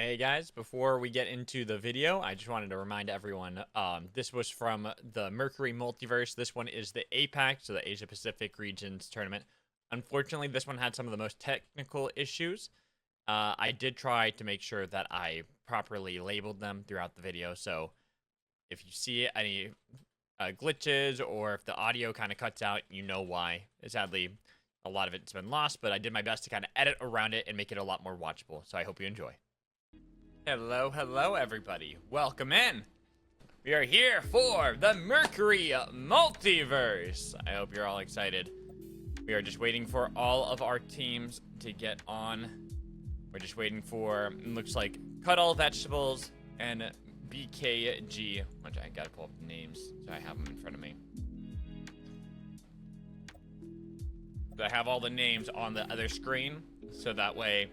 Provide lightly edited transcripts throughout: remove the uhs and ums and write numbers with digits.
Hey guys, before we get into the video, I just wanted to remind everyone, this was from the Mercury Multiverse. This one is the APAC, so the Asia Pacific regions tournament. Unfortunately, this one had some of the most technical issues. I did try to make sure that I properly labeled them throughout the video, so if you see any glitches or if the audio kind of cuts out, you know why. Sadly, a lot of it's been lost, but I did my best to kind of edit around it and make it a lot more watchable, so I hope you enjoy. Hello, everybody. Welcome in. We are here for the Mercury Multiverse. I hope you're all excited. We are just waiting for all of our teams to get on. We're just waiting for, looks like, Cut All Vegetables and BKG. Which I gotta pull up the names so I have them in front of me. So I have all the names on the other screen, so that way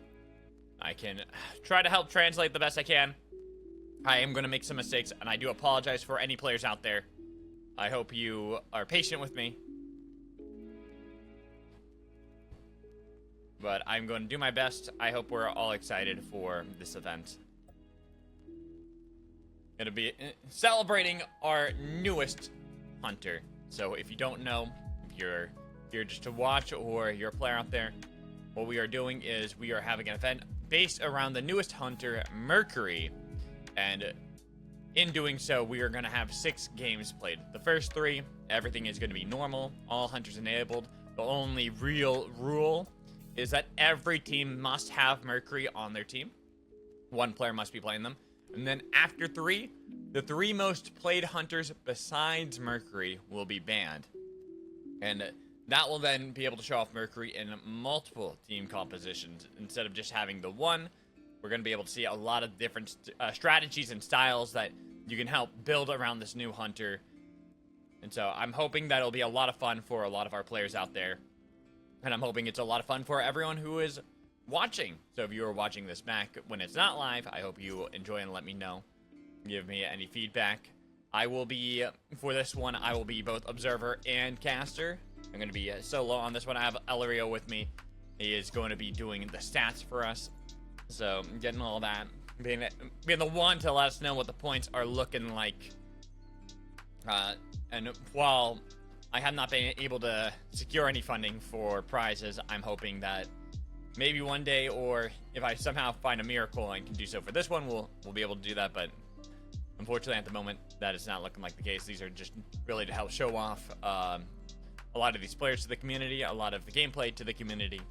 I can try to help translate the best I can. I am going to make some mistakes, and I do apologize for any players out there. I hope you are patient with me. But I'm going to do my best. I hope we're all excited for this event. Going to be celebrating our newest hunter. So if you don't know, if you're here just to watch or you're a player out there, what we are doing is we are having an event based around the newest hunter, Mercury, and in doing so, we are going to have 6 games played. The first 3, everything is going to be normal, all hunters enabled. The only real rule is that every team must have Mercury on their team. 1 player must be playing them. And then after 3, the 3 most played hunters besides Mercury will be banned. And that will then be able to show off Mercury in multiple team compositions. Instead of just having the one, we're going to be able to see a lot of different strategies and styles that you can help build around this new hunter. And so I'm hoping that it'll be a lot of fun for a lot of our players out there. And I'm hoping it's a lot of fun for everyone who is watching. So if you are watching this back when it's not live, I hope you enjoy and let me know. Give me any feedback. I will be, for this one, I will be both observer and caster. I'm going to be solo on this one. I have Ellerio with me. He is going to be doing the stats for us. So, getting all that. Being the one to let us know what the points are looking like. And while I have not been able to secure any funding for prizes, I'm hoping that maybe one day, or if I somehow find a miracle and can do so for this one, we'll be able to do that. But unfortunately, at the moment, that is not looking like the case. These are just really to help show off a lot of these players to the community, a lot of the gameplay to the community,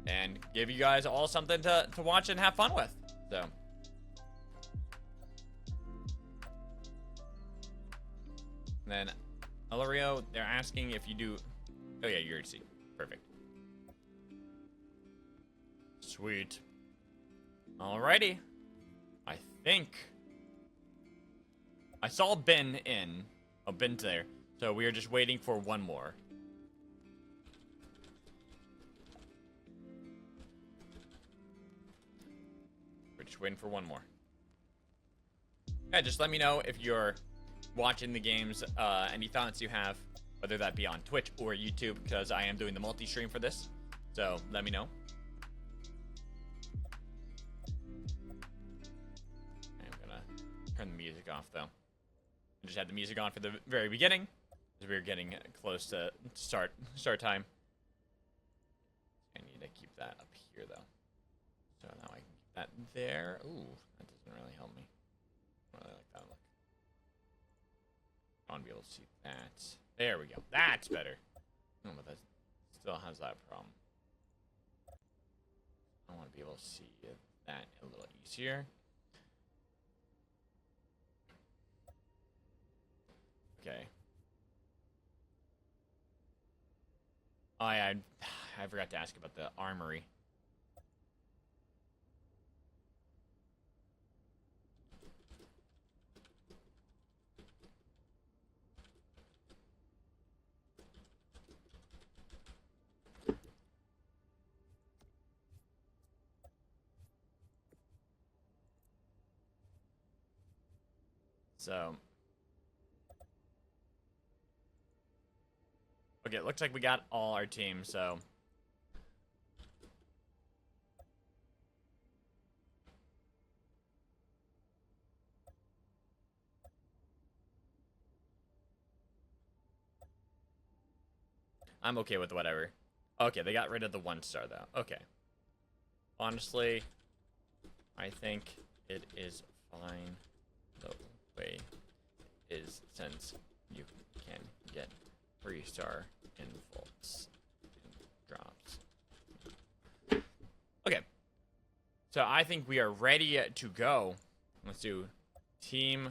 and give you guys all something to watch and have fun with. So, and then Ellerio, they're asking if you do. Oh yeah, you already see. Perfect. Sweet. Alrighty. I think I saw Ben in. Oh, Ben's there. So we are just waiting for one more. We're just waiting for one more. Yeah, just let me know if you're watching the games, any thoughts you have, whether that be on Twitch or YouTube, because I am doing the multi-stream for this. So let me know. I'm gonna turn the music off though. I just had the music on for the very beginning, as we were getting close to start time. I need to keep that up here though. So now I can keep that there. Ooh, that doesn't really help me. I really like that look. I want to be able to see that. There we go. That's better. No, but that still has that problem. I want to be able to see that a little easier. Okay. Oh, yeah, I forgot to ask about the armory. So, okay, it looks like we got all our teams, so I'm okay with whatever. Okay, they got rid of the 1-star though. Okay. Honestly, I think it is fine the way it is, since you can get 3-star in vaults and drops. Okay. So I think we are ready to go. Let's do team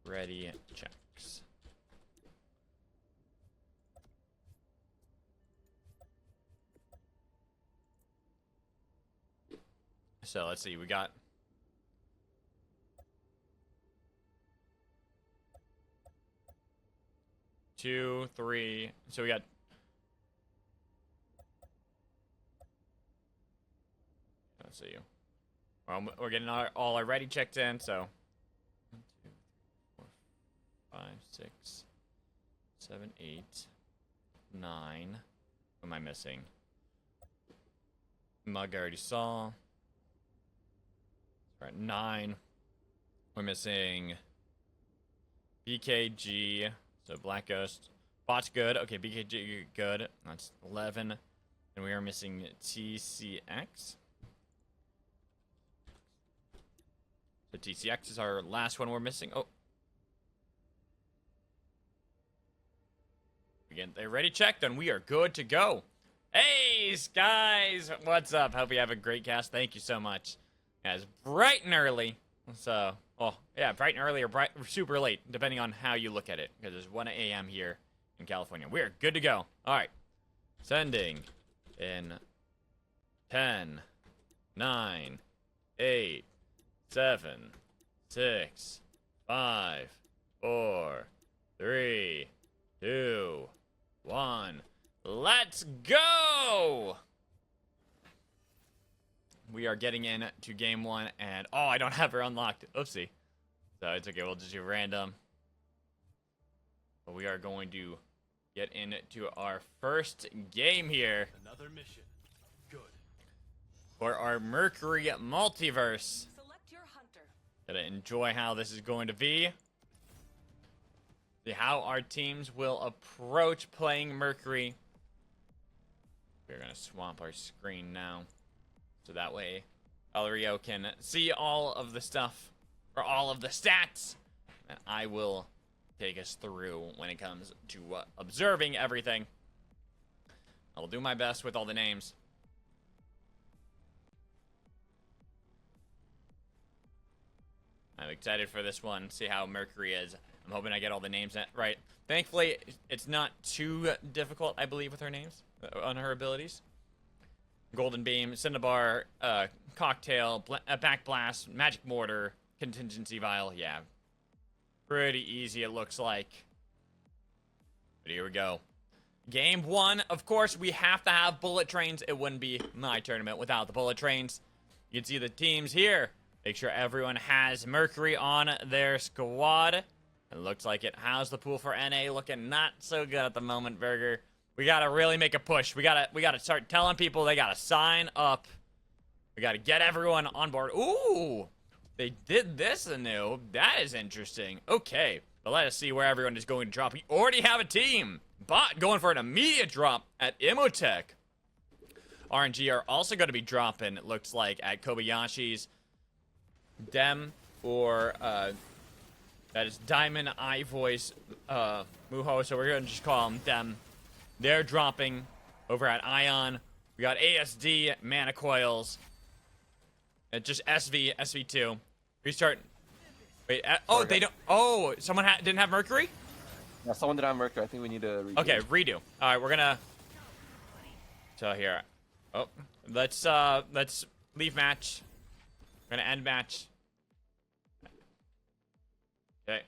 ready checks. So let's see, we got 2, 3. So we got let's see. Well, we're getting all our ready checked in, so 1, 2, 3, 4, 5, 6, 7, 8, 9. What am I missing? Mug I already saw. We're at 9. We're missing BKG, so Black Ghost. Bot's good. Okay, BKG good. That's 11. And we are missing TCX. So TCX is our last one we're missing. Oh. Again, they're ready checked, and we are good to go. Hey, guys! What's up? Hope you have a great cast. Thank you so much. Guys, bright and early. So, oh, yeah, bright and early or super late, depending on how you look at it. Because it's 1 a.m. here in California. We're good to go. All right. Sending in 10, 9, 8, 7, 6, 5, 4, 3, 2, 1. Let's go! We are getting in to game 1, and oh, I don't have her unlocked. Oopsie. So it's okay, we'll just do random. But we are going to get into our first game here. Another mission. Good. For our Mercury Multiverse. Select your hunter. Gonna enjoy how this is going to be. See how our teams will approach playing Mercury. We're gonna swamp our screen now, so that way Elrio can see all of the stuff, or all of the stats, and I will take us through when it comes to observing everything. I will do my best with all the names. I'm excited for this one, see how Mercury is. I'm hoping I get all the names right. Thankfully, it's not too difficult, I believe, with her names, on her abilities. Golden Beam, Cinnabar, Cocktail, Back Blast, Magic Mortar, Contingency Vial. Yeah, pretty easy it looks like. But here we go. Game 1, of course, we have to have bullet trains. It wouldn't be my tournament without the bullet trains. You can see the teams here. Make sure everyone has Mercury on their squad. It looks like it. How's the pool for NA looking? Not so good at the moment, Burger. We gotta really make a push. We gotta start telling people they gotta sign up. We gotta get everyone on board. Ooh, they did this anew. That is interesting. Okay, but let us see where everyone is going to drop. We already have a team. Bot going for an immediate drop at Imotech. RNG are also going to be dropping, it looks like, at Kobayashi's. Dem or that is Diamond Eye Voice Muho, so we're gonna just call them Dem. They're dropping over at Ion. We got ASD, Mana Coils. And just SV2. Restart. Wait, oh, they don't. Oh, someone didn't have Mercury? Yeah, someone did have Mercury. I think we need to redo. Okay, redo. All right, we're gonna. So here. Oh, let's leave match. We're gonna end match. Okay.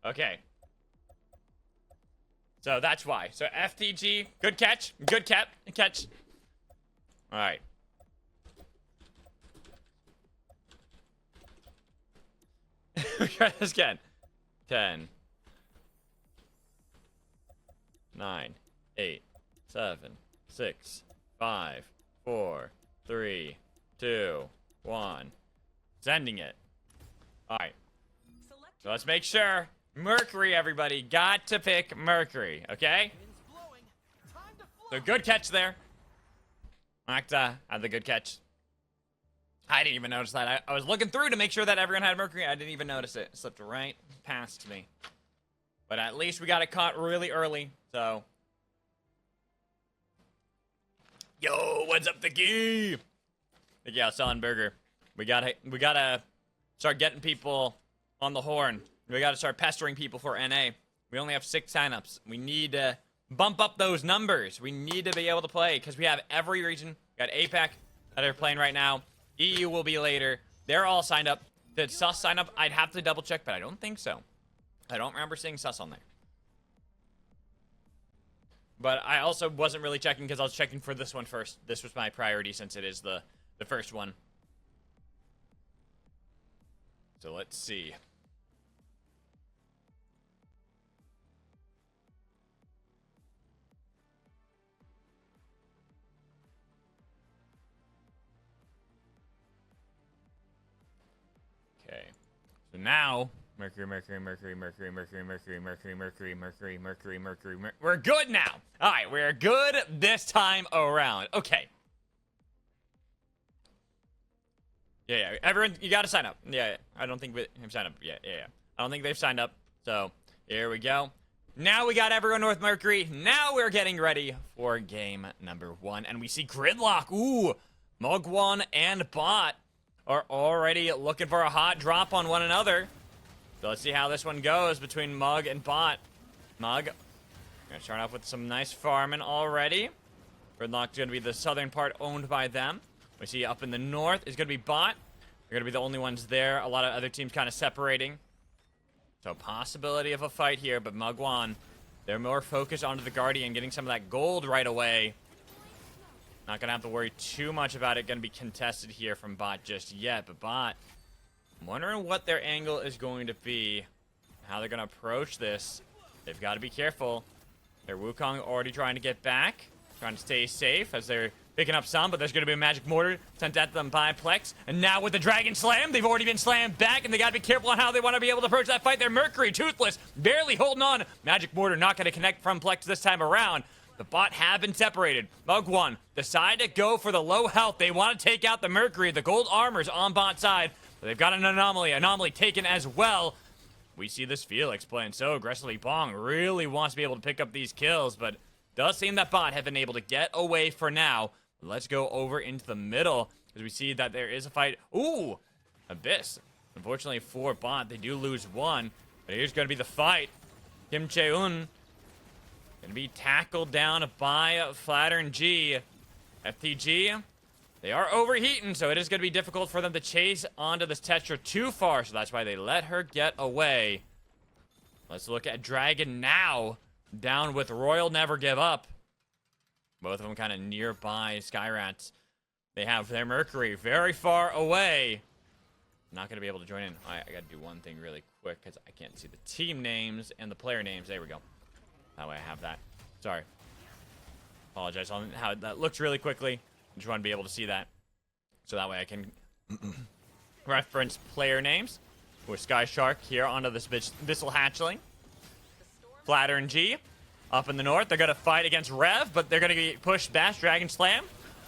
Okay. So that's why. So FTG, good catch. Good catch. All right. Try this again. 10, 9, 8, 7, 6, 5, 4, 3, 2, 1. Sending it. Alright. So let's make sure. Mercury, everybody. Got to pick Mercury, okay? So good catch there. Acta had the good catch. I didn't even notice that. I was looking through to make sure that everyone had Mercury. I didn't even notice it. It slipped right past me. But at least we got it caught really early, so. Yo, what's up, Vicky? Yeah, selling burger. We gotta start getting people on the horn. We gotta start pestering people for NA. We only have 6 signups. We need to bump up those numbers. We need to be able to play because we have every region. We got APAC that are playing right now. EU will be later. They're all signed up. Did Sus sign up? I'd have to double check, but I don't think so. I don't remember seeing Sus on there. But I also wasn't really checking because I was checking for this one first. This was my priority since it is the first one. So let's see. Okay. So now Mercury. We're good now. All right, we're good this time around. Okay. Yeah. Everyone, you got to sign up. Yeah. I don't think they've signed up. Yeah. I don't think they've signed up. So here we go. Now we got everyone with Mercury. Now we're getting ready for game number 1, and we see Gridlock. Ooh, Mugwan and Bot are already looking for a hot drop on one another. So let's see how this one goes between Mug and Bot. Mug, gonna start off with some nice farming already. Gridlock's gonna be the southern part owned by them. We see up in the north is gonna be Bot. They're gonna be the only ones there. A lot of other teams kind of separating. So possibility of a fight here, but Mugwan, they're more focused onto the Guardian, getting some of that gold right away. Not gonna have to worry too much about it. Gonna be contested here from Bot just yet, but Bot, I'm wondering what their angle is going to be, how they're going to approach this. They've got to be careful. Their Wukong already trying to get back, trying to stay safe as they're picking up some, but there's going to be a magic mortar sent at them by Plex. And now with the Dragon Slam, they've already been slammed back, and they got to be careful on how they want to be able to approach that fight. They're Mercury, Toothless, barely holding on. Magic mortar not going to connect from Plex this time around. The Bot have been separated. Mugwan decide to go for the low health. They want to take out the Mercury. The gold armor's on Bot side. But they've got an anomaly taken as well. We see this Felix playing so aggressively. Bong really wants to be able to pick up these kills, but does seem that Bot have been able to get away for now. Let's go over into the middle as we see that there is a fight. Ooh, Abyss. Unfortunately for Bot, they do lose one. But here's going to be the fight. Kim Cheun going to be tackled down by Flattern G. FTG. They are overheating, so it is going to be difficult for them to chase onto this Tetra too far, so that's why they let her get away. Let's look at Dragon now, down with Royal Never Give Up. Both of them kind of nearby Skyrats. They have their Mercury very far away. Not going to be able to join in. I got to do one thing really quick because I can't see the team names and the player names. There we go. That way I have that. Sorry. Apologize on how that looks really quickly. Just want to be able to see that. So that way I can reference player names. With Sky Shark here onto this Bissell Hatchling. Flattern G. Up in the north, they're going to fight against Rev, but they're going to get pushed back. Dragon Slam.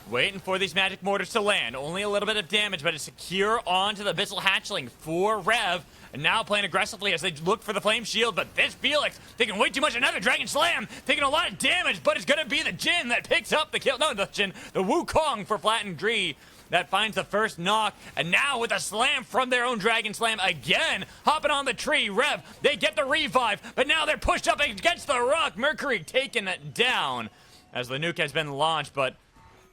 Waiting for these magic mortars to land. Only a little bit of damage, but it's secure onto the Bissell Hatchling for Rev. And now playing aggressively as they look for the Flame Shield, but this Felix taking way too much. Another Dragon Slam, taking a lot of damage, but it's going to be the Jin that picks up the kill. No, the Jin, the Wukong for Flatten Dree that finds the first knock. And now with a slam from their own Dragon Slam again, hopping on the tree. Rev, they get the revive, but now they're pushed up against the rock. Mercury taking it down as the nuke has been launched, but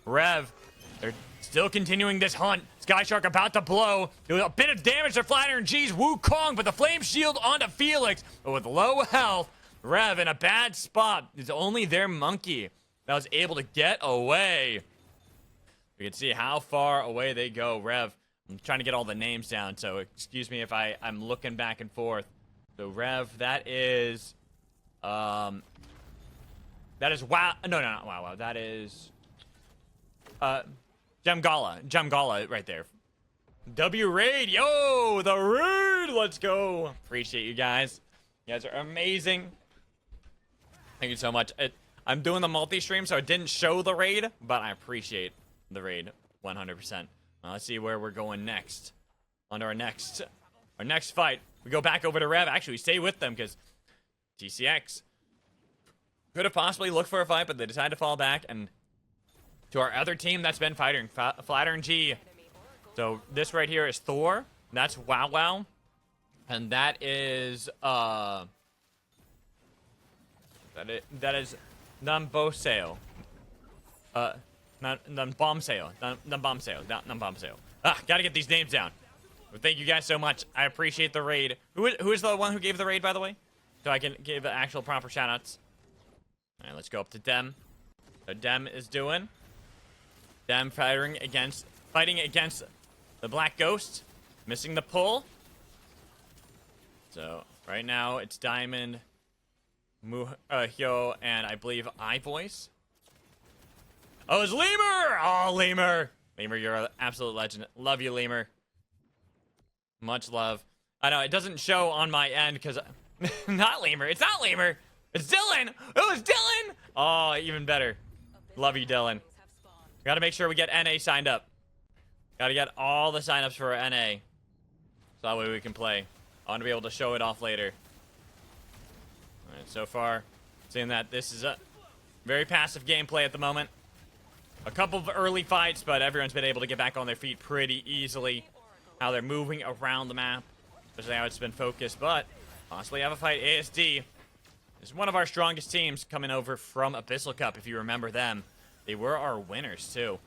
Rev, they're still continuing this hunt. Sky Shark about to blow. Do a bit of damage to Flattern G's Wukong, but the Flame Shield onto Felix. But with low health, Rev in a bad spot. It's only their monkey that was able to get away. We can see how far away they go. Rev, I'm trying to get all the names down, so excuse me if I'm looking back and forth. So Rev, that is That is wow. No, not wow. That is Gemgala right there. W raid, yo, the raid. Let's go. Appreciate you guys. You guys are amazing. Thank you so much. I'm doing the multi-stream, so I didn't show the raid, but I appreciate the raid 100%. Let's see where we're going next. On to our next fight. We go back over to Rev. Actually, we stay with them because TCX could have possibly looked for a fight, but they decided to fall back. And to our other team that's been fighting, Flattern G. So this right here is Thor. That's Wow Wow. And that is that is Numboseo. Numbomseo. Numbomseo. Gotta get these names down. Well, thank you guys so much. I appreciate the raid. Who is the one who gave the raid, by the way? So I can give actual proper shoutouts. All right, let's go up to Dem. So Dem is doing. Dem fighting against the Black Ghost. Missing the pull. So right now it's Diamond, Hyo, and I believe iVoice. Oh, it's Lemur! Oh, Lemur! Lemur, you're an absolute legend. Love you, Lemur. Much love. I know, it doesn't show on my end because... not Lemur. It's not Lemur. It's Dylan. Oh, it's Dylan. Oh, even better. Love you, Dylan. Gotta make sure we get NA signed up. Gotta get all the signups for NA. So that way we can play. I want to be able to show it off later. Alright, so far, seeing that this is a very passive gameplay at the moment. A couple of early fights, but everyone's been able to get back on their feet pretty easily. How they're moving around the map. Especially how it's been focused, but possibly have a fight. ASD is one of our strongest teams coming over from Abyssal Cup, if you remember them. They were our winners, too.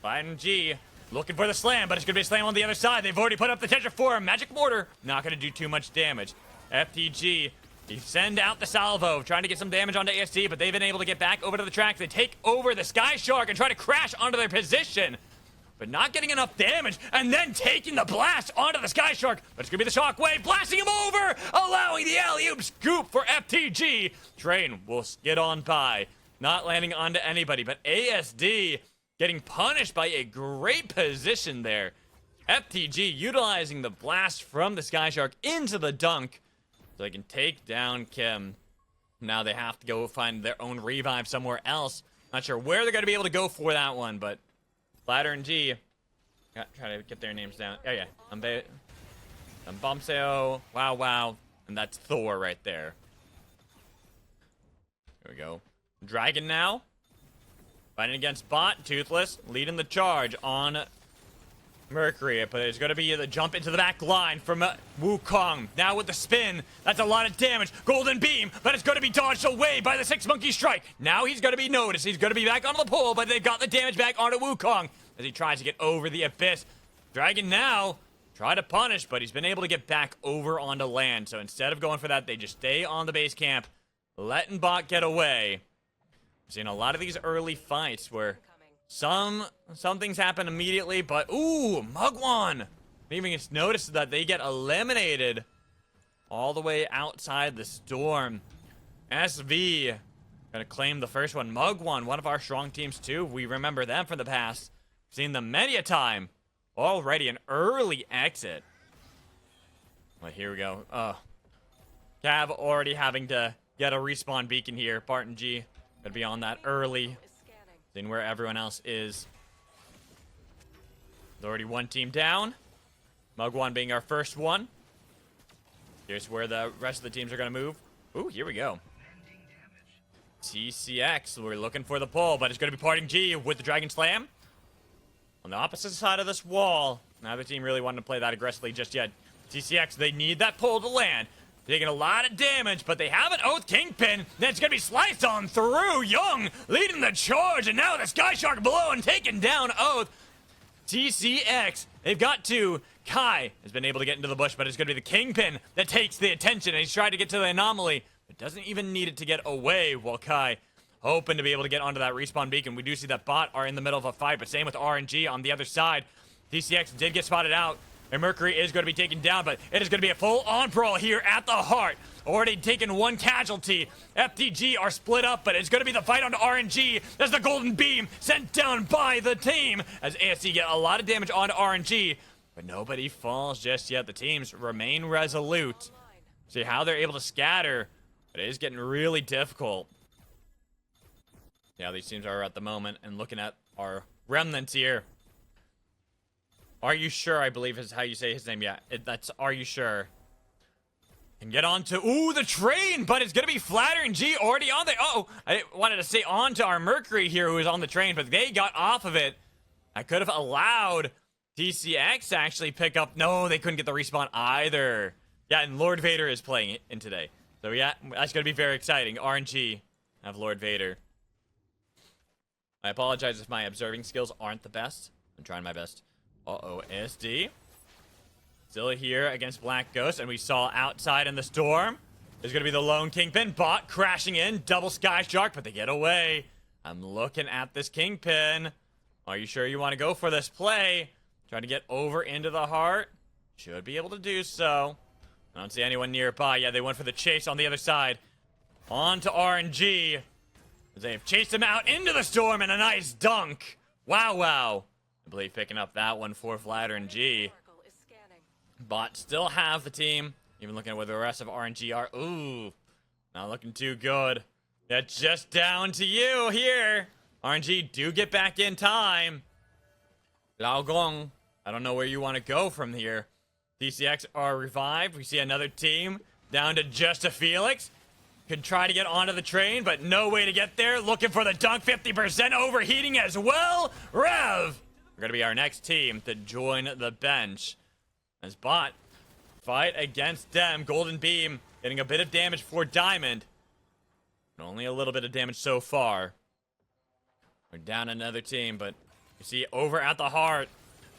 Biden G looking for the slam, but it's going to be a slam on the other side. They've already put up the Tetra form. Magic Mortar. Not going to do too much damage. FTG, they send out the salvo, trying to get some damage onto ASD, but they've been able to get back over to the track. They take over the Sky Shark and try to crash onto their position, but not getting enough damage, and then taking the blast onto the Sky Shark. But it's going to be the Shockwave, blasting him over, allowing the alley-oop scoop for FTG. Train will skid on by, not landing onto anybody, but ASD getting punished by a great position there. FTG utilizing the blast from the Sky Shark into the dunk so they can take down Kim. Now they have to go find their own revive somewhere else. Not sure where they're going to be able to go for that one, but Flatter and G. Try to get their names down. Oh, yeah. Bombseo, Wow Wow, and that's Thor right there. Here we go. Dragon now. Fighting against Bot, Toothless, leading the charge on Mercury, but it's going to be the jump into the back line from Wukong. Now with the spin, that's a lot of damage. Golden Beam, but it's going to be dodged away by the Six Monkey Strike. Now he's going to be noticed. He's going to be back onto the pole, but they've got the damage back onto Wukong as he tries to get over the abyss. Dragon now try to punish, but he's been able to get back over onto land. So instead of going for that, they just stay on the base camp, letting Bot get away. I've seen a lot of these early fights where some things happen immediately, but ooh, Mugwan! Even it's noticed that they get eliminated all the way outside the storm. SV gonna claim the first one. Mugwan, one of our strong teams too. We remember them from the past. Seen them many a time. Already an early exit. Well, here we go. Cav already having to get a respawn beacon here. Barton G gonna be on that early. Seeing where everyone else is. There's already one team down. Mugwan being our first one. Here's where the rest of the teams are going to move. Ooh, here we go. TCX, we're looking for the pull, but it's going to be Parting G with the Dragon Slam. On the opposite side of this wall. Neither team really wanted to play that aggressively just yet. TCX, they need that pull to land. Taking a lot of damage, but they have an Oath Kingpin. That's going to be sliced on through. Young leading the charge, and now the Sky Shark below and taking down Oath. TCX, they've got to. Kai has been able to get into the bush, but it's going to be the Kingpin that takes the attention, and he's trying to get to the anomaly, but doesn't even need it to get away, while Kai hoping to be able to get onto that respawn beacon. We do see that Bot are in the middle of a fight, but same with RNG on the other side. TCX did get spotted out. And Mercury is going to be taken down, but it is going to be a full-on brawl here at the heart. Already taken one casualty. FTG are split up, but it's going to be the fight on RNG. There's the golden beam sent down by the team as ASC get a lot of damage on RNG, but nobody falls just yet. The teams remain resolute. See how they're able to scatter, but it is getting really difficult. Yeah, these teams are at the moment, and looking at our remnants here. Are you sure? I believe is how you say his name. Yeah, that's Are You Sure? And get on to the train, but it's gonna be Flattering G already on there. I wanted to say on to our Mercury here who is on the train, but they got off of it. I could have allowed TCX to actually pick up. No, they couldn't get the respawn either. Yeah, and Lord Vader is playing it in today. So yeah, that's gonna be very exciting. RNG have Lord Vader. I apologize if my observing skills aren't the best. I'm trying my best. ASD. Still here against Black Ghost, and we saw outside in the storm. There's going to be the lone Kingpin. Bot crashing in. Double Sky Shark, but they get away. I'm looking at this Kingpin. Are you sure you want to go for this play? Trying to get over into the heart. Should be able to do so. I don't see anyone nearby. Yeah, they went for the chase on the other side. On to RNG. They've chased him out into the storm and a nice dunk. Wow. I believe picking up that one for Flattering G. Bot still have the team. Even looking at where the rest of RNG are. Ooh, not looking too good. That's just down to you here. RNG do get back in time. Lao Gong, I don't know where you want to go from here. DCX are revived. We see another team down to just a Felix. Could try to get onto the train, but no way to get there. Looking for the dunk, 50% overheating as well. Rev! We're gonna be our next team to join the bench. As Bot fight against them. Golden Beam getting a bit of damage for Diamond. But only a little bit of damage so far. We're down another team, but you see over at the heart.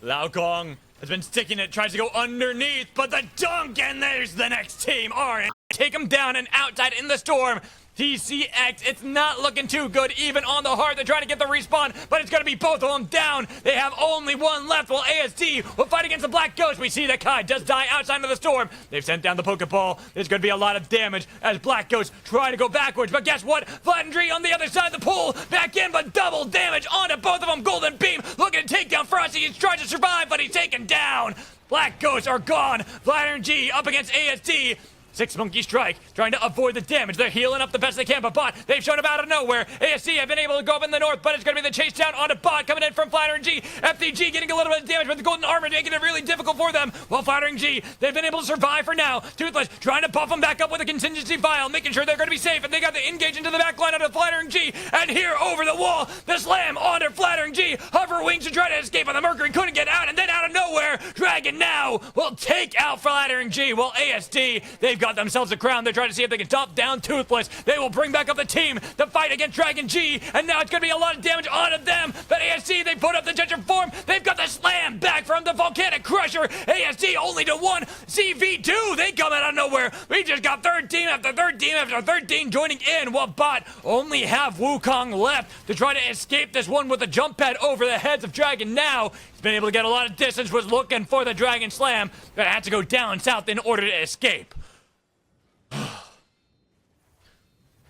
Lao Gong has been sticking it, tries to go underneath, but the dunk, and there's the next team. Alright, take him down and outside in the storm. TCX, it's not looking too good, even on the heart. They're trying to get the respawn, but it's going to be both of them down. They have only one left, while ASD will fight against the Black Ghost. We see that Kai does die outside of the storm. They've sent down the Pokeball. There's going to be a lot of damage as Black Ghost try to go backwards, but guess what? Flattering on the other side of the pool, back in, but double damage onto both of them. Golden Beam looking to take down Frosty. He's trying to survive, but he's taken down. Black Ghosts are gone. Flattering G up against ASD. Six Monkey Strike, trying to avoid the damage. They're healing up the best they can, but Bot, they've shown up out of nowhere. ASC have been able to go up in the north, but it's going to be the chase down onto Bot coming in from Flattering G. FTG getting a little bit of damage, but the golden armor making it really difficult for them. While Flattering G, they've been able to survive for now. Toothless trying to buff them back up with a contingency vial, making sure they're going to be safe, and they got the engage into the back line onto Flattering G. And here, over the wall, the slam onto Flattering G. Hover wings to try to escape, but the Mercury couldn't get out, and then out of nowhere, Dragon now will take out Flattering G. While ASD, they've got themselves a crown. They're trying to see if they can stop down Toothless. They will bring back up the team to fight against Dragon G, and now it's going to be a lot of damage onto them. But ASC, they put up the gesture form. They've got the slam back from the Volcanic Crusher. ASC only to one. CV2, they come out of nowhere. We just got third team after third team after third team joining in, while Bot only have Wukong left to try to escape this one with a jump pad over the heads of Dragon now. He's been able to get a lot of distance, was looking for the Dragon Slam, but had to go down south in order to escape.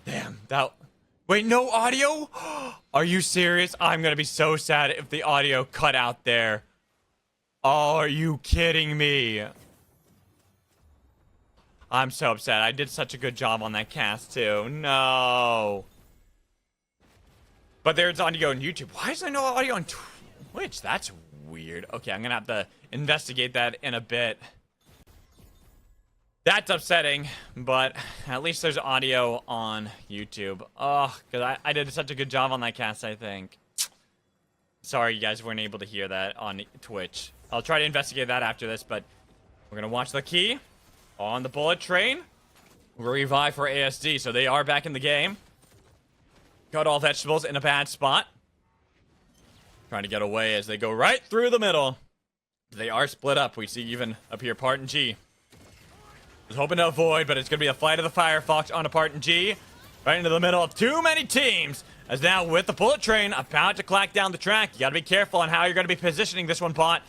Damn, that... Wait, no audio? Are you serious? I'm gonna be so sad if the audio cut out there. Oh, are you kidding me? I'm so upset. I did such a good job on that cast, too. No. But there's audio on YouTube. Why is there no audio on Twitch? That's weird. Okay, I'm gonna have to investigate that in a bit. That's upsetting, but at least there's audio on YouTube. Oh, because I did such a good job on that cast, I think. Sorry you guys weren't able to hear that on Twitch. I'll try to investigate that after this, but we're going to watch the key on the bullet train. Revive for ASD, so they are back in the game. Cut all vegetables in a bad spot. Trying to get away as they go right through the middle. They are split up. We see even up here, Parton G. Was hoping to avoid, but it's going to be a fight of the Firefox on a Parton G. Right into the middle of too many teams. As now with the bullet train about to clack down the track. You got to be careful on how you're going to be positioning this one, Bot.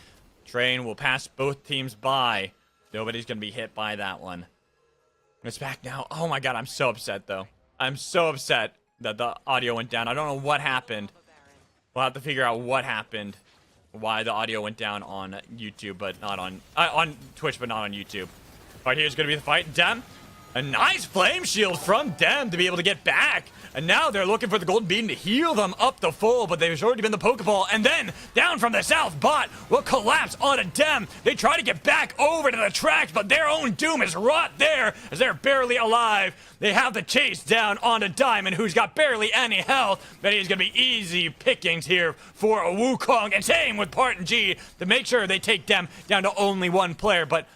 Train will pass both teams by. Nobody's going to be hit by that one. It's back now. Oh my god, I'm so upset, though. I'm so upset that the audio went down. I don't know what happened. We'll have to figure out what happened. Why the audio went down on YouTube, but not on Twitch, but not on YouTube. All right, here's going to be the fight. Dem. A nice flame shield from Dem to be able to get back. And now they're looking for the golden beam to heal them up the full, but there's already been the Pokeball. And then, down from the south, Bot will collapse onto Dem. They try to get back over to the tracks, but their own doom is right there as they're barely alive. They have the chase down onto Diamond, who's got barely any health, but he's going to be easy pickings here for a Wukong. And same with Part G to make sure they take Dem down to only one player, but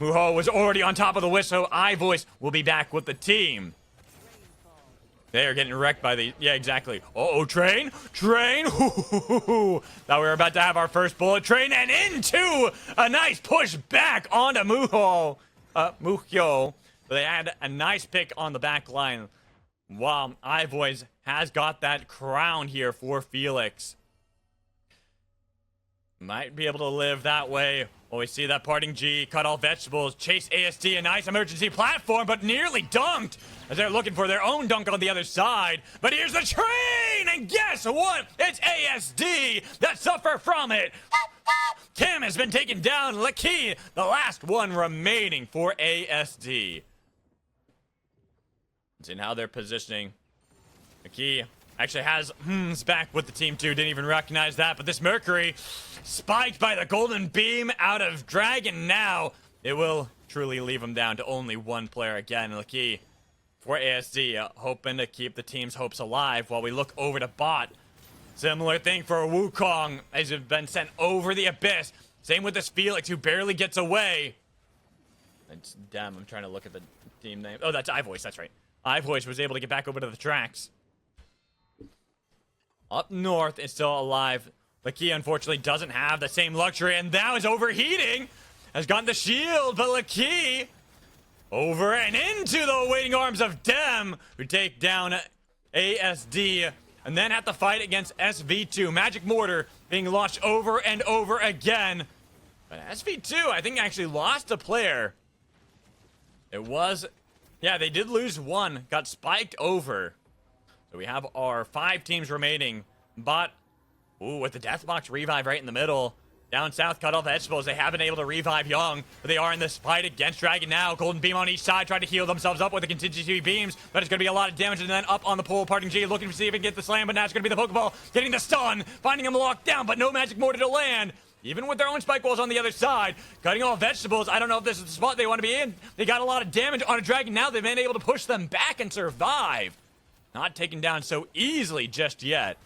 Muho was already on top of the list, so iVoice will be back with the team. They are getting wrecked by the... Yeah, exactly. Uh-oh, Train! Train! Thought we were about to have our first bullet train, and into a nice push back onto Muho. Muhyo. They had a nice pick on the back line. Wow, iVoice has got that crown here for Felix. Might be able to live that way. Oh, we see that parting G, cut all vegetables, chase ASD, a nice emergency platform, but nearly dunked as they're looking for their own dunk on the other side. But here's the train, and guess what? It's ASD that suffer from it. Tim has been taken down. Lucky, the last one remaining for ASD. Seeing how they're positioning. Lucky actually has back with the team too. Didn't even recognize that. But this Mercury spiked by the golden beam out of Dragon now. It will truly leave him down to only one player again. Lucky for ASD, hoping to keep the team's hopes alive while we look over to Bot. Similar thing for Wukong as he's been sent over the abyss. Same with this Felix who barely gets away. It's Dem. I'm trying to look at the team name. Oh, that's iVoice. That's right. iVoice was able to get back over to the tracks. Up north is still alive. Lucky, unfortunately, doesn't have the same luxury, and now is overheating. Has gotten the shield, but Lucky over and into the waiting arms of Dem, who take down ASD, and then have to fight against SV2. Magic Mortar being launched over and over again. But SV2, I think, actually lost a player. It was... Yeah, they did lose one. Got spiked over. So we have our 5 teams remaining. But, ooh, with the Deathbox revive right in the middle. Down south, cut off vegetables. They haven't been able to revive Young, but they are in this fight against Dragon now. Golden Beam on each side, trying to heal themselves up with the contingency beams, but it's going to be a lot of damage. And then up on the pole, Parting G looking to see if he can get the slam, but now it's going to be the Pokeball getting the stun, finding him locked down, but no Magic Mortar to land. Even with their own spike walls on the other side, cutting off vegetables. I don't know if this is the spot they want to be in. They got a lot of damage on a Dragon now. They've been able to push them back and survive. Not taken down so easily just yet.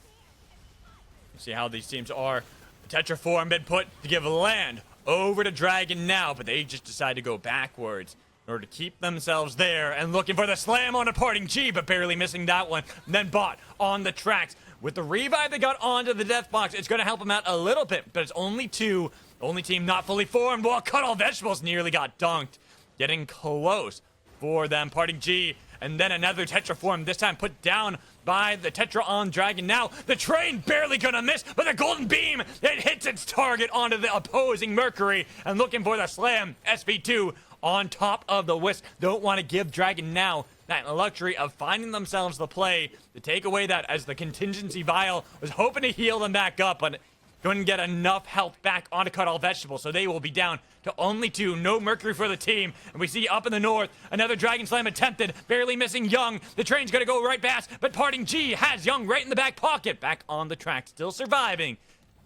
See how these teams are. Tetra form been put to give land over to Dragon now, but they just decide to go backwards in order to keep themselves there and looking for the slam on a Parting G, but barely missing that one. And then Bot on the tracks. With the revive they got onto the death box, it's going to help them out a little bit, but it's only 2. Only team not fully formed. Well, cut all vegetables nearly got dunked. Getting close for them. Parting G, and then another Tetra form, this time put down by the Tetra on Dragon now. The train barely gonna miss, but the golden beam, it hits its target onto the opposing Mercury, and looking for the slam. SV2 on top of the Wisp. Don't want to give Dragon now that luxury of finding themselves the play to take away that, as the contingency vial was hoping to heal them back up, but couldn't get enough health back onto cut all vegetables, so they will be down to only 2. No Mercury for the team. And we see up in the north, another Dragon Slam attempted, barely missing Young. The train's gonna go right past, but Parting G has Young right in the back pocket. Back on the track, still surviving.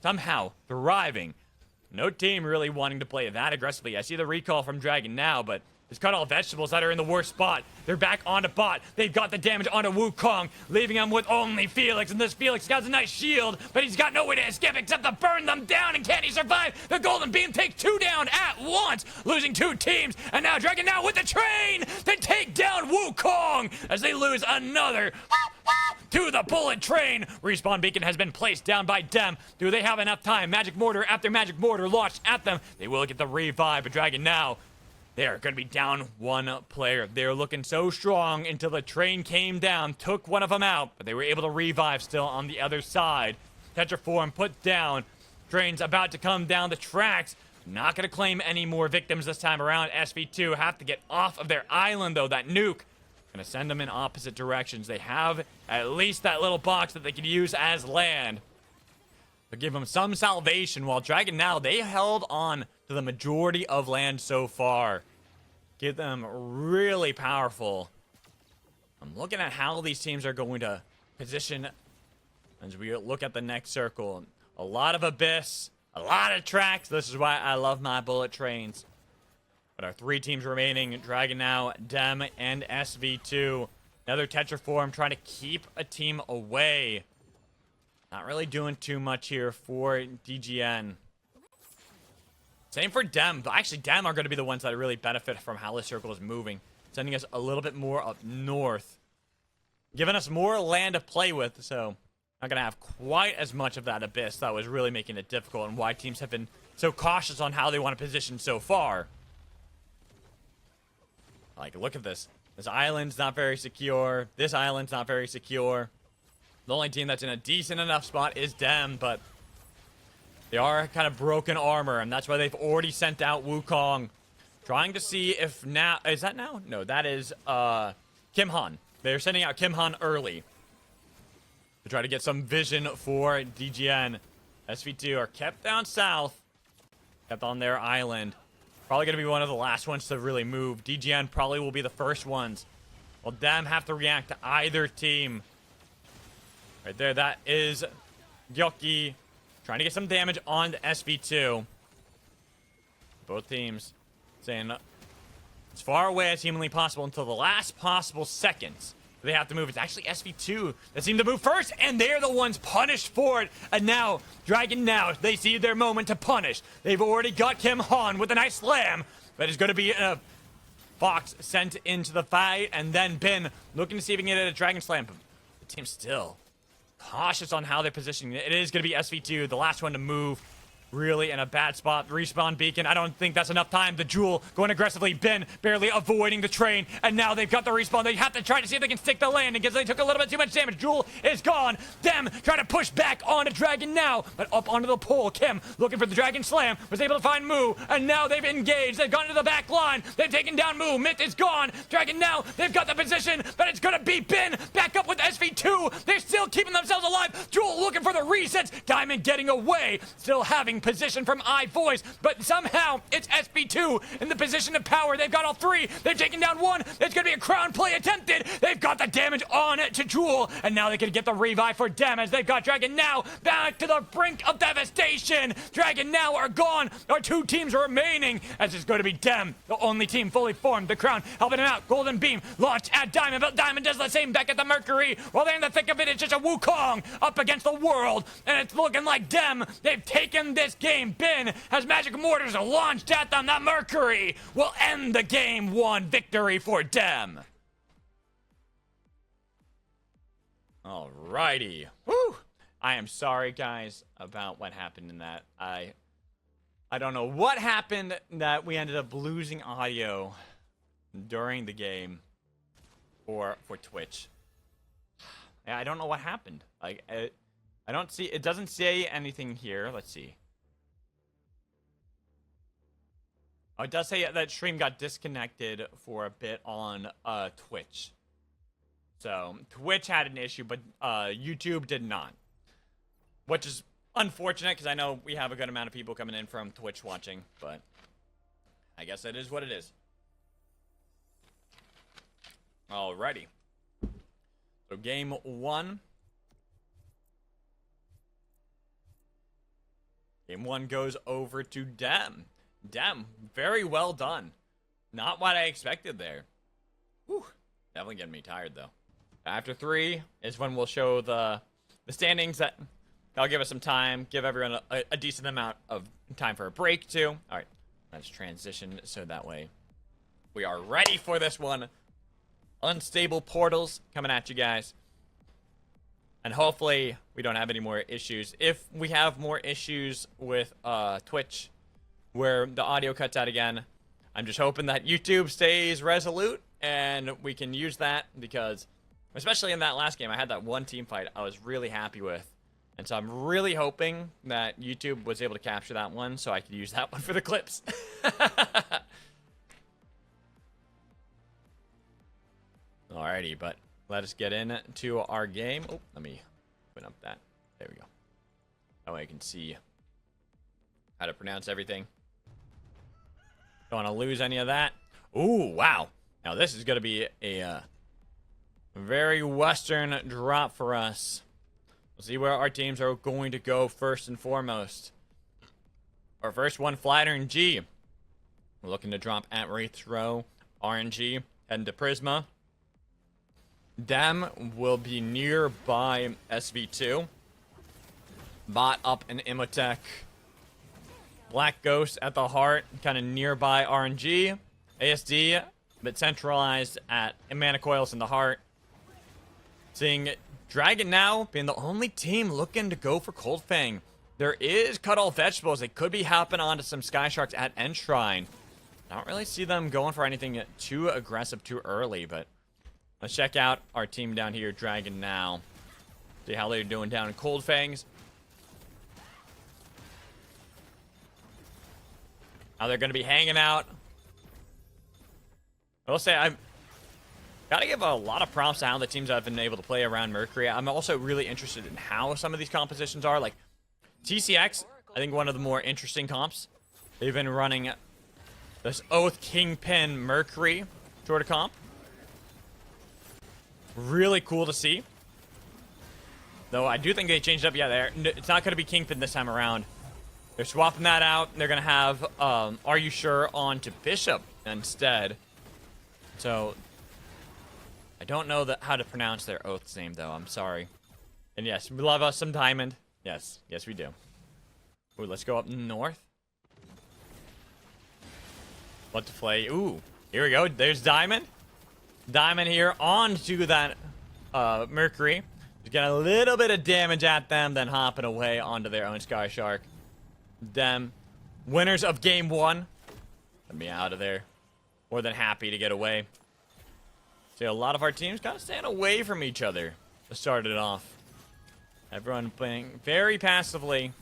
Somehow thriving. No team really wanting to play that aggressively. I see the recall from Dragon now, but it's cut all vegetables that are in the worst spot. They're back onto Bot. They've got the damage onto Wukong, leaving him with only Felix. And this Felix got a nice shield, but he's got no way to escape except to burn them down. And can he survive? The Golden Beam takes 2 down at once, losing 2 teams. And now Dragon now with the train to take down Wukong as they lose another to the bullet train. Respawn beacon has been placed down by Dem. Do they have enough time? Magic Mortar after Magic Mortar launched at them. They will get the revive, but Dragon now, they're going to be down 1 player. They're looking so strong until the train came down, took one of them out, but they were able to revive still on the other side. Tetra form put down. Train's about to come down the tracks. Not going to claim any more victims this time around. SV2 have to get off of their island, though. That nuke going to send them in opposite directions. They have at least that little box that they can use as land to give them some salvation, while Dragon now, they held on to the majority of land so far. Give them really powerful. I'm looking at how these teams are going to position as we look at the next circle. A lot of Abyss, a lot of tracks. This is why I love my bullet trains. But our 3 teams remaining, Dragon now, Dem, and SV2. Another Tetra form trying to keep a team away. Not really doing too much here for DGN. Same for Dem, but actually Dem are going to be the ones that really benefit from how this circle is moving. Sending us a little bit more up north. Giving us more land to play with, so not going to have quite as much of that Abyss that was really making it difficult, and why teams have been so cautious on how they want to position so far. Like, look at this. This island's not very secure. This island's not very secure. The only team that's in a decent enough spot is Dem, but they are kind of broken armor, and that's why they've already sent out Wukong. Trying to see if now... Is that now? No, that is Kim Han. They're sending out Kim Han early to try to get some vision for DGN. SV2 are kept down south, kept on their island. Probably going to be one of the last ones to really move. DGN probably will be the first ones. Well, Dem have to react to either team. Right there, that is Gyoki trying to get some damage on SV2. Both teams saying as far away as humanly possible until the last possible seconds. They have to move. It's actually SV2 that seem to move first, and they're the ones punished for it. And now, Dragon now, they see their moment to punish. They've already got Kim Han with a nice slam, but it's going to be a Fox sent into the fight, and then Bin looking to see if he can get a Dragon Slam. But the team's still cautious on how they're positioning it. It is going to be SV2, the last one to move. Really in a bad spot. Respawn beacon. I don't think that's enough time. The Joule going aggressively. Ben barely avoiding the train. And now they've got the respawn. They have to try to see if they can stick the landing because they took a little bit too much damage. Joule is gone. Dem trying to push back onto Dragon now. But up onto the pole. Kim looking for the Dragon Slam. Was able to find Moo. And now they've engaged. They've gone to the back line. They've taken down Moo. Myth is gone. Dragon now. They've got the position. But it's going to be Ben. Back up with SV2. They're still keeping themselves alive. Joule looking for the resets. Diamond getting away. Still having position from iVoice, but somehow it's SB2 in the position of power. They've got all 3. They've taken down 1. There's going to be a crown play attempted. They've got the damage on it to Joule, and now they can get the revive for Dem as they've got Dragon now back to the brink of devastation. Dragon now are gone. Our 2 teams remaining as it's going to be Dem, the only team fully formed. The crown helping him out. Golden beam launched at Diamond, but Diamond does the same back at the Mercury. While they're in the thick of it, it's just a Wukong up against the world, and it's looking like Dem. They've taken this game. Ben has magic mortars launched at them. That Mercury will end the game 1 victory for Dem. Alrighty. Woo! I am sorry, guys, about what happened in that. I don't know what happened that we ended up losing audio during the game for Twitch. Yeah, I don't know what happened. Like, I don't see. It doesn't say anything here. Let's see. Oh, it does say that stream got disconnected for a bit on Twitch. So, Twitch had an issue, but YouTube did not. Which is unfortunate, because I know we have a good amount of people coming in from Twitch watching, but I guess it is what it is. Alrighty. So, game 1. Game 1 goes over to Dem. Dem, very well done. Not what I expected there. Whew. Definitely getting me tired, though. After 3 is when we'll show the standings. That'll give us some time, give everyone a decent amount of time for a break, too. All right, let's transition so that way we are ready for this one. Unstable portals coming at you guys. And hopefully we don't have any more issues. If we have more issues with Twitch, where the audio cuts out again, I'm just hoping that YouTube stays resolute and we can use that, because especially in that last game, I had that one team fight I was really happy with, And so I'm really hoping that YouTube was able to capture that one so I could use that one for the clips. Alrighty, but let us get into our game. Oh, let me open up that. There we go. That way I can see how to pronounce everything. Don't want to lose any of that. Ooh, wow. Now this is going to be a very Western drop for us. We'll see where our teams are going to go first and foremost. Our first one, Flat RNG. We're looking to drop at Wraith's Row. RNG heading to Prisma. Dem will be nearby SV2. Bot up in Imotech. Black Ghost at the heart, kind of nearby RNG. ASD, but centralized at Mana Coils in the heart. Seeing Dragon now being the only team looking to go for Cold Fang. There is Cut All Vegetables. They could be hopping onto some Sky Sharks at Enshrine. I don't really see them going for anything too aggressive too early, but let's check out our team down here, Dragon now. See how they're doing down in Cold Fangs. How they're going to be hanging out. I will say I've got to give a lot of props to how the teams have been able to play around Mercury. I'm also really interested in how some of these compositions are. Like TCX, I think one of the more interesting comps. They've been running this Oath Kingpin Mercury sort of comp. Really cool to see. Though I do think they changed up. Yeah, it's not going to be Kingpin this time around. They're swapping that out. They're going to have Are You Sure on to Bishop instead. So I don't know how to pronounce their Oath's name, though. I'm sorry. And yes, we love us some Diamond. Yes, yes, we do. Ooh, let's go up north. What to play? Ooh, here we go. There's Diamond. Diamond here onto that Mercury. Just get a little bit of damage at them, then hopping away onto their own Sky Shark. Them winners of game one. Let me out of there. More than happy to get away. See, a lot of our teams kind of staying away from each other to start it off. Everyone playing very passively.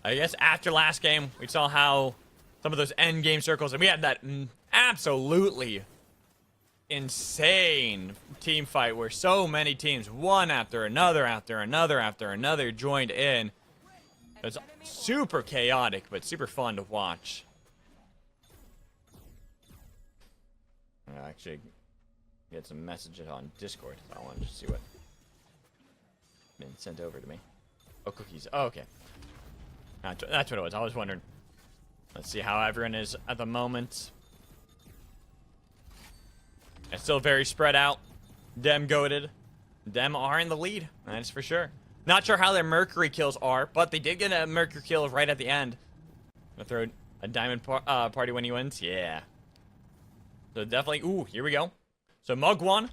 I guess after last game, we saw how some of those end game circles, and we had that absolutely insane team fight where so many teams, one after another, joined in. It was super chaotic, but super fun to watch. I actually get some messages on Discord, so I wanted to see what been sent over to me. Oh, cookies. Oh, okay. That's what it was. I was wondering. Let's see how everyone is at the moment. It's still very spread out. Dem goated. Dem are in the lead. That's for sure. Not sure how their Mercury kills are, but they did get a Mercury kill right at the end. Gonna throw a diamond party when he wins. Yeah. So definitely. Ooh, here we go. So Mug won.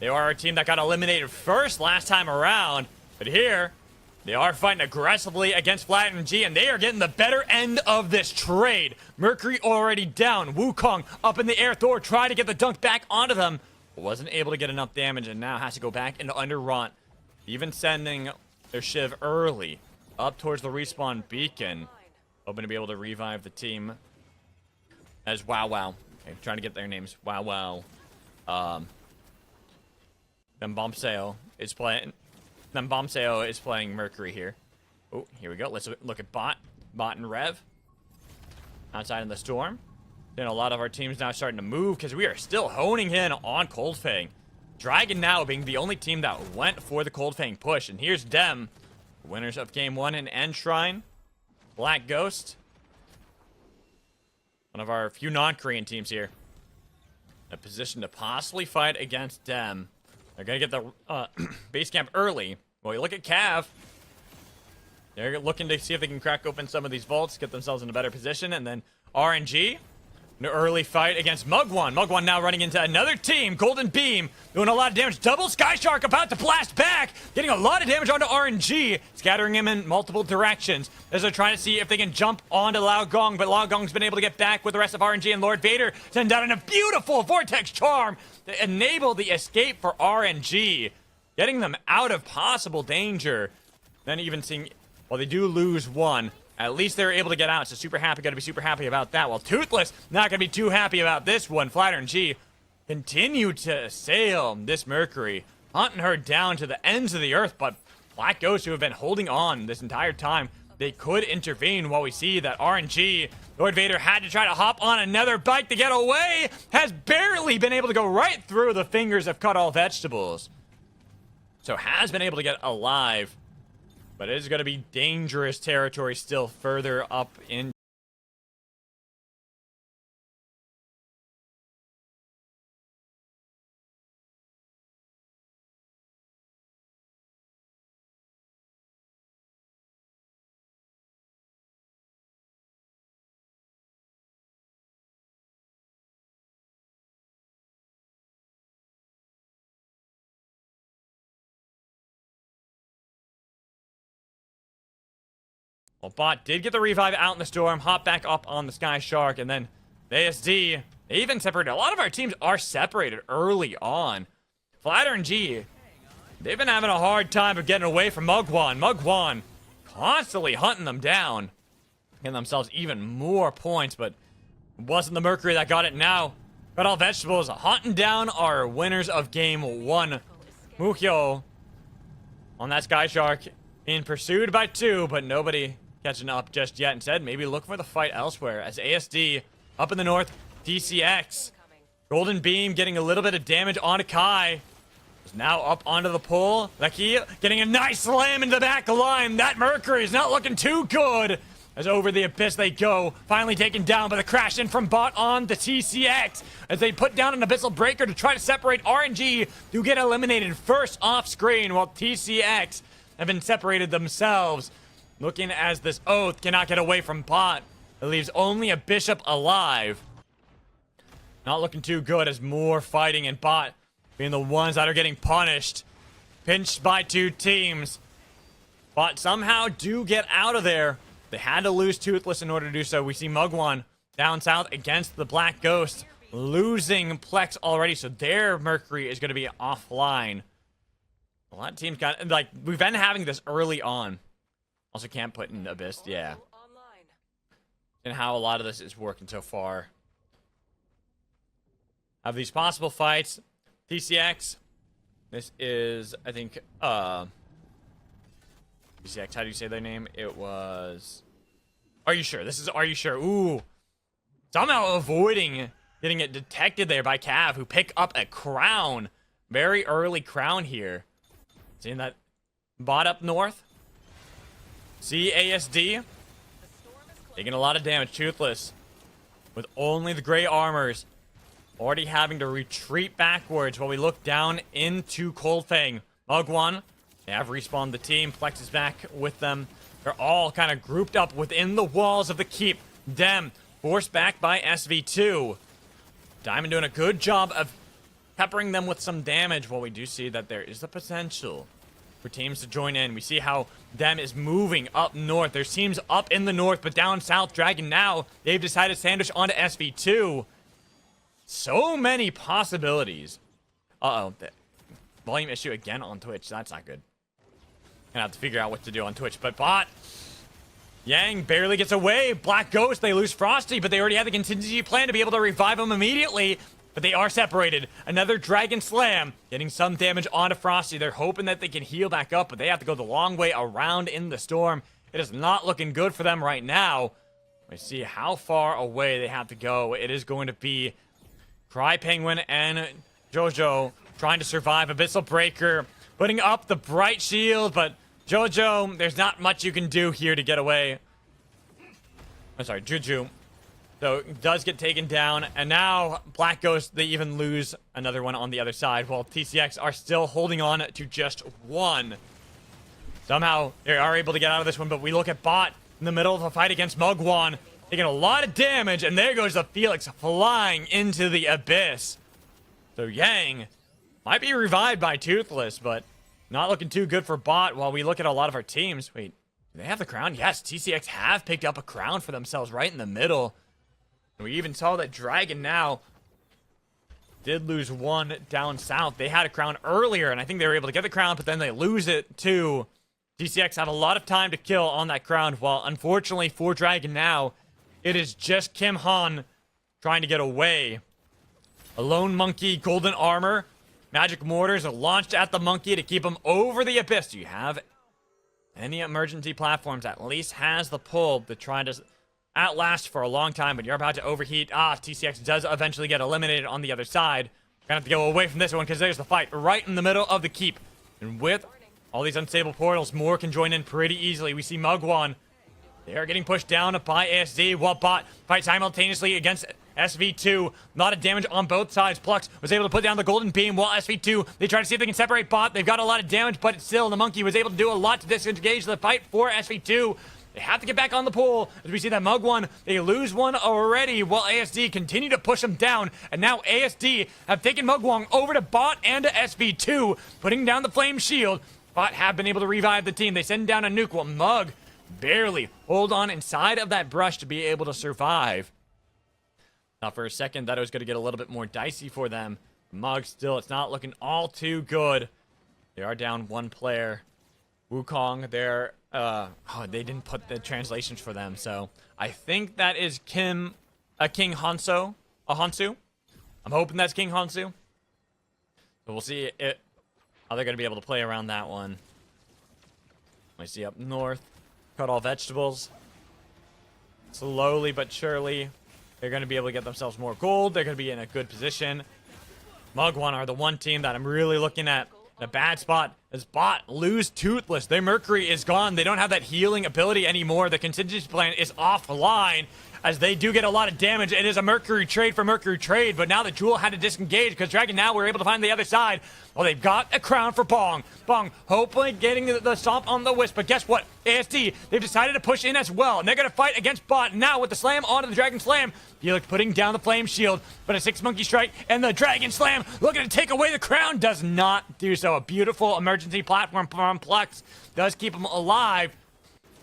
They are our team that got eliminated first last time around. But here, they are fighting aggressively against Flat RNG, and they are getting the better end of this trade. Mercury already down. Wukong up in the air. Thor tried to get the dunk back onto them. Wasn't able to get enough damage, and now has to go back into Underrot. Even sending their Shiv early up towards the respawn beacon. Hoping to be able to revive the team. As Wow Wow. Okay, trying to get their names. Wow Wow. Then Bombseo is playing. Then Bombseo is playing Mercury here. Oh, here we go. Let's look at Bot and Rev. Outside in the storm. Then a lot of our teams now starting to move because we are still honing in on Cold Fang. Dragon now being the only team that went for the Cold Fang push. And here's Dem. Winners of game one in Enshrine. Black Ghost. One of our few non-Korean teams here. A position to possibly fight against Dem. They're going to get the base camp early. Well, you look at Cav. They're looking to see if they can crack open some of these vaults, get themselves in a better position. And then RNG, an early fight against Mugwan. Mugwan now running into another team. Golden Beam doing a lot of damage. Double Sky Shark about to blast back. Getting a lot of damage onto RNG. Scattering him in multiple directions. As they're trying to see if they can jump onto Lao Gong. But Lao Gong's been able to get back with the rest of RNG. And Lord Vader send down in a beautiful Vortex Charm to enable the escape for RNG. getting them out of possible danger. Then even seeing, well, they do lose one. At least they're able to get out, so super happy, gotta be super happy about that. While Toothless, not gonna be too happy about this one. FlatterNG continue to assail this Mercury, hunting her down to the ends of the earth, but Black Ghosts, who have been holding on this entire time, they could intervene. While we see that RNG, Lord Vader had to try to hop on another bike to get away, has barely been able to go right through the fingers of Cut All Vegetables. So has been able to get alive, but it is going to be dangerous territory still further up in. Well, Bot did get the revive out in the storm, hop back up on the Sky Shark, and then the ASD, they even separated. A lot of our teams are separated early on. FlatterNG, they've been having a hard time of getting away from Mugwan. Mugwan constantly hunting them down, getting themselves even more points, but it wasn't the Mercury that got it now. Cut All Vegetables hunting down our winners of game one. Mukyo on that Sky Shark being pursued by two, but nobody catching up just yet. Instead, maybe look for the fight elsewhere as ASD up in the north, DCX. Golden Beam getting a little bit of damage onto Kai. Is now up onto the pole. Lucky getting a nice slam into the back line. That Mercury is not looking too good. As over the abyss they go. Finally taken down by the crash in from Bot on the TCX. As they put down an Abyssal Breaker to try to separate RNG, who get eliminated first off screen, while TCX have been separated themselves. Looking as this Oath cannot get away from Bot. It leaves only a Bishop alive. Not looking too good as more fighting, and Bot being the ones that are getting punished. Pinched by two teams. Bot somehow do get out of there. They had to lose Toothless in order to do so. We see Mugwan down south against the Black Ghost, losing Plex already, so their Mercury is going to be offline. A lot of teams got, like, we've been having this early on. Also can't put in Abyss, yeah. And how a lot of this is working so far. Have these possible fights. TCX. This is, I think, TCX, how do you say their name? It was... Are You Sure? This is Are You Sure? Ooh. Somehow avoiding getting it detected there by Cav, who pick up a crown. Very early crown here. Seeing that Bot up north. CASD. Taking a lot of damage. Toothless. With only the gray armors. Already having to retreat backwards while we look down into Cold Fang. Mugwan. They have respawned the team. Plex is back with them. They're all kind of grouped up within the walls of the keep. Dem forced back by SV2. Diamond doing a good job of peppering them with some damage, while we do see that there is the potential for teams to join in. We see how Dem is moving up north. There's teams up in the north, but down south, Dragon now, they've decided to sandwich onto SV2. So many possibilities. Uh-oh. Volume issue again on Twitch. That's not good. Gonna have to figure out what to do on Twitch. But Bot, Yang barely gets away. Black Ghost, they lose Frosty, but they already have the contingency plan to be able to revive him immediately. But they are separated. Another Dragon Slam, getting some damage onto Frosty. They're hoping that they can heal back up, but they have to go the long way around in the storm. It is not looking good for them right now. We see how far away they have to go. It is going to be Cry Penguin and Jojo trying to survive. Abyssal Breaker putting up the bright shield, but Jojo, there's not much you can do here to get away. I'm sorry, Juju. So does get taken down, and now Black Ghost, they even lose another one on the other side, while TCX are still holding on to just one. Somehow they are able to get out of this one, but we look at Bot in the middle of a fight against Mugwan, taking a lot of damage, and there goes the Felix flying into the abyss. So Yang might be revived by Toothless, but not looking too good for Bot. While we look at a lot of our teams. Wait, do they have the crown? Yes, TCX have picked up a crown for themselves right in the middle. And we even saw that Dragon now did lose one down south. They had a crown earlier, and I think they were able to get the crown, but then they lose it too. TCX have a lot of time to kill on that crown, while unfortunately for Dragon now, it is just Kim Han trying to get away. A lone monkey, golden armor, magic mortars are launched at the monkey to keep him over the abyss. Do you have any emergency platforms? At least has the pull to try to outlast for a long time, but you're about to overheat. TCX does eventually get eliminated on the other side. Gonna have to go away from this one because there's the fight right in the middle of the keep. And with all these unstable portals, more can join in pretty easily. We see Mugwan. They are getting pushed down by ASD while Bot fight simultaneously against SV2. A lot of damage on both sides. Plux was able to put down the golden beam while SV2, they try to see if they can separate Bot. They've got a lot of damage, but still the monkey was able to do a lot to disengage the fight for SV2. They have to get back on the pole. As we see that Mugwan, they lose one already while ASD continue to push them down. And now ASD have taken Mugwan over to Bot and to SV2, putting down the flame shield. Bot have been able to revive the team. They send down a nuke while Mug barely hold on inside of that brush to be able to survive. Now for a second, that was going to get a little bit more dicey for them. Mug still, it's not looking all too good. They are down one player. Wukong, they're they didn't put the translations for them, so I think that is King Hansu. Hansu. I'm hoping that's King Hansu. So we'll see how they're going to be able to play around that one. I see up north, cut all vegetables. Slowly but surely, they're going to be able to get themselves more gold. They're going to be in a good position. Mugwan are the one team that I'm really looking at. A bad spot as Bot lose Toothless. Their Mercury is gone. They don't have that healing ability anymore. The contingency plan is offline as they do get a lot of damage. It is a Mercury trade for Mercury trade, but now the Joule had to disengage because Dragon now were able to find the other side. Well, they've got a crown for Bong. Bong hopefully getting the stomp on the Wisp, but guess what? ASD, they've decided to push in as well, and they're going to fight against Bot now with the slam onto the Dragon Slam. Felix putting down the flame shield, but a 6-monkey strike and the Dragon Slam looking to take away the crown does not do so. A beautiful emergency platform from Plux does keep them alive,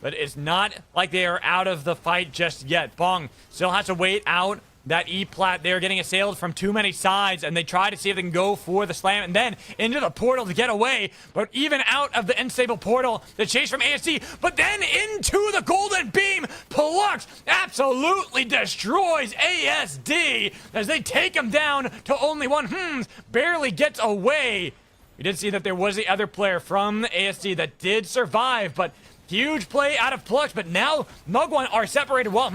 but it's not like they are out of the fight just yet. Bong still has to wait out that E-plat. They're getting assailed from too many sides, and they try to see if they can go for the slam and then into the portal to get away. But even out of the unstable portal, the chase from ASD, but then into the golden beam. Plux absolutely destroys ASD as they take him down to only one. Barely gets away. We did see that there was the other player from the ASD that did survive, but huge play out of Plux, but now Mugwan are separated while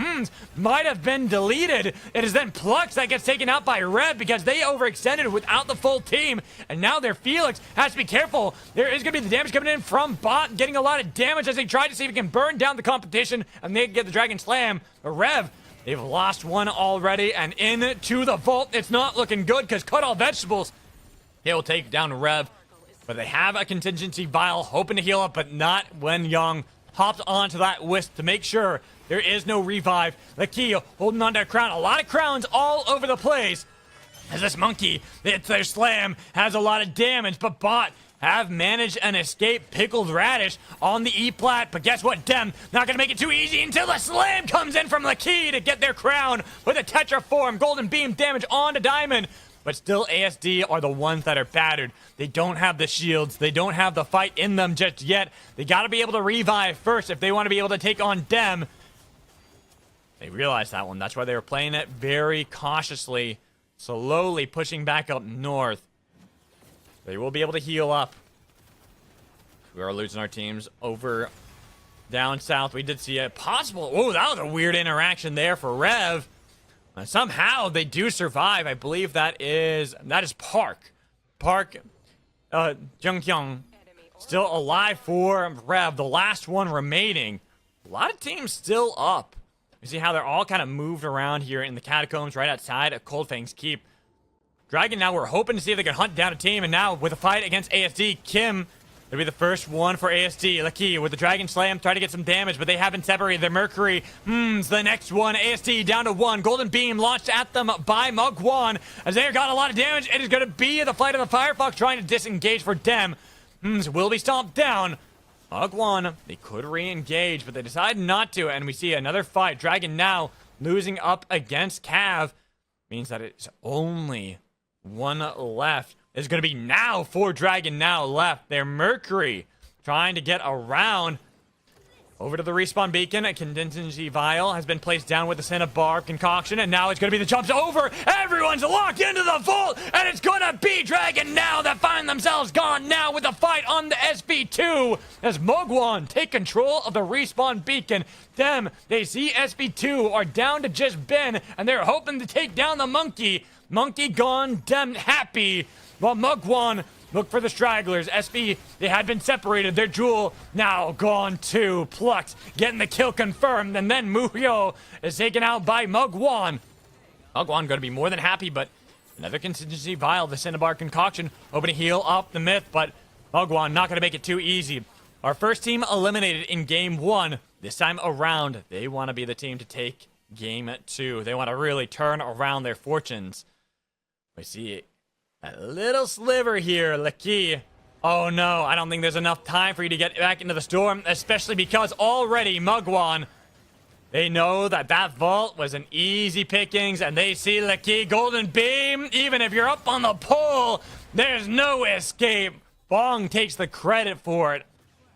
might have been deleted. It is then Plux that gets taken out by Rev because they overextended without the full team, and now their Felix has to be careful. There is going to be the damage coming in from Bot, getting a lot of damage as they try to see if he can burn down the competition, and they get the Dragon Slam. But Rev, they've lost one already, and into the vault. It's not looking good because cut all vegetables. He'll take down Rev. But they have a contingency vial, hoping to heal up, but not when Young hops onto that Wisp to make sure there is no revive. The key holding on to a crown. A lot of crowns all over the place. As this monkey, it's their slam, has a lot of damage, but Bot have managed an escape. Pickled Radish on the E-plat, but guess what? Dem not gonna make it too easy until the slam comes in from the key to get their crown with a Tetra form. Golden beam damage onto Diamond. But still, ASD are the ones that are battered. They don't have the shields. They don't have the fight in them just yet. They got to be able to revive first if they want to be able to take on Dem. They realized that one. That's why they were playing it very cautiously, slowly pushing back up north. They will be able to heal up. We are losing our teams over down south. We did see a possible... Oh, that was a weird interaction there for Rev. Somehow they do survive. I believe that is Park. Park Jungkyung still alive for Rev, the last one remaining. A lot of teams still up. You see how they're all kind of moved around here in the catacombs right outside of Coldfang's Keep. Dragon now, we're hoping to see if they can hunt down a team, and now with a fight against ASD, Kim will be the first one for ASD. Lucky with the Dragon Slam, try to get some damage, but they haven't separated their Mercury. The next one, ASD down to one. Golden Beam launched at them by Mugwan. As they got a lot of damage, it is going to be the fight of the Firefox trying to disengage for Dem. Will be stomped down. Mugwan, they could re-engage, but they decide not to, and we see another fight. Dragon now losing up against Cav. Means that it's only one left. There's going to be now 4 Dragon now left. They're Mercury trying to get around. Over to the respawn beacon, a contingency vial has been placed down with the Cinnabar concoction, and now it's going to be the jumps over. Everyone's locked into the vault, and it's going to be Dragon now that find themselves gone now with the fight on the SB2 as Mugwan take control of the respawn beacon. Them, they see SB2 are down to just Ben, and they're hoping to take down the monkey. Monkey gone, Dem happy, while Mugwan look for the stragglers. SB, they had been separated. Their Joule now gone too. Plucked, getting the kill confirmed. And then Muhyo is taken out by Mugwan. Mugwan going to be more than happy, but another contingency vial, the Cinnabar concoction, hoping to heal up the myth, but Mugwan not going to make it too easy. Our first team eliminated in game 1. This time around, they want to be the team to take game 2. They want to really turn around their fortunes. We see a little sliver here, Lucky. Oh no, I don't think there's enough time for you to get back into the storm, especially because already Mugwan, they know that that vault was an easy pickings, and they see Lucky Golden Beam. Even if you're up on the pole, there's no escape. Bong takes the credit for it.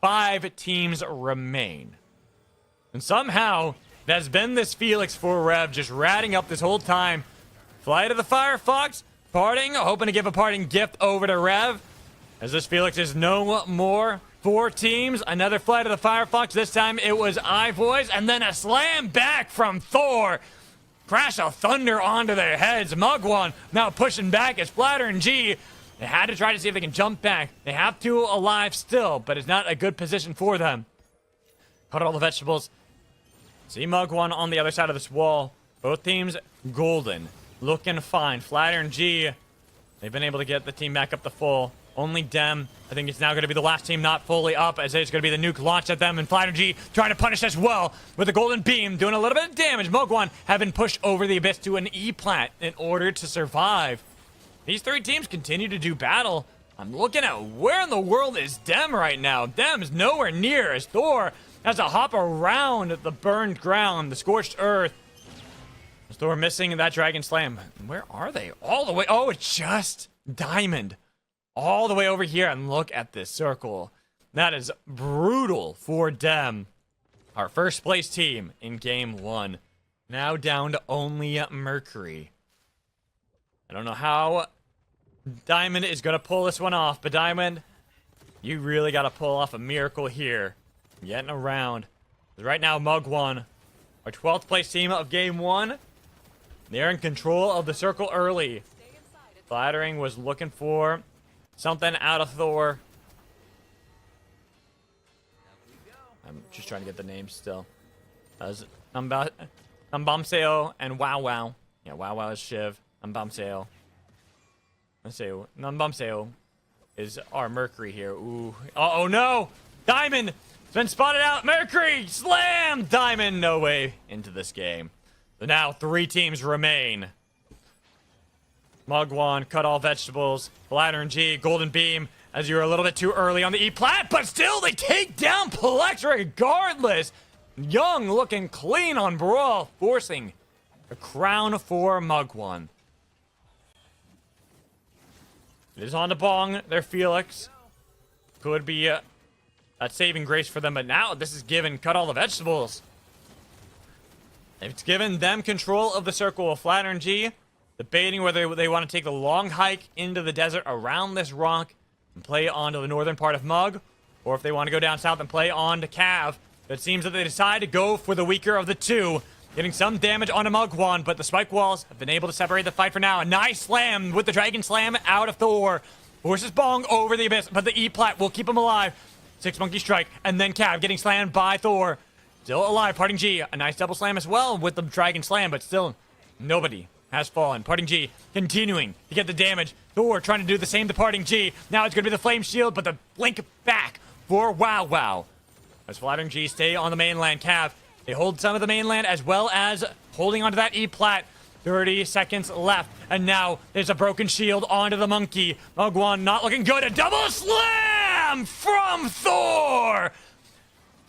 5 teams remain. And somehow, there's been this Felix for Rev just ratting up this whole time. Flight of the Firefox, parting, hoping to give a parting gift over to Rev. As this Felix is no more. 4 teams, another Flight of the Firefox. This time it was iVoice, and then a slam back from Thor. Crash of thunder onto their heads. Mugwan now pushing back as Flatter and G. They had to try to see if they can jump back. They have 2 alive still, but it's not a good position for them. Cut all the vegetables. See Mugwan on the other side of this wall. Both teams golden. Looking fine. Flatter and G, they've been able to get the team back up to full. Only Dem, I think it's now going to be the last team not fully up, as it's going to be the nuke launched at them, and Flatter and G trying to punish as well with the golden beam, doing a little bit of damage. Mugwan have been pushed over the abyss to an E-plat in order to survive. These 3 teams continue to do battle. I'm looking at where in the world is Dem right now. Dem is nowhere near, as Thor has to hop around the burned ground, the scorched earth. So we're missing that Dragon Slam. Where are they? All the way. Oh, it's just Diamond. All the way over here. And look at this circle. That is brutal for Dem. Our first place team in game 1. Now down to only Mercury. I don't know how Diamond is going to pull this one off. But Diamond, you really got to pull off a miracle here. Getting around. Right now, Mugwan, our 12th place team of game 1. They're in control of the circle early. Flattering was looking for something out of Thor. I'm just trying to get the names still. Nambamseo and Wow Wow. Yeah, Wow Wow is Shiv. Nambamseo. Nambamseo is our Mercury here. Ooh. Oh no! Diamond! It's been spotted out. Mercury! Slam! Diamond, no way into this game. So now 3 teams remain. Mugwan, cut all vegetables. Flatter and G, Golden Beam, as you were a little bit too early on the E-plat, but still they take down Plex regardless. Young looking clean on Brall, forcing the crown for Mugwan. It is on to Bong, their Felix. Could be a saving grace for them, but now this is given, cut all the vegetables. It's given them control of the circle of Flatter and G, debating whether they want to take the long hike into the desert around this rock and play onto the northern part of Mug, or if they want to go down south and play on to Cav. It seems that they decide to go for the weaker of the 2, getting some damage onto Mugwan, but the spike walls have been able to separate the fight for now. A nice slam with the Dragon Slam out of Thor. Forces Bong over the abyss, but the E-plat will keep him alive. 6 Monkey Strike, and then Cav getting slammed by Thor. Still alive, Parting G. A nice double slam as well with the Dragon Slam, but still nobody has fallen. Parting G continuing to get the damage. Thor trying to do the same to Parting G. Now it's going to be the Flame Shield, but the blink back for Wow Wow. As Flattering G stay on the mainland, Cav, they hold some of the mainland as well as holding onto that E-plat. 30 seconds left, and now there's a broken shield onto the monkey. Mugwan not looking good. A double slam from Thor!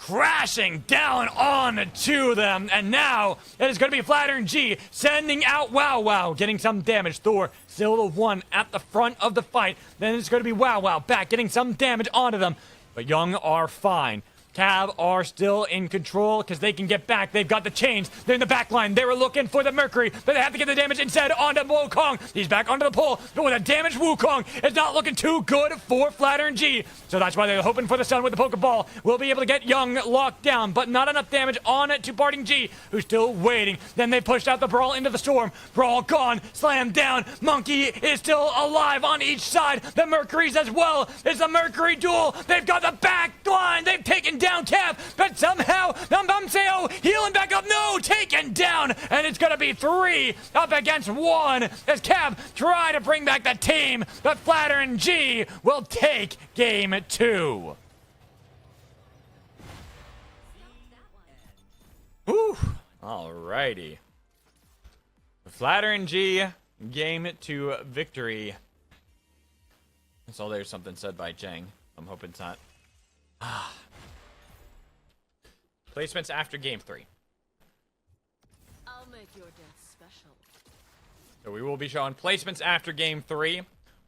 crashing down onto them. And now it is going to be Flattern G sending out Wow Wow, getting some damage. Thor still the one at the front of the fight. Then it's going to be Wow Wow back, getting some damage onto them. But Young are fine. Cav are still in control because they can get back. They've got the chains. They're in the back line. They were looking for the Mercury, but they have to get the damage instead onto Wukong. He's back onto the pole, but with a damaged Wukong, it's not looking too good for Flattern G. So that's why they're hoping for the sun with the Pokeball. We'll be able to get Young locked down, but not enough damage on it to Parting G, who's still waiting. Then they pushed out the Brall into the storm. Brall gone, slammed down. Monkey is still alive on each side. The Mercury's as well. It's a Mercury duel. They've got the back line. They've taken down Cav, but somehow Say healing back up. No, taken down, and it's gonna be 3 up against 1 as Cav try to bring back the team, but Flattern G will take game 2. Whew. Alrighty. Flattern G, game 2 victory. I saw there's something said by Jang. I'm hoping it's not. Placements after game 3. I'll make your death special. So we will be showing placements after game 3.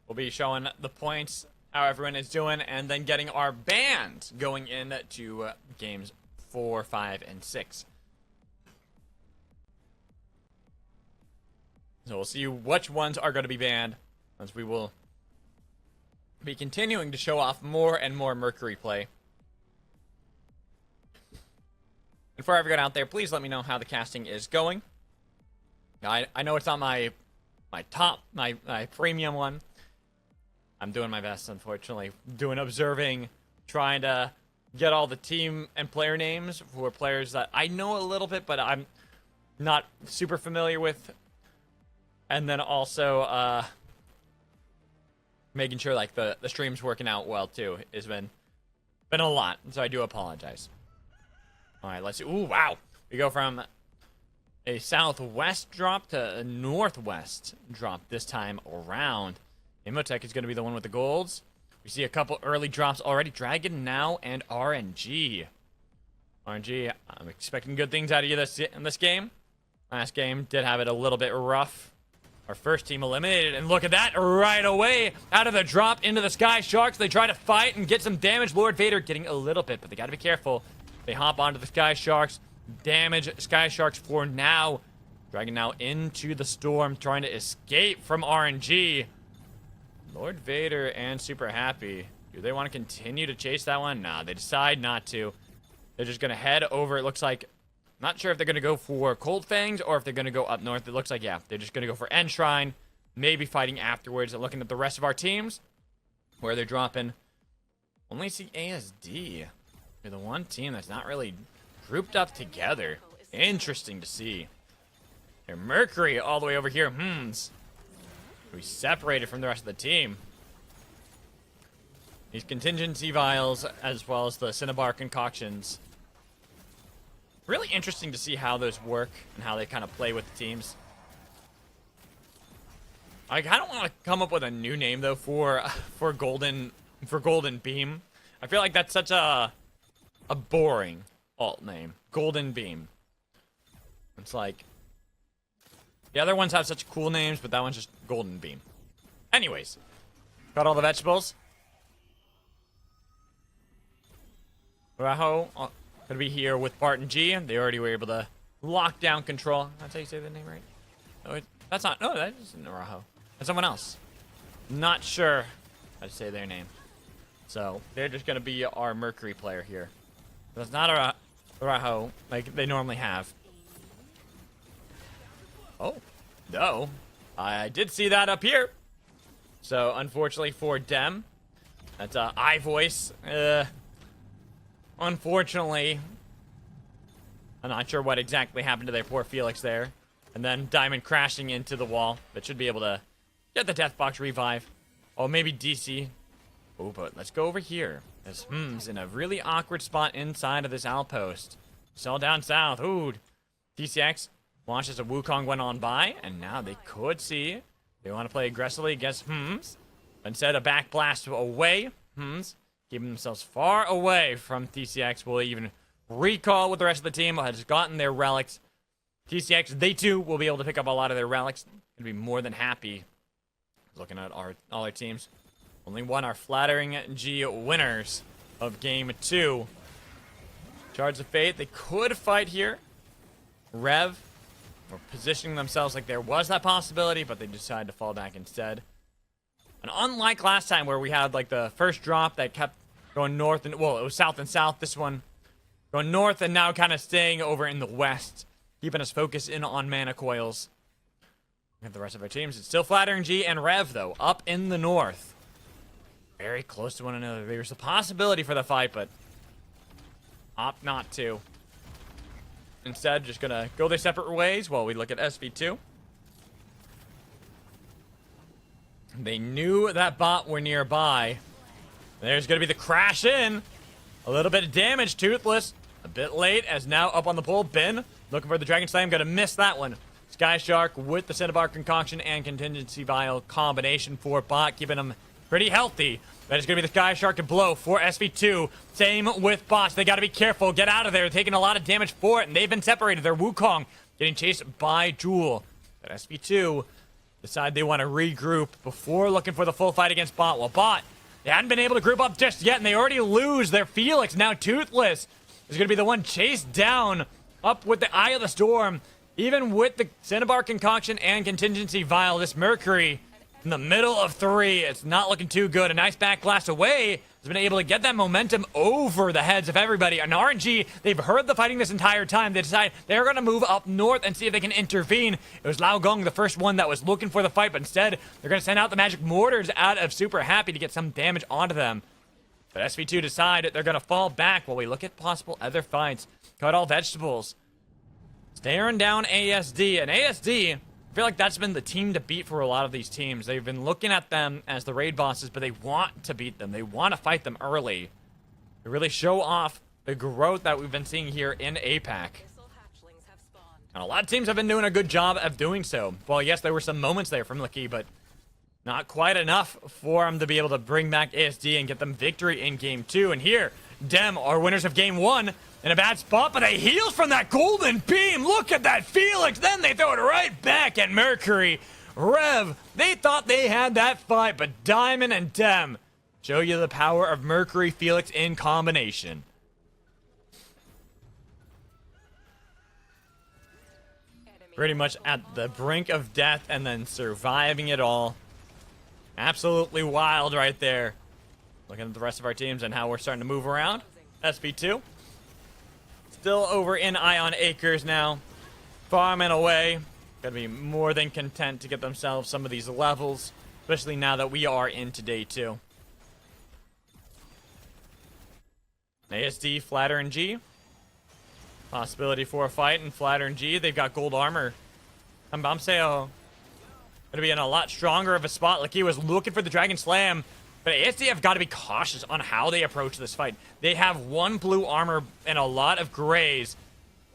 We'll be showing the points, how everyone is doing, and then getting our band going into games 4, 5, and 6. So we'll see which ones are going to be banned, as we will be continuing to show off more and more Mercury play. And for everyone out there, please let me know how the casting is going. I know it's not my premium one. I'm doing my best, unfortunately. Observing, trying to get all the team and player names for players that I know a little bit, but I'm not super familiar with. And then also making sure like the stream's working out well too has been a lot. So I do apologize. All right, let's see. Ooh, wow. We go from a southwest drop to a northwest drop this time around. Imotech is going to be the one with the golds. We see a couple early drops already. Dragon now and RNG. RNG, I'm expecting good things out of you in this game. Last game did have it a little bit rough. Our first team eliminated, and look at that, right away, out of the drop into the Sky Sharks. They try to fight and get some damage. Lord Vader getting a little bit, but they got to be careful. They hop onto the Sky Sharks, damage Sky Sharks for now. Dragon now into the storm, trying to escape from RNG. Lord Vader and Super Happy. Do they want to continue to chase that one? Nah, they decide not to. They're just going to head over, it looks like. Not sure if they're going to go for Cold Fangs or if they're going to go up north. It looks like, yeah, they're just going to go for Enshrine. Maybe fighting afterwards. And looking at the rest of our teams, where they're dropping. Only see ASD. They're the one team that's not really grouped up together. Interesting to see. They're Mercury all the way over here. We separated from the rest of the team. These contingency vials, as well as the Cinnabar concoctions. Really interesting to see how those work and how they kind of play with the teams. I kind of want to come up with a new name though for Golden Beam. I feel like that's such a boring alt name. Golden Beam. It's like the other ones have such cool names, but that one's just Golden Beam. Anyways, got all the vegetables. Raho gonna be here with Barton G. They already were able to lock down control. That's how you say the name, right? No, that's not. No, that isn't Raho. That's someone else. Not sure how to say their name. So they're just gonna be our Mercury player here. That's not a Raho like they normally have. Oh, no. I did see that up here. So unfortunately for Dem, that's I voice. Unfortunately, I'm not sure what exactly happened to their poor Felix there. And then Diamond crashing into the wall. That should be able to get the Death Box revive. Oh, maybe DC. Oh, but let's go over here. This in a really awkward spot inside of this outpost. Still down south. Ooh. DCX watches a Wukong went on by. And now they could see. They want to play aggressively against Instead, a back blast away. Keeping themselves far away from TCX will even recall with the rest of the team has gotten their relics. TCX, they too will be able to pick up a lot of their relics and be more than happy. Looking at all our teams. Only one are Flattering G winners of game 2. Shards of Fate, they could fight here. Rev were positioning themselves like there was that possibility, but they decided to fall back instead. And unlike last time where we had like the first drop that kept going north and, well, it was south and south, this one going north and now kind of staying over in the west, keeping us focused in on mana coils. We have the rest of our teams. It's still Flattering G and Rev though, up in the north. Very close to one another. There's a possibility for the fight, but opt not to. Instead, just gonna go their separate ways while we look at SV2. They knew that bot were nearby. There's gonna be the crash in. A little bit of damage, Toothless. A bit late, as now up on the pole. Ben looking for the Dragon Slam, gonna miss that one. Sky Shark with the Cinnabar Concoction and Contingency Vial combination for bot, keeping him pretty healthy. That is going to be the Sky Shark to blow for SV2. Same with bots. They got to be careful. Get out of there. They're taking a lot of damage for it, and they've been separated. They're Wukong getting chased by Joule. But SV2 decide they want to regroup before looking for the full fight against bot. Well, bot, they hadn't been able to group up just yet, and they already lose their Felix. Now Toothless is going to be the one chased down up with the Eye of the Storm. Even with the Cinnabar Concoction and Contingency Vial, this Mercury in the middle of 3, it's not looking too good. A nice backblast away has been able to get that momentum over the heads of everybody. And RNG, they've heard the fighting this entire time. They decide they're going to move up north and see if they can intervene. It was Lao Gong, the first one that was looking for the fight, but instead they're going to send out the magic mortars out of Super Happy to get some damage onto them. But SV2 decide they're going to fall back while we look at possible other fights. Cut all vegetables. Staring down ASD, and ASD, I feel like that's been the team to beat for a lot of these teams. They've been looking at them as the raid bosses, but they want to beat them. They want to fight them early to really show off the growth that we've been seeing here in APAC. And a lot of teams have been doing a good job of doing so. Well, yes, there were some moments there from Licky, but not quite enough for them to be able to bring back ASD and get them victory in game 2. And here, Dem are winners of game 1. In a bad spot, but they heal from that golden beam. Look at that Felix. Then they throw it right back at Mercury. Rev, they thought they had that fight, but Diamond and Dem show you the power of Mercury Felix in combination. Pretty much at the brink of death and then surviving it all. Absolutely wild right there. Looking at the rest of our teams and how we're starting to move around. SP2. Still over in Ion Acres now. Farming away. Gotta be more than content to get themselves some of these levels. Especially now that we are into day 2. ASD, Flattering G. Possibility for a fight in Flattering G. They've got gold armor. Ambamseo gonna be in a lot stronger of a spot. Like he was looking for the Dragon Slam. But ASD have got to be cautious on how they approach this fight. They have 1 blue armor and a lot of grays.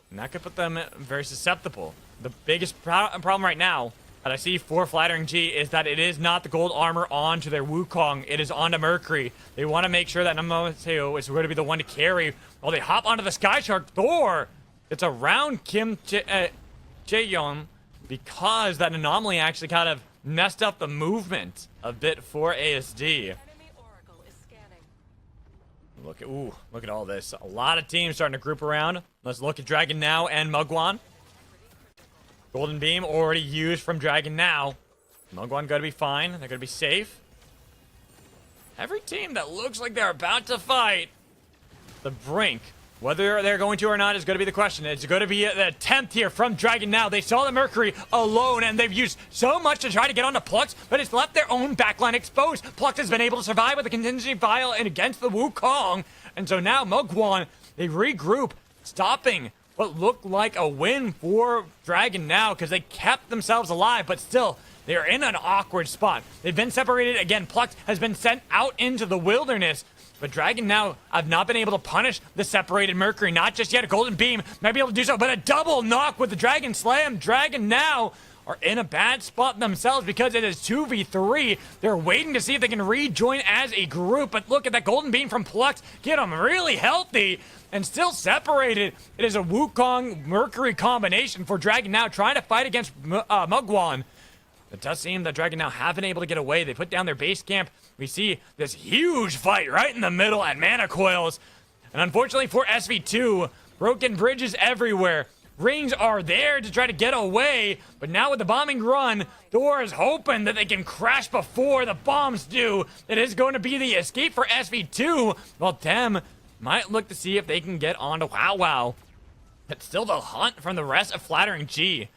And that could put them very susceptible. The biggest problem right now that I see for Flattering G is that it is not the gold armor onto their Wukong. It is onto Mercury. They want to make sure that Namomateo is going to be the one to carry while they hop onto the Sky Shark Thor. It's around Kim Jaeyeon because that anomaly actually kind of messed up the movement a bit for ASD. Look at all this. A lot of teams starting to group around. Let's look at Dragon Now and Mugwan. Golden Beam already used from Dragon Now. Mugwan gotta be fine. They're gonna be safe. Every team that looks like they're about to fight the brink, whether they're going to or not, is going to be the question. It's going to be the 10th here from Dragon Now. They saw the Mercury alone, and they've used so much to try to get onto Plux, but it's left their own backline exposed. Plux has been able to survive with the Contingency Vial and against the Wukong. And so now Mugwan, they regroup, stopping what looked like a win for Dragon Now because they kept themselves alive, but still, they're in an awkward spot. They've been separated again. Plux has been sent out into the wilderness. But Dragon Now have not been able to punish the separated Mercury. Not just yet. A Golden Beam might be able to do so, but a double knock with the Dragon Slam. Dragon Now are in a bad spot themselves because it is 2v3. They're waiting to see if they can rejoin as a group, but look at that golden beam from Plux. Get them really healthy and still separated. It is a Wukong Mercury combination for Dragon now trying to fight against Mugwan. It does seem that Dragon now have been able to get away. They put down their base camp. We see this huge fight right in the middle at Mana Coils. And unfortunately for SV2, broken bridges everywhere. Rings are there to try to get away, but now with the bombing run, Thor is hoping that they can crash before the bombs do. It is going to be the escape for SV2, while Dem might look to see if they can get onto Wow Wow. It's still the hunt from the rest of Flattering G.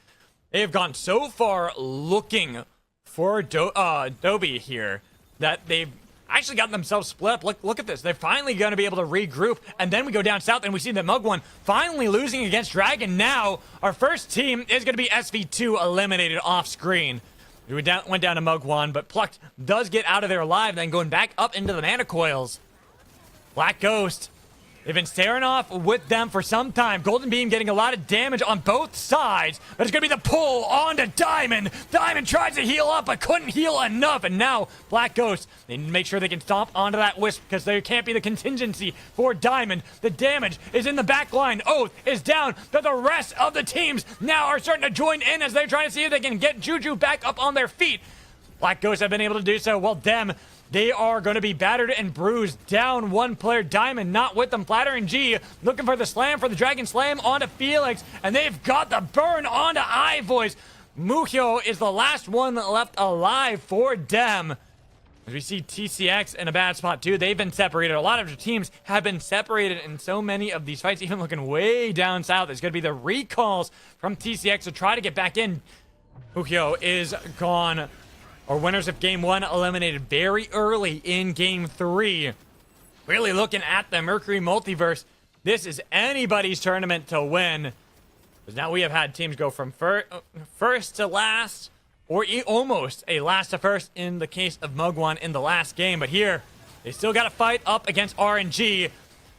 They have gone so far looking for Adobe here that they've actually got themselves split up. Look at this. They're finally going to be able to regroup. And then we go down south and we see that Mugwan finally losing against Dragon. Now, our first team is going to be SV2 eliminated off screen. We went down to Mugwan, but Plucked does get out of there alive, then going back up into the Mana Coils. Black Ghost. They've been staring off with them for some time. Golden Beam getting a lot of damage on both sides. But it's going to be the pull onto Diamond. Diamond tries to heal up, but couldn't heal enough. And now Black Ghost, they need to make sure they can stomp onto that Wisp because there can't be the contingency for Diamond. The damage is in the back line. Oath is down, but the rest of the teams now are starting to join in as they're trying to see if they can get Juju back up on their feet. Black Ghosts have been able to do so, while Dem, they are going to be battered and bruised. Down one player, Diamond, not with them. Flattering G looking for the slam for the Dragon Slam onto Felix, and they've got the burn onto iVoice. Muhyo is the last one left alive for Dem. As we see TCX in a bad spot too, they've been separated. A lot of the teams have been separated in so many of these fights, even looking way down south. It's going to be the recalls from TCX to try to get back in. Muhyo is gone. Our winners of Game 1 eliminated very early in Game 3. Really looking at the Mercury Multiverse. This is anybody's tournament to win. Because now we have had teams go from first to last, or almost a last to first in the case of Mugwan in the last game. But here, they still got to fight up against RNG.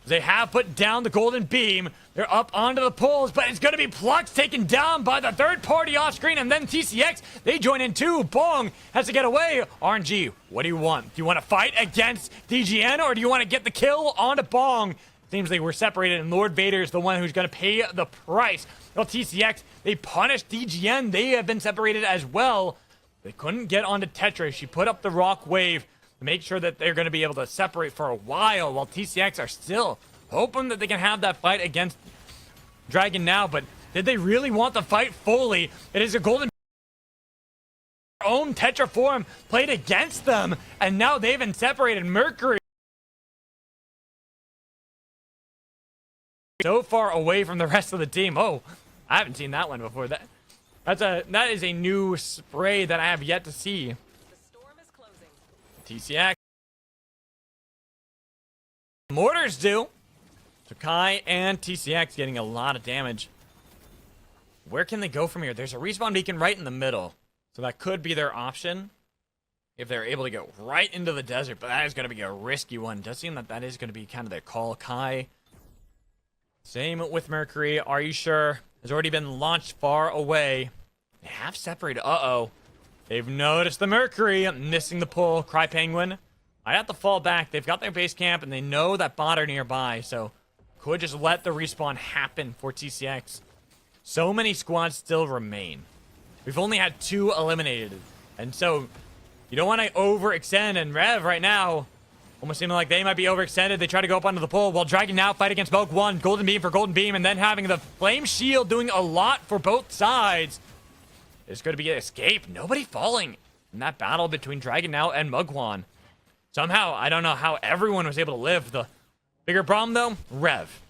They have put down the golden beam. They're up onto the poles, but it's going to be Plux taken down by the third party off screen, and then TCX, they join in too. Bong has to get away. RNG, what do you want? Do you want to fight against DGN, or do you want to get the kill onto Bong? Seems like we're separated, and Lord Vader is the one who's going to pay the price. Well, TCX, they punished DGN. They have been separated as well. They couldn't get onto Tetra. She put up the rock wave to make sure that they're going to be able to separate for a while TCX are still hoping that they can have that fight against Dragon now. But did they really want the fight fully? It is a golden own Tetra form played against them, and now they've been separated. Mercury so far away from the rest of the team. Oh, I haven't seen that one before. That is a new spray that I have yet to see. TCX. Mortars do. So Kai and TCX getting a lot of damage. Where can they go from here? There's a respawn beacon right in the middle. So that could be their option if they're able to go right into the desert. But that is going to be a risky one. Does seem that is going to be kind of their call. Kai. Same with Mercury. Are you sure? Has already been launched far away. They have separated. Uh-oh. They've noticed the Mercury missing the pull. Cry Penguin might have to fall back. They've got their base camp, and they know that bot are nearby, so could just let the respawn happen for TCX. So many squads still remain. We've only had 2 eliminated, and so you don't want to overextend. And Rev right now, almost seeming like they might be overextended. They try to go up onto the pole, while Dragon now fight against Boke 1. Golden Beam for Golden Beam, and then having the Flame Shield doing a lot for both sides. There's going to be an escape. Nobody falling in that battle between Dragon now and Mugwan. Somehow, I don't know how everyone was able to live. The bigger problem, though, Rev.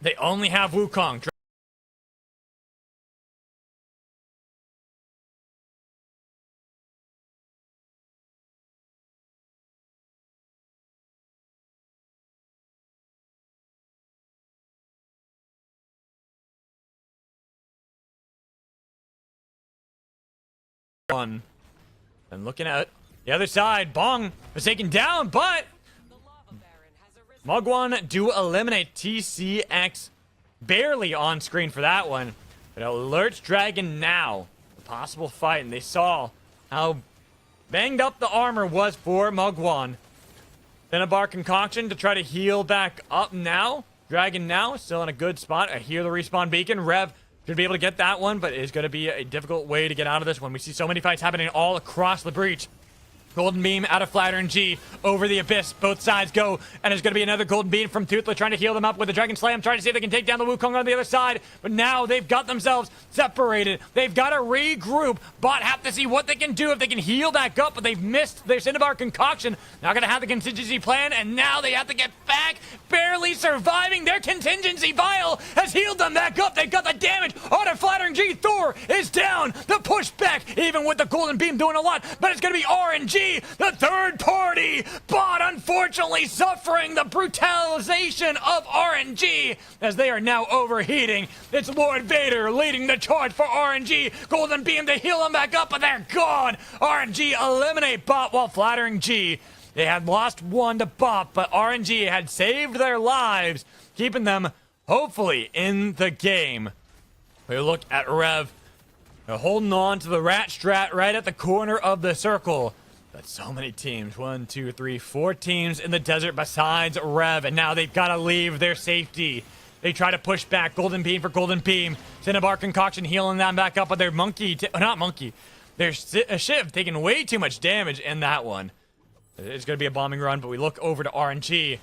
They only have Wukong. And looking at the other side, Bong was taken down, but Mugwan do eliminate TCX barely on screen for that one. But it alerts Dragon now. possible fight, and they saw how banged up the armor was for Mugwan. Cinnabar Concoction to try to heal back up now. Dragon now, still in a good spot. I hear the respawn beacon. Rev should be able to get that one, but it's going to be a difficult way to get out of this one. We see so many fights happening all across the breach. Golden Beam out of Flattering G over the Abyss. Both sides go, and there's going to be another Golden Beam from Toothless trying to heal them up with the Dragon Slam, trying to see if they can take down the Wukong on the other side. But now they've got themselves separated. They've got to regroup. Bot have to see what they can do if they can heal back up, but they've missed their Cinnabar Concoction. Not going to have the contingency plan, and now they have to get back. Barely surviving. Their contingency vial has healed them back up. They've got the damage on a Flattering G. Thor is down. The pushback, even with the Golden Beam doing a lot, but it's going to be RNG. The third party, Bot unfortunately suffering the brutalization of RNG as they are now overheating. It's Lord Vader leading the charge for RNG. Golden Beam to heal them back up, but they're gone. RNG eliminate Bot while Flattering G. They had lost one to Bot, but RNG had saved their lives, keeping them hopefully in the game. We look at Rev. They're holding on to the rat strat right at the corner of the circle. But so many teams, 1, 2, 3, 4 teams in the desert besides Rev, and now they've got to leave their safety. They try to push back. Golden Beam for Golden Beam. Cinnabar Concoction healing them back up, but their their Shiv taking way too much damage in that one. It's going to be a bombing run, but we look over to RNG.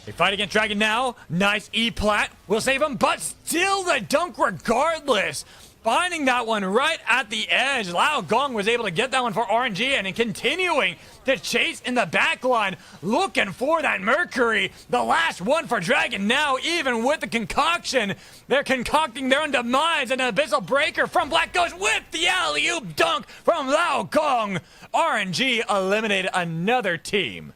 They fight against Dragon now. Nice E-plat. Will save him, but still the dunk regardless. Finding that one right at the edge. Lao Gong was able to get that one for RNG and continuing to chase in the back line. Looking for that Mercury. The last one for Dragon now, even with the concoction. They're concocting their own demise. And an Abyssal Breaker from Black Ghost with the alley-oop dunk from Lao Gong. RNG eliminated another team.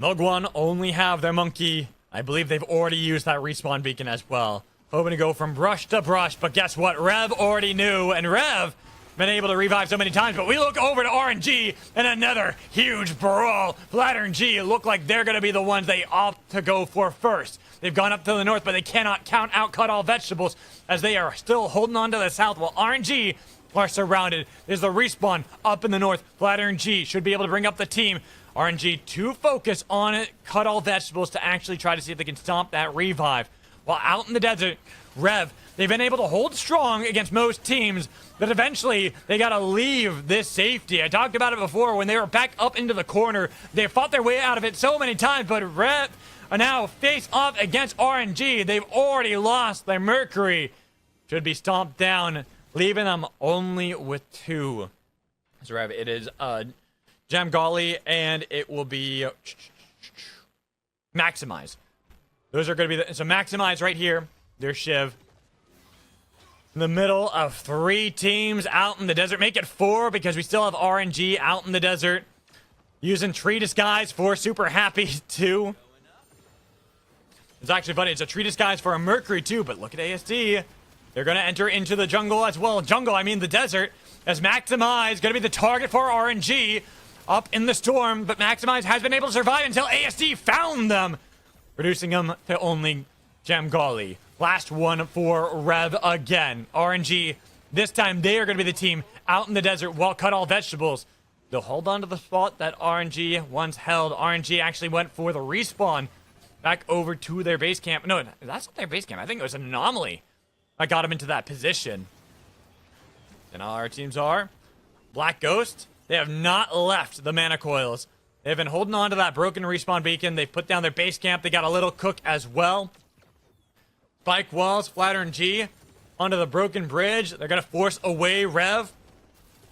Mugwan only have their monkey. I believe they've already used that respawn beacon as well. Hoping to go from brush to brush, but guess what? Rev already knew, and Rev been able to revive so many times, but we look over to RNG, and another huge brawl. Flattering G look like they're going to be the ones they opt to go for first. They've gone up to the north, but they cannot count out Cut All Vegetables, as they are still holding on to the south, while RNG are surrounded. There's the respawn up in the north. Flattering G should be able to bring up the team. RNG to focus on it, Cut All Vegetables to actually try to see if they can stomp that revive. While out in the desert, Rev, they've been able to hold strong against most teams, but eventually they got to leave this safety. I talked about it before when they were back up into the corner. They fought their way out of it so many times, but Rev are now face off against RNG. They've already lost their Mercury. Should be stomped down, leaving them only with 2. So Rev, it is Jamgali, and it will be Maximize. Those are going to be so Maximize right here. There's Shiv. In the middle of 3 teams out in the desert. Make it 4 because we still have RNG out in the desert. Using Tree Disguise for Super Happy too. It's actually funny. It's a Tree Disguise for a Mercury too, but look at ASD. They're going to enter into the jungle as well. Jungle, I mean the desert. As Maximize going to be the target for RNG up in the storm. But Maximize has been able to survive until ASD found them. Reducing them to only Jamgali. Last one for Rev again. RNG, this time they are going to be the team out in the desert while Cut All Vegetables. They'll hold on to the spot that RNG once held. RNG actually went for the respawn back over to their base camp. No, that's not their base camp. I think it was an anomaly that got them into that position. And all our teams are Black Ghost. They have not left the mana coils. They've been holding on to that broken respawn beacon. They've put down their base camp. They got a little cook as well. Spike walls, Flattering G onto the broken bridge. They're going to force away Rev.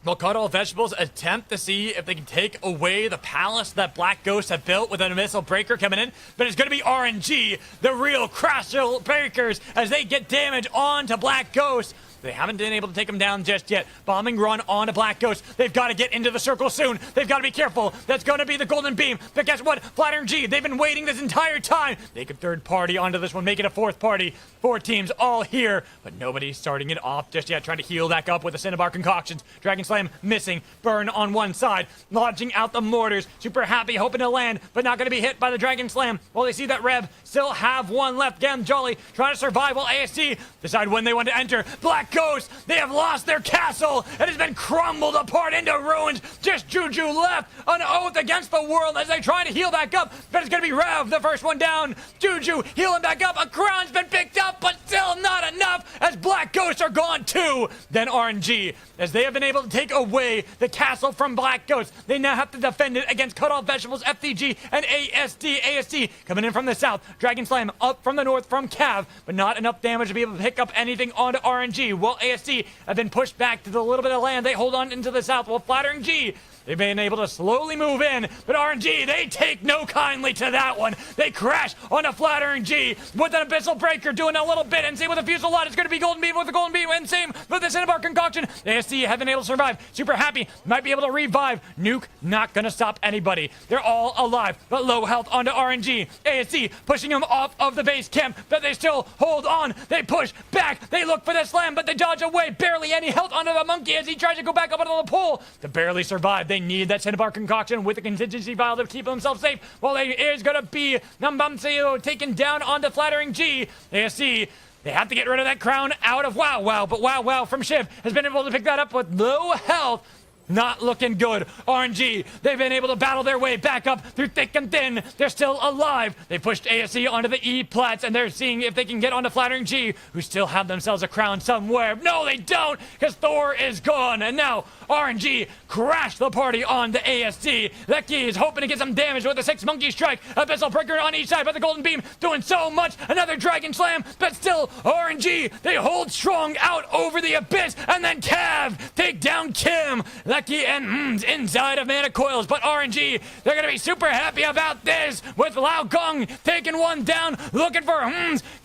They'll Cut All Vegetables, attempt to see if they can take away the palace that Black Ghost have built with an Missile Breaker coming in. But it's going to be RNG, the real Crystal Breakers, as they get damage onto Black Ghost. They haven't been able to take him down just yet. Bombing run on a Black Ghost. They've got to get into the circle soon. They've got to be careful. That's going to be the golden beam. But guess what? Flattering G, they've been waiting this entire time. They could third party onto this one, make it a fourth party. 4 teams all here, but nobody's starting it off just yet. Trying to heal back up with the Cinnabar concoctions. Dragon Slam missing. Burn on one side. Launching out the mortars. Super happy, hoping to land, but not going to be hit by the Dragon Slam. While they see that Rev still have one left. Gam Jolly trying to survive while ASC decide when they want to enter. Black Ghost, they have lost their castle. It has been crumbled apart into ruins. Just Juju left. An oath against the world as they try to heal back up. But it's going to be Rev, the first one down. Juju healing back up. A crown's been picked up, but still not enough as Black Ghosts are gone too. Then RNG, as they have been able to take away the castle from Black Ghosts. They now have to defend it against Cut Off Vegetables, FTG, and ASD. ASD coming in from the south. Dragon Slam up from the north from Cav, but not enough damage to be able to pick up anything onto RNG. While ASD have been pushed back to the little bit of land they hold on into the south, while Flattering G, they've been able to slowly move in, but RNG, they take no kindly to that one. They crash on a Flattering G with an Abyssal Breaker doing a little bit, and same with a Fusillade. It's going to be Golden Beam with the Golden Beam, and same with the Cinnabar Concoction. ASC have been able to survive. Super happy, might be able to revive. Nuke, not going to stop anybody. They're all alive, but low health onto RNG. ASC pushing them off of the base camp, but they still hold on. They push back. They look for the slam, but they dodge away. Barely any health onto the monkey as he tries to go back up into the pool to barely survive. They need that Cinnabar Concoction with the contingency vial to keep themselves safe. Well, there is going to be Nambamseo taken down onto Flattering G. ASC, they have to get rid of that crown out of Wow, but Wow from Shiv has been able to pick that up with low health. Not looking good. RNG, they've been able to battle their way back up through thick and thin. They're still alive. They pushed ASC onto the E-plats, and they're seeing if they can get onto Flattering G, who still have themselves a crown somewhere. No, they don't, because Thor is gone. And now RNG crashed the party onto ASC. Lecky is hoping to get some damage with the 6 Monkey Strike. Abyssal Breaker on each side, but the Golden Beam doing so much. Another Dragon Slam, but still RNG, they hold strong out over the Abyss. And then Cav take down Kim. Lecky and inside of Mana Coils, but RNG, they're going to be super happy about this with Lao Gong taking one down, looking for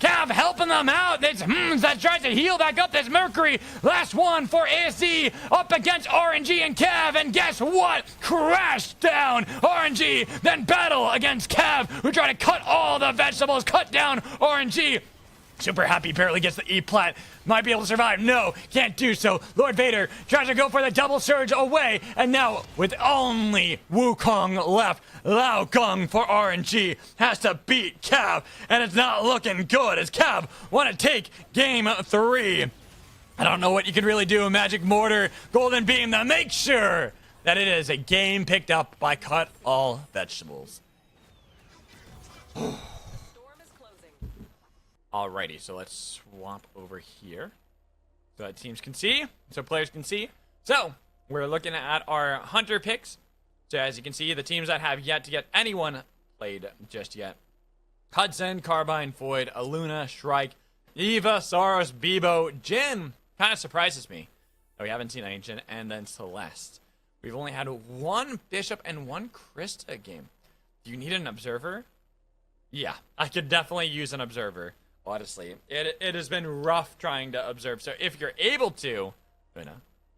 Cav helping them out. It's that tries to heal back up this Mercury. Last one for ASC up against RNG and Cav, and guess what? Crash down RNG, then battle against Cav, who try to cut all the vegetables, cut down RNG. Super happy barely gets the E-plat. Might be able to survive. No, can't do so. Lord Vader tries to go for the double surge away. And now, with only Wukong left, Lao Gong for RNG has to beat Cav. And it's not looking good as Cav want to take game 3. I don't know what you can really do. Magic Mortar, Golden Beam to make sure that it is a game picked up by Cut All Vegetables. Alrighty, so let's swap over here so that teams can see, so players can see. So, we're looking at our Hunter picks. So as you can see, the teams that have yet to get anyone played just yet. Hudson, Carbine, Void, Elluna, Shrike, Eva, Saros, Beebo, Jin. Kind of surprises me that we haven't seen Ancient, and then Celeste. We've only had 1 Bishop and 1 Crysta game. Do you need an Observer? Yeah, I could definitely use an Observer. Honestly, it has been rough trying to observe. So if you're able to,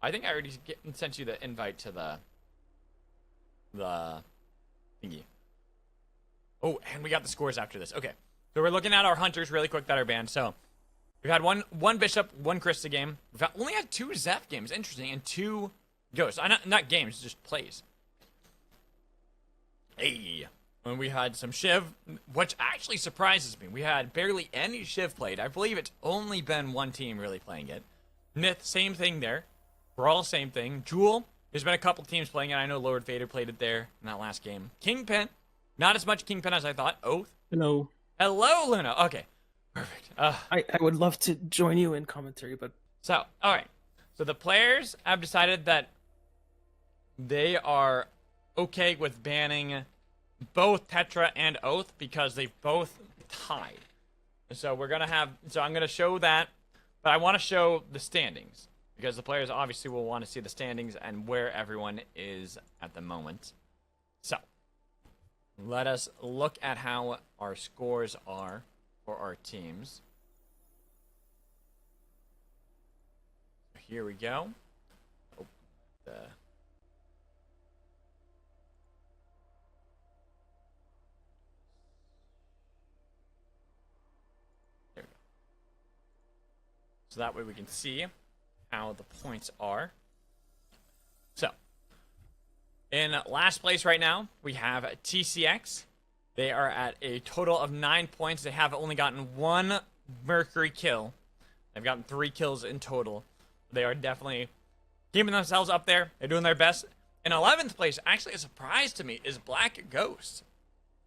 I think I already sent you the invite to the thingy. Oh, and we got the scores after this. Okay, so we're looking at our hunters really quick that are banned. So we've had one Bishop, 1 Crysta game. We've only had 2 Zeph games, interesting, and 2 Ghosts. Not games, just plays. Hey. When we had some Shiv, which actually surprises me. We had barely any Shiv played. I believe it's only been 1 team really playing it. Myth, same thing there. Brall, same thing. Joule, there's been a couple teams playing it. I know Lord Vader played it there in that last game. Kingpin, not as much Kingpin as I thought. Oath. Hello. Hello, Luna. Okay, perfect. I would love to join you in commentary, but... So, alright. So the players have decided that they are okay with banning both Tetra and Oath because they've both tied. So we're gonna have, so I'm gonna show that, but I want to show the standings because the players obviously will want to see the standings and where everyone is at the moment. So let us look at how our scores are for our teams. here we go. Oh, there we go. So that way we can see how the points are. So, in last place right now, we have TCX. They are at a total of 9 points. They have only gotten 1 Mercury kill. They've gotten 3 kills in total. They are definitely keeping themselves up there. They're doing their best. In 11th place, actually a surprise to me, is Black Ghost.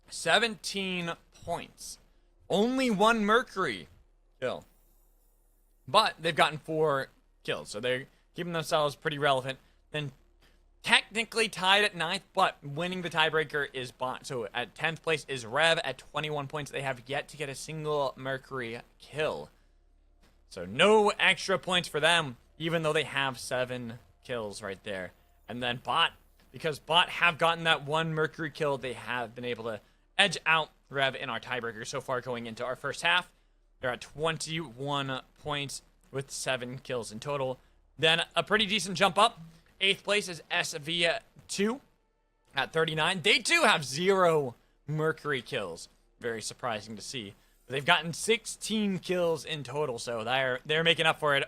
17 points. Only 1 Mercury kill. But they've gotten 4 kills, so they're keeping themselves pretty relevant. Then technically tied at 9th, but winning the tiebreaker is Bot. So at 10th place is Rev at 21 points. They have yet to get a single Mercury kill. So no extra points for them, even though they have 7 kills right there. And then Bot, because Bot have gotten that 1 Mercury kill, they have been able to edge out Rev in our tiebreaker so far going into our first half. They're at 21 points with 7 kills in total. Then a pretty decent jump up. 8th place is SV2 at 39. They too have 0 Mercury kills. Very surprising to see. They've gotten 16 kills in total, so they're making up for it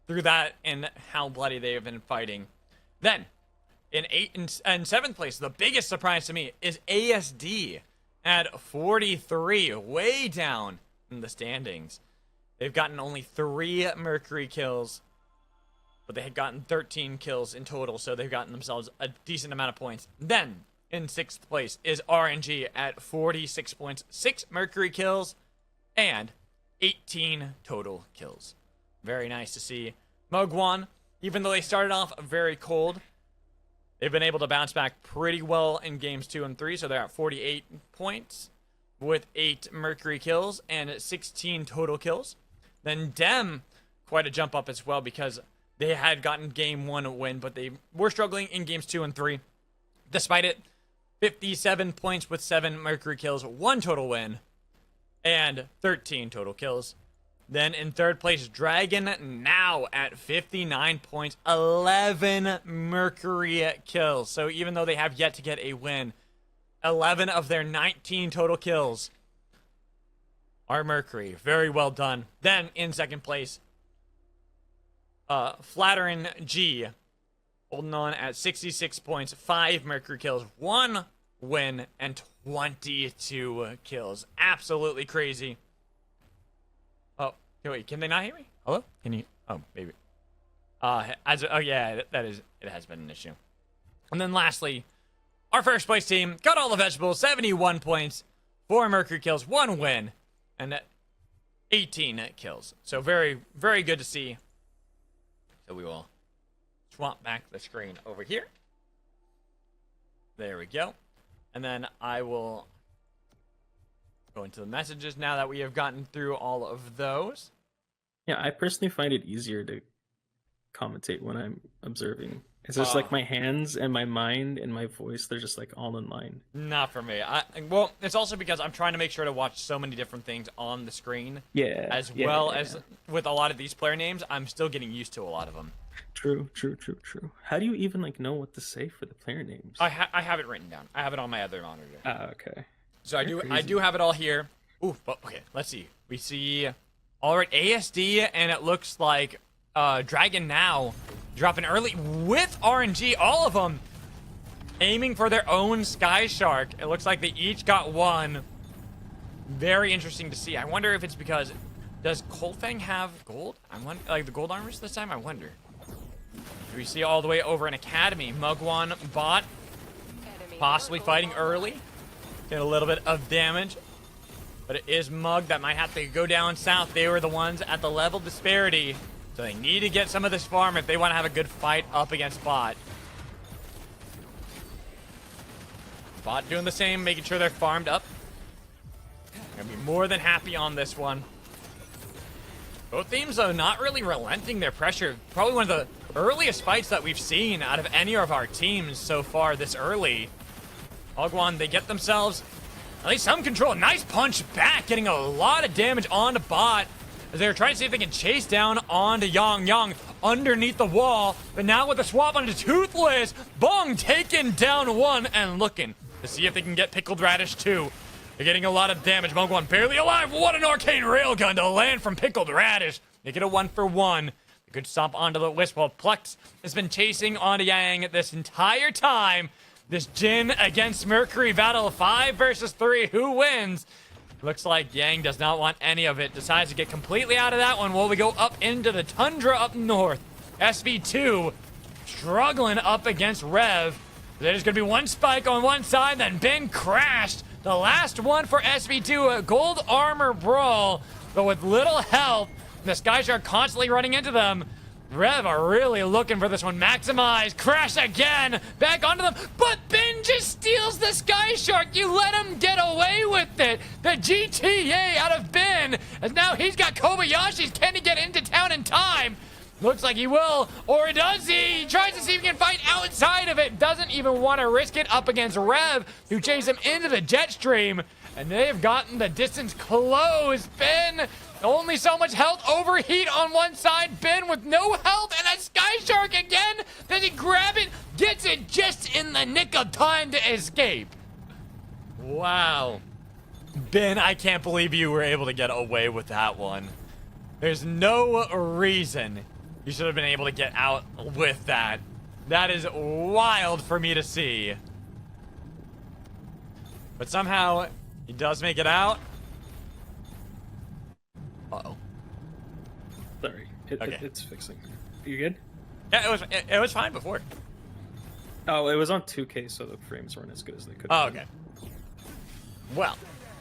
through that and how bloody they have been fighting. Then, in 8th and 7th place, the biggest surprise to me is ASD at 43, way down in the standings. They've gotten only 3 Mercury kills, but they had gotten 13 kills in total, so they've gotten themselves a decent amount of points. Then, in 6th place is RNG at 46 points, 6 Mercury kills, and 18 total kills. Very nice to see. Mugwan, even though they started off very cold, they've been able to bounce back pretty well in games 2 and 3, so they're at 48 points with 8 Mercury kills and 16 total kills. Then Dem, quite a jump up as well, because they had gotten game 1 a win, but they were struggling in games 2 and 3. Despite it, 57 points with 7 Mercury kills, 1 total win, and 13 total kills. Then in 3rd place, Dragon now at 59 points, 11 Mercury kills. So even though they have yet to get a win, 11 of their 19 total kills are Mercury. Very well done. Then in 2nd place, Flattering G, holding on at 66 points, 5 Mercury kills, 1 win, and 22 kills. Absolutely crazy. Oh, wait, can they not hear me? Hello? Can you? Oh, maybe. Oh yeah, it has been an issue. And then lastly, our first place team got all the vegetables, 71 points, 4 Mercury kills, 1 win, and 18 kills. So very, very good to see. So we will swap back the screen over here. There we go. And then I will go into the messages now that we have gotten through all of those. Yeah, I personally find it easier to commentate when I'm observing. It's just like my hands and my mind and my voice, they're just like all in line. Not for me. Well, it's also because I'm trying to make sure to watch so many different things on the screen. Yeah. As with a lot of these player names, I'm still getting used to a lot of them. True. How do you even like know what to say for the player names? I have it written down. I have it on my other monitor. Ah, okay. So I do have it all here. Ooh, but okay, let's see. We see all right, ASD, and it looks like Dragon now dropping early with RNG, all of them aiming for their own Sky Shark. It looks like they each got 1. Very interesting to see. I wonder if it's because, does Coldfang have gold? I wonder, like the gold armors this time? I wonder. Do we see all the way over in Academy? Mugwan bot possibly fighting early. Get a little bit of damage. But it is Mug that might have to go down south. They were the ones at the level disparity. So they need to get some of this farm if they want to have a good fight up against Bot. Bot doing the same, making sure they're farmed up. Gonna be more than happy on this one. Both teams, though, not really relenting their pressure. Probably one of the earliest fights that we've seen out of any of our teams so far this early. Ogwan, they get themselves at least some control. Nice punch back, getting a lot of damage onto Bot as they're trying to see if they can chase down onto Yang. underneath the wall. But now with the swap onto Toothless, Bong taking down one and looking to see if they can get Pickled Radish too. They're getting a lot of damage. Mugwan barely alive. What an arcane railgun to land from Pickled Radish. They get a 1-for-1. A good stomp onto the Wisp while Plex has been chasing onto Yang this entire time. This Jin against Mercury battle of 5 versus 3. Who wins? Looks like Yang does not want any of it. Decides to get completely out of that one while we go up into the tundra up north. SV2 struggling up against Rev. There's going to be one spike on one side, then Ben crashed. The last one for SV2, a gold armor Brall, but with little health. The Sky Shark constantly running into them. Rev are really looking for this one. Maximize, crash again, back onto them, but Ben just steals the Sky Shark. You let him get away with it. The GTA out of Ben, as now he's got Kobayashi's. Can he get into town in time? Looks like he will, or does he? He tries to see if he can fight outside of it. Doesn't even want to risk it up against Rev, who chased him into the jet stream. And they've gotten the distance closed. Ben, only so much health. Overheat on one side. Ben with no health, and a Sky Shark again. Does he grab it? Gets it just in the nick of time to escape. Wow. Ben, I can't believe you were able to get away with that one. There's no reason you should have been able to get out with that. That is wild for me to see. But somehow, he does make it out. Uh-oh. Sorry. Okay. It's fixing. You good? Yeah, it was fine before. Oh, it was on 2K, so the frames weren't as good as they could Oh, have been. okay. Well,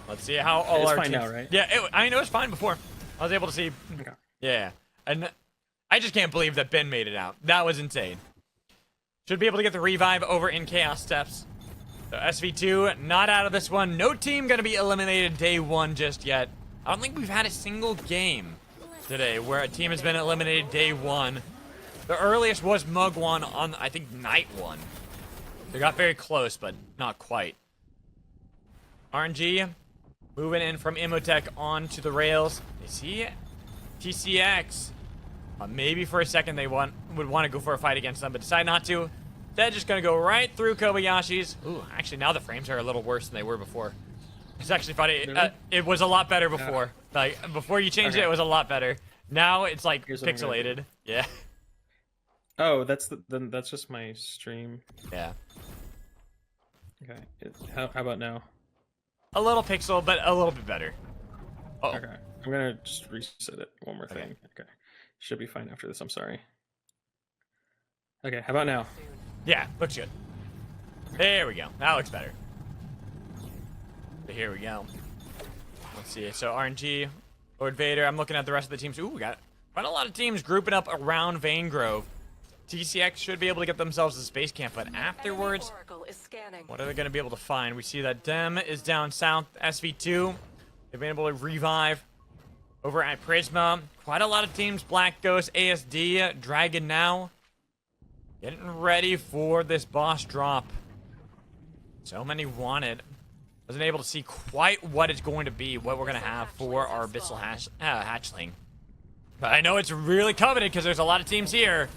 let's see how all It's our fine teams... now, right? Yeah, I mean, it was fine before. I was able to see... Okay. Yeah. And I just can't believe that Ben made it out. That was insane. Should be able to get the revive over in Chaos Steps. So SV2 not out of this one. No team going to be eliminated day one just yet. I don't think we've had a single game today where a team has been eliminated day one. The earliest was Mugwan on, I think, night one. They got very close, but not quite. RNG moving in from Imotech onto the rails. They see TCX. Maybe for a second they would want to go for a fight against them, but decide not to. They're just going to go right through Kobayashi's. Ooh, actually, now the frames are a little worse than they were before. It's actually funny. Really? It was a lot better before. Like, before you changed it, it was a lot better. Now it's, like, Here's what I'm gonna pixelated. Yeah. Oh, then that's just my stream. Yeah. Okay. How about now? A little pixel, but a little bit better. Uh-oh. Okay. I'm gonna just reset it. One more Okay. thing. Okay. Should be fine after this. I'm sorry. Okay. How about now? Yeah, looks good. There we go. That looks better. Here we go. Let's see. So RNG, Lord Vader. I'm looking at the rest of the teams. Ooh, we got quite a lot of teams grouping up around Vane Grove. TCX should be able to get themselves to space camp, but afterwards, what are they going to be able to find? We see that Dem is down south. SV2, they've been able to revive over at Prisma. Quite a lot of teams. Black Ghost, ASD, Dragon now. Getting ready for this boss drop. So many wanted. Wasn't able to see quite what it's going to be, what we're going to have for our Abyssal Hatchling. But I know it's really coveted because there's a lot of teams here.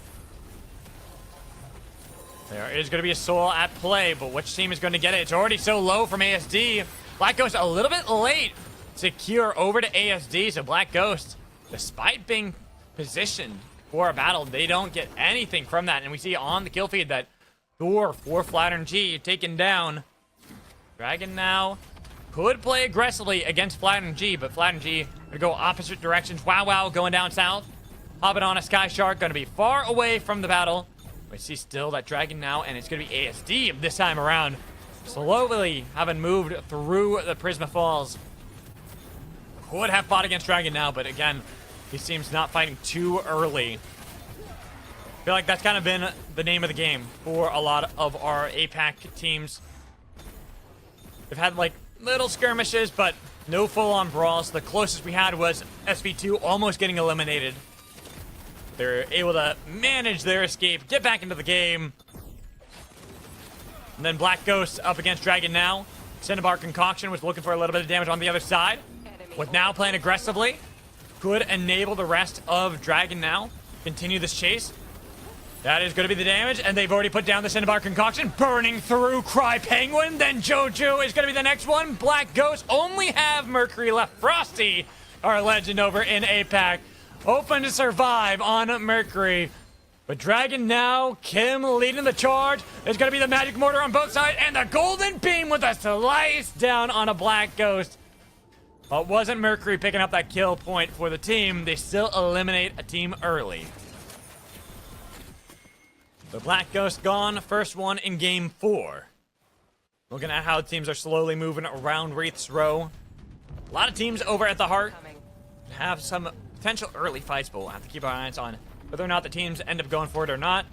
There is going to be a soul at play, but which team is going to get it? It's already so low from ASD. Black Ghost a little bit late to cure over to ASD, so Black Ghost, despite being positioned for a battle, they don't get anything from that. And we see on the kill feed that Thor for Flattern G taken down. Dragon now could play aggressively against Flattern G, but Flattern G gonna go opposite directions. Wow going down south. Hopping on a Sky Shark, gonna be far away from the battle. We see still that Dragon now, and it's gonna be ASD this time around. Slowly having moved through the Prisma Falls. Could have fought against Dragon now, but again, he seems not fighting too early. I feel like that's kind of been the name of the game for a lot of our APAC teams. They've had like little skirmishes, but no full-on brawls. The closest we had was SV2 almost getting eliminated. They're able to manage their escape, get back into the game. And then Black Ghost up against Dragon now. Cinnabar Concoction was looking for a little bit of damage on the other side. With now playing aggressively, could enable the rest of Dragon now continue this chase. That is going to be the damage, and they've already put down the Cinnabar Concoction, burning through Cry Penguin. Then Jojo is going to be the next one. Black Ghost only have Mercury left. Frosty, our legend over in APAC, open to survive on Mercury. But Dragon now, Kim leading the charge. There's going to be the Magic Mortar on both sides, and the Golden Beam with a slice down on a Black Ghost. Well, it wasn't Mercury picking up that kill point for the team. They still eliminate a team early. The Black Ghost gone, first one in game 4. Looking at how teams are slowly moving around Wraith's Row. A lot of teams over at the Heart have some potential early fights, but we'll have to keep our eyes on whether or not the teams end up going for it or not.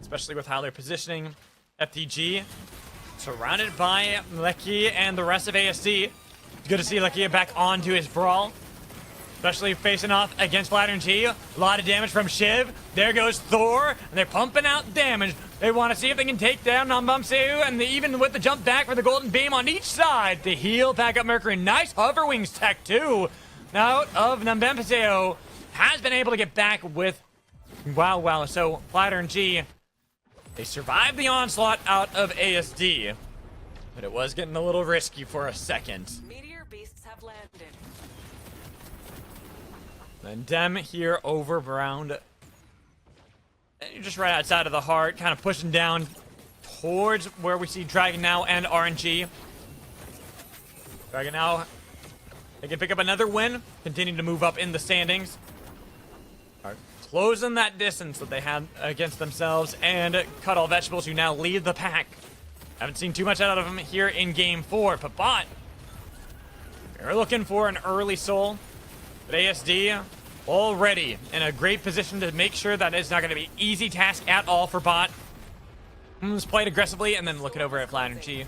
Especially with how they're positioning. FTG surrounded by Lecky and the rest of ASD. It's good to see Lecky back onto his Brall. Especially facing off against Flattern G. A lot of damage from Shiv. There goes Thor. And they're pumping out damage. They want to see if they can take down Nambamseu. And even with the jump back for the Golden Beam on each side to heal back up Mercury. Nice hover wings tech too. Out of Nambamseu. Has been able to get back with... Wow. So Flattern G, they survived the onslaught out of ASD. But it was getting a little risky for a second. Meteor beasts have landed. And Dem here over Brown. Just right outside of the Heart, kind of pushing down towards where we see Dragon now and RNG. Dragon now, they can pick up another win, continue to move up in the standings. Are closing that distance that they had against themselves, and Cut All Vegetables, who now lead the pack. Haven't seen too much out of them here in game 4, but Bot, they're looking for an early soul. But ASD already in a great position to make sure that it's not going to be easy task at all for Bot. Let's play it aggressively and then look it over at Flattern G.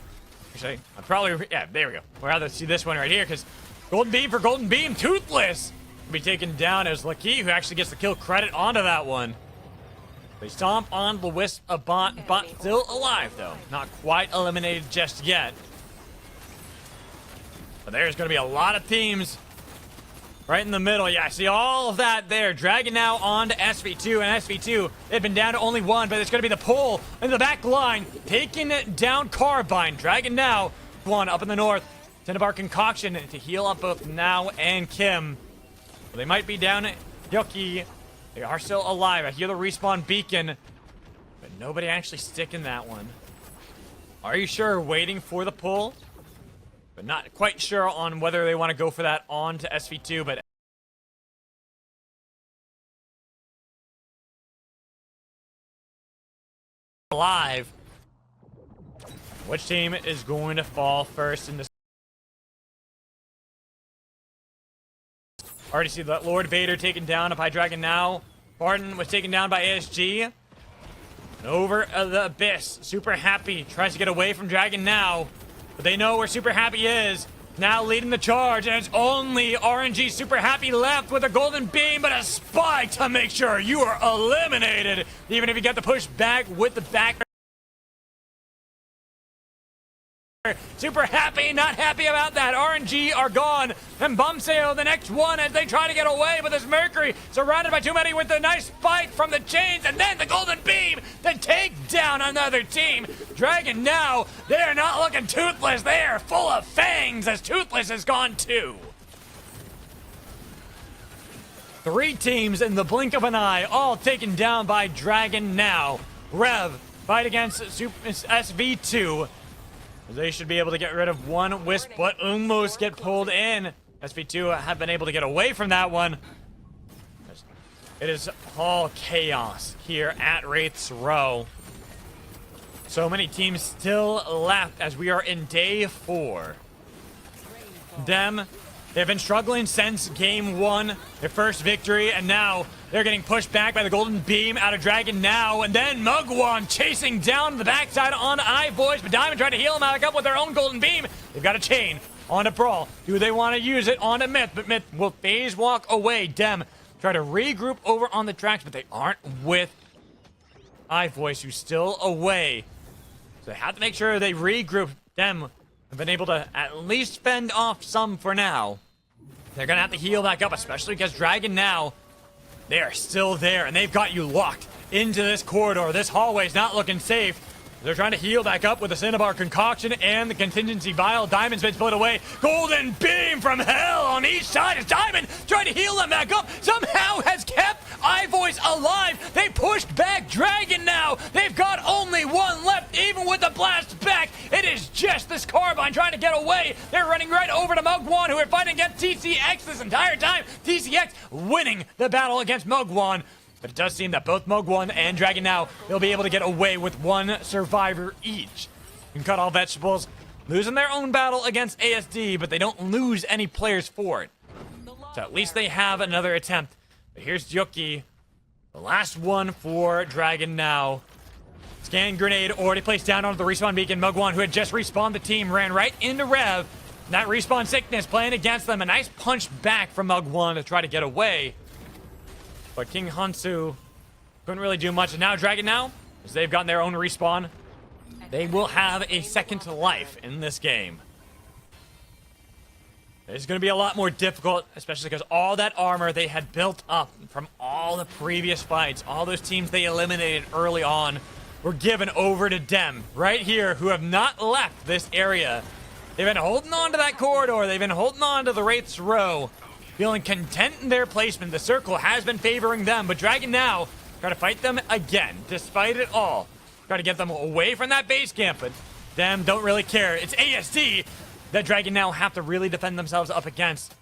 Actually, I'm probably, yeah, there we go. We'd rather see this one right here because Golden Beam for Golden Beam, Toothless will be taken down as Lucky, who actually gets the kill credit onto that one. They stomp on the wisp of Bot. Bot still alive though, not quite eliminated just yet. But there's going to be a lot of teams right in the middle. Yeah, I see all of that there. Dragon now on to SV2, and SV2, they've been down to only one, but it's going to be the pull in the back line, taking it down Carbine. Dragon now, one up in the north. Cinnabar Concoction to heal up both Now and Kim. Well, they might be down at Yoki. They are still alive. I hear the respawn beacon, but nobody actually sticking that one. Are you sure? Waiting for the pull? But not quite sure on whether they want to go for that on to SV2, but alive. Which team is going to fall first in this? Already see that Lord Vader taken down by Dragon now. Barton was taken down by ASG. And over the Abyss. Super Happy tries to get away from Dragon now. But they know where Super Happy is. Now leading the charge, and it's only RNG Super Happy left with a Golden Beam, but a spike to make sure you are eliminated. Even if you get the push back with the back. Super Happy, not happy about that. RNG are gone. And Bumseo, the next one, as they try to get away. But this Mercury surrounded by too many with a nice spike from the chains. And then the Golden Beam to take down another team. Dragon now, they are not looking toothless. They are full of fangs as Toothless is gone too. 3 teams in the blink of an eye, all taken down by Dragon now. Rev, fight against SV2. They should be able to get rid of one Wisp, but almost get pulled in. SV2 have been able to get away from that one. It is all chaos here at Wraith's Row. So many teams still left as we are in day 4. Them, they've been struggling since game 1, their first victory, and now they're getting pushed back by the Golden Beam out of Dragon now, and then Mugwon chasing down the backside on iVoice, but Diamond trying to heal him back up with their own Golden Beam. They've got a chain onto Brall. Do they want to use it onto Myth? But Myth will phase walk away. Dem try to regroup over on the tracks, but they aren't with iVoice, who's still away. So they have to make sure they regroup. Dem have been able to at least fend off some for now. They're going to have to heal back up, especially because Dragon now They are still there, and they've got you locked into this corridor. This hallway is not looking safe. They're trying to heal back up with the Cinnabar concoction and the contingency vial. Diamond's been split away. Golden beam from hell on each side as Diamond trying to heal them back up. Somehow has kept iVoice alive. They pushed back Dragon now. They've got only one left, even with the blast back. It is just this Carbine trying to get away. They're running right over to Mugwan, who are fighting against TCX this entire time. TCX winning the battle against Mugwan. But it does seem that both Mugwan and Dragon now will be able to get away with one survivor each. And cut all vegetables, losing their own battle against ASD, but they don't lose any players for it. So at least they have another attempt. But here's Yuki, the last one for Dragon now. Scan grenade already placed down onto the respawn beacon. Mugwan, who had just respawned the team, ran right into Rev. That respawn sickness playing against them. A nice punch back from Mugwan to try to get away. But King Hansu couldn't really do much. And now Dragon now, as they've gotten their own respawn, they will have a second life in this game. It's going to be a lot more difficult, especially because all that armor they had built up from all the previous fights, all those teams they eliminated early on, were given over to Dem right here, who have not left this area. They've been holding on to that corridor. They've been holding on to the Wraith's Row. Feeling content in their placement. The circle has been favoring them, but Dragon now trying to fight them again, despite it all. Try to get them away from that base camp, but them don't really care. It's ASD that Dragon now have to really defend themselves up against.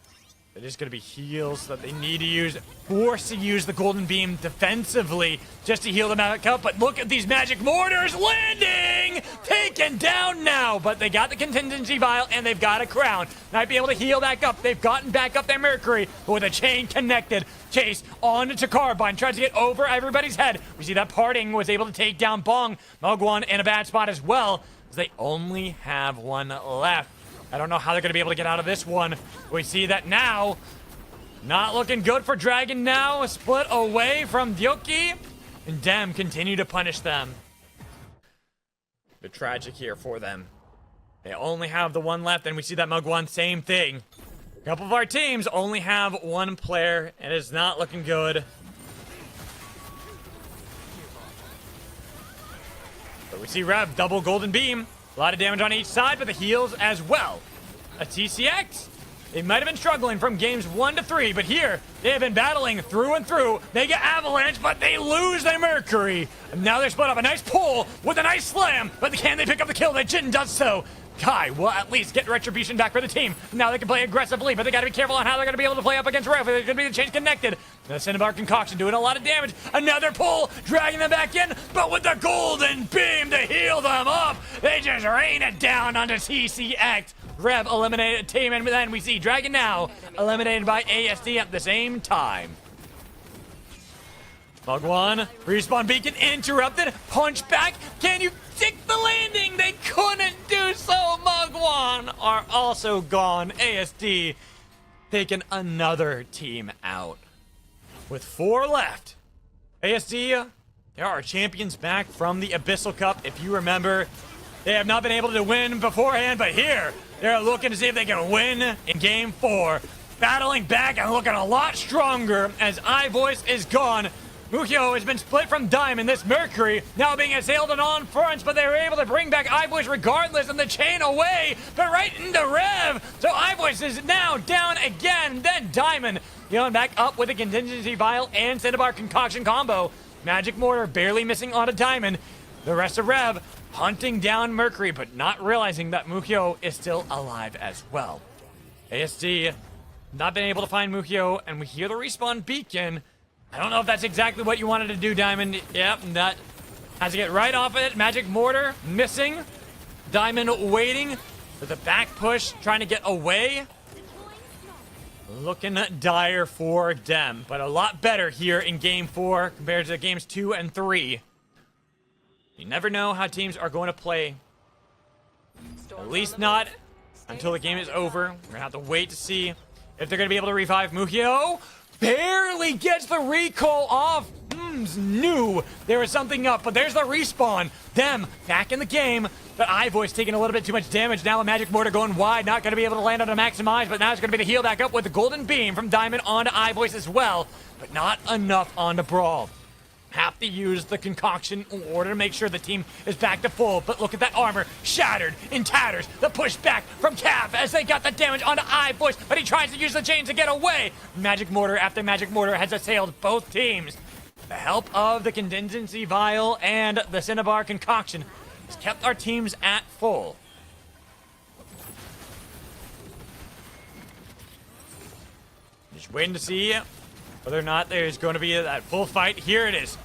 It is going to be heals that they need to use, forced to use the Golden Beam defensively just to heal them back up. But look at these magic mortars landing! Taken down now, but they got the contingency vial and they've got a crown. Might be able to heal back up. They've gotten back up their Mercury, but with a chain connected. Chase on to Carbine, tries to get over everybody's head. We see that Parting was able to take down Bong. Mugwan in a bad spot as well, as they only have one left. I don't know how they're going to be able to get out of this one. We see that now. Not looking good for Dragon now. A split away from Yuki. And Dem continue to punish them. The tragic here for them. They only have the one left, and we see that Mugwan, same thing. A couple of our teams only have one player, and it's not looking good. But we see Rev, double Golden Beam. A lot of damage on each side, but the heals as well. A TCX, they might have been struggling from games 1 to 3, but here, they have been battling through and through. They get Avalanche, but they lose their Mercury. And now they're split up. A nice pull with a nice slam, but can they pick up the kill? That Jin does so. Kai will at least get retribution back for the team. Now they can play aggressively, but they got to be careful on how they're going to be able to play up against Rev. There's going to be the chains connected. The Cinnabar concoction doing a lot of damage. Another pull, dragging them back in, but with the Golden Beam to heal them up, they just rain it down onto TCX. Rev eliminated team, and then we see Dragon now eliminated by ASD at the same time. Mugwan, respawn beacon interrupted, punch back. Can you stick the landing? They couldn't do so. Mugwan are also gone. ASD taking another team out. With 4 left, ASD, there are champions back from the Abyssal Cup. If you remember, they have not been able to win beforehand, but here, they're looking to see if they can win in Game 4. Battling back and looking a lot stronger as iVoice is gone. Mukio has been split from Diamond. This Mercury now being assailed on fronts, but they were able to bring back iVoice regardless, and the chain away, but right into Rev. So iVoice is now down again. Then Diamond going back up with a contingency vial and Cinnabar concoction combo. Magic mortar barely missing on a Diamond. The rest of Rev hunting down Mercury, but not realizing that Mukio is still alive as well. ASD not been able to find Mukio, and we hear the respawn beacon. I don't know if that's exactly what you wanted to do, Diamond. Yep, that has to get right off of it. Magic mortar missing. Diamond waiting for the back push, trying to get away. Looking dire for Dem, but a lot better here in Game 4 compared to Games 2 and 3. You never know how teams are going to play. At least not until the game is over. We're going to have to wait to see if they're going to be able to revive Mukio. Barely gets the recall off. Hems knew there was something up, but there's the respawn. Them back in the game, but iVoice taking a little bit too much damage. Now a Magic Mortar going wide, not going to be able to land on a maximize, but now it's going to be the heal back up with the Golden Beam from Diamond onto iVoice as well, but not enough onto Brall. Have to use the concoction in order to make sure the team is back to full. But look at that armor, shattered in tatters. The push back from Cav as they got the damage onto iVoice, but he tries to use the chains to get away. Magic Mortar after Magic Mortar has assailed both teams. The help of the Contingency Vial and the Cinnabar concoction has kept our teams at full. Just waiting to see whether or not there's going to be that full fight. Here it is.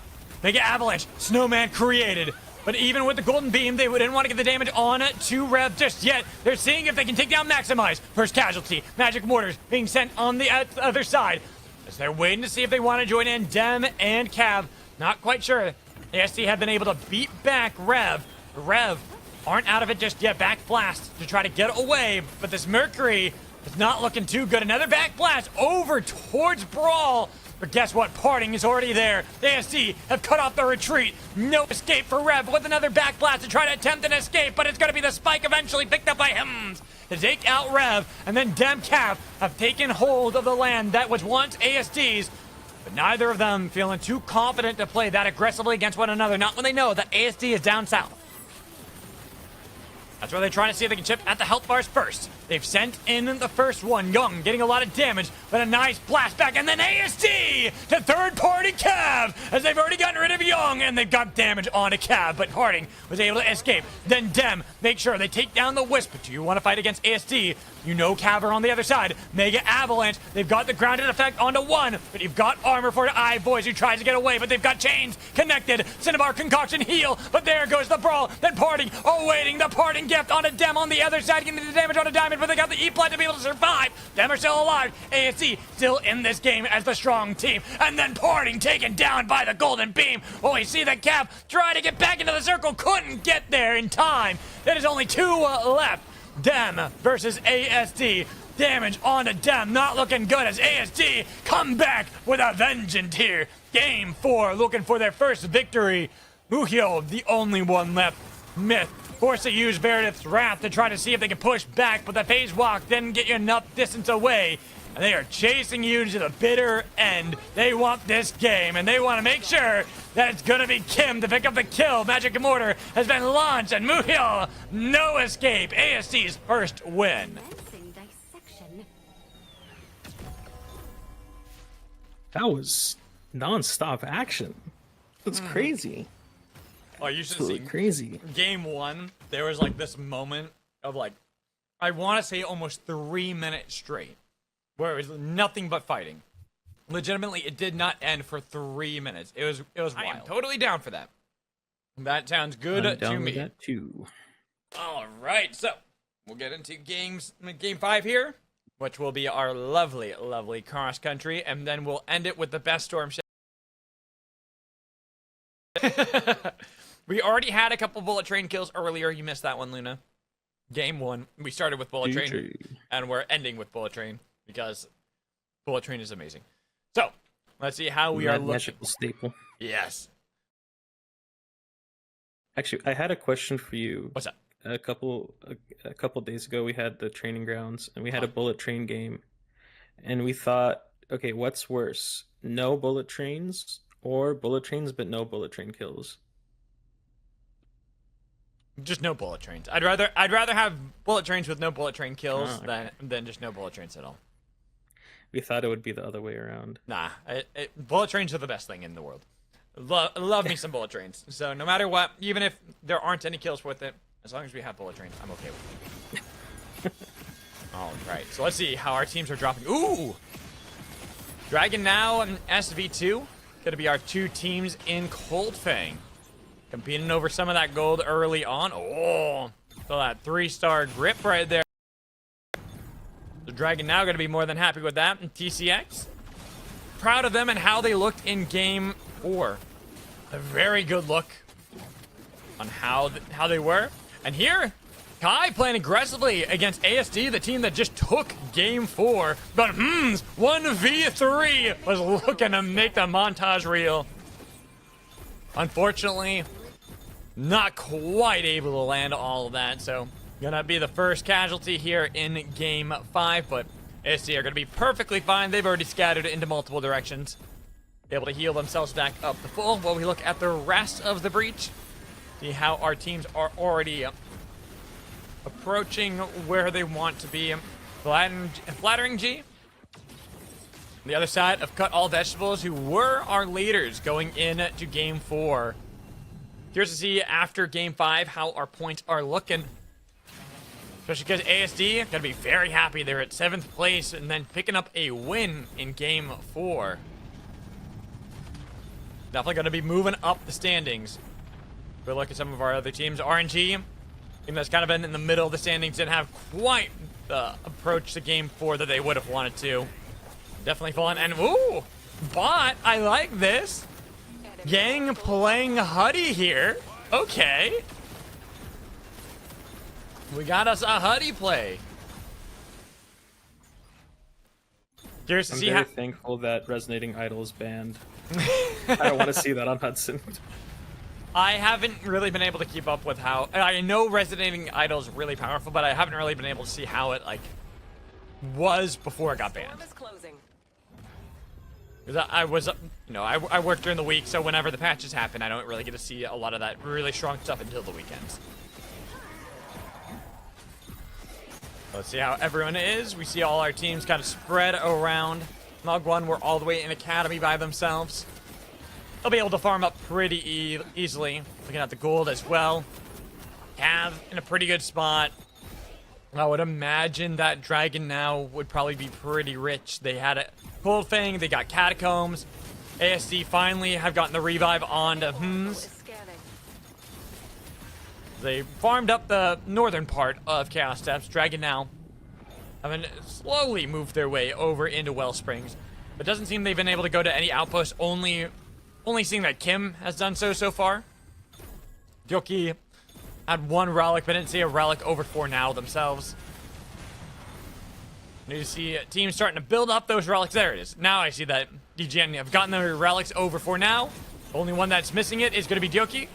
Mega Avalanche, Snowman created. But even with the Golden Beam, they didn't want to get the damage on to Rev just yet. They're seeing if they can take down Maximize. First casualty, Magic Mortars being sent on the other side. As they're waiting to see if they want to join in Dem and Cav. Not quite sure. AST have been able to beat back Rev. Rev aren't out of it just yet. Back blast to try to get away. But this Mercury is not looking too good. Another back blast over towards Brall. But guess what? Parting is already there. ASD have cut off the retreat. No escape for Rev with another back blast to try to attempt an escape, but it's going to be the spike eventually picked up by Hems to take out Rev. And then Dem Cav have taken hold of the land that was once ASD's, but neither of them feeling too confident to play that aggressively against one another, not when they know that ASD is down south. That's why they're trying to see if they can chip at the health bars first. They've sent in the first one. Young getting a lot of damage, but a nice blast back. And then ASD to third-party Cav, as they've already gotten rid of Young, and they've got damage onto Cav, but Harding was able to escape. Then Dem, make sure they take down the Wisp. But do you want to fight against ASD? You know Cav are on the other side. Mega Avalanche, they've got the grounded effect onto one, but you've got armor for iVoice who tries to get away, but they've got chains connected. Cinnabar concoction heal, but there goes the Brawl. Then Parting, awaiting the Parting gift onto Dem on the other side, getting the damage onto Diamond, but they got the E-Plat to be able to survive. Dem are still alive. ASC still in this game as the strong team. And then Parting taken down by the Golden Beam. Oh, we see that Cav try to get back into the circle, couldn't get there in time. There's only two left. Dem versus ASD. Damage onto Dem, not looking good as ASD come back with a vengeance here. Game 4, looking for their first victory. Muhyo, the only one left. Myth, forced to use Meredith's Wrath to try to see if they can push back, but the phase walk didn't get you enough distance away. And they are chasing you to the bitter end. They want this game, and they want to make sure that it's going to be Kim to pick up the kill. Magic Mortar has been launched, and Muhyo, no escape. ASC's first win. That was non-stop action. That's crazy. Oh, you should Absolutely see crazy. Game 1. There was like this moment of like, I want to say almost 3 minutes straight, where it was nothing but fighting. Legitimately, it did not end for 3 minutes. It was wild. I am totally down for that. That sounds good I'm down to with me. that too. All right, so we'll get into game 5 here, which will be our lovely, lovely cross country, and then we'll end it with the best storm. We already had a couple bullet train kills earlier. You missed that one, Luna. Game 1, we started with bullet train, and we're ending with bullet train because bullet train is amazing. So let's see how we are looking. Magical staple. Yes. Actually, I had a question for you. What's up? A couple days ago, we had the training grounds, and we had a bullet train game, and we thought, okay, what's worse, no bullet trains or bullet trains but no bullet train kills? Just no bullet trains. I'd rather have bullet trains with no bullet train kills than just no bullet trains at all. We thought it would be the other way around. Nah, bullet trains are the best thing in the world. Love me some bullet trains. So no matter what, even if there aren't any kills with it, as long as we have bullet trains, I'm okay with it. All right, so let's see how our teams are dropping. Ooh! Dragon Now and SV2. Gonna be our two teams in Cold Fang. Competing over some of that gold early on. Oh, so that 3-star grip right there. The Dragon Now going to be more than happy with that. And TCX, proud of them and how they looked in game 4. A very good look on how they were. And here, Kai playing aggressively against ASD, the team that just took game 4. But 1v3 was looking to make the montage reel. Unfortunately, not quite able to land all of that, so gonna be the first casualty here in game 5, but ASD are gonna be perfectly fine. They've already scattered into multiple directions, able to heal themselves back up to full while we look at the rest of the breach. See how our teams are already approaching where they want to be. Flattering G. On the other side of Cut All Vegetables, who were our leaders going into game 4. Curious to see after game 5 how our points are looking. Especially because ASD gonna be very happy they're at 7th place and then picking up a win in game 4. Definitely gonna be moving up the standings. We look at some of our other teams. RNG, team that's kind of been in the middle of the standings, didn't have quite the approach to game 4 that they would have wanted to. Definitely fallen. And ooh, bot, I like this. Yang playing Huddy here. Okay. We got us a Huddy play. Curious to I'm see very how. thankful that Resonating Idol is banned. I don't want to see that on Hudson. I haven't really been able to keep up with how. I know Resonating Idol is really powerful, but I haven't really been able to see how it like was before it got banned. Because I was, you know, I work during the week, so whenever the patches happen, I don't really get to see a lot of that really strong stuff until the weekends. Let's see how everyone is. We see all our teams kind of spread around. Mug 1 were all the way in Academy by themselves. They'll be able to farm up pretty easily. Looking at the gold as well. Cav in a pretty good spot. I would imagine that Dragon now would probably be pretty rich. They had a Cold Fang, they got Catacombs. ASD finally have gotten the revive on to Hms. They farmed up the northern part of Chaos Steps. Dragon now having slowly moved their way over into Wellsprings. But doesn't seem they've been able to go to any outposts, only seeing that Kim has done so far. Gyoki had one relic, but didn't see a relic over 4 now themselves. Need to see teams starting to build up those relics. There it is. Now I see that DGN have gotten their relics over 4 now. The only one that's missing it is going to be Gyoki.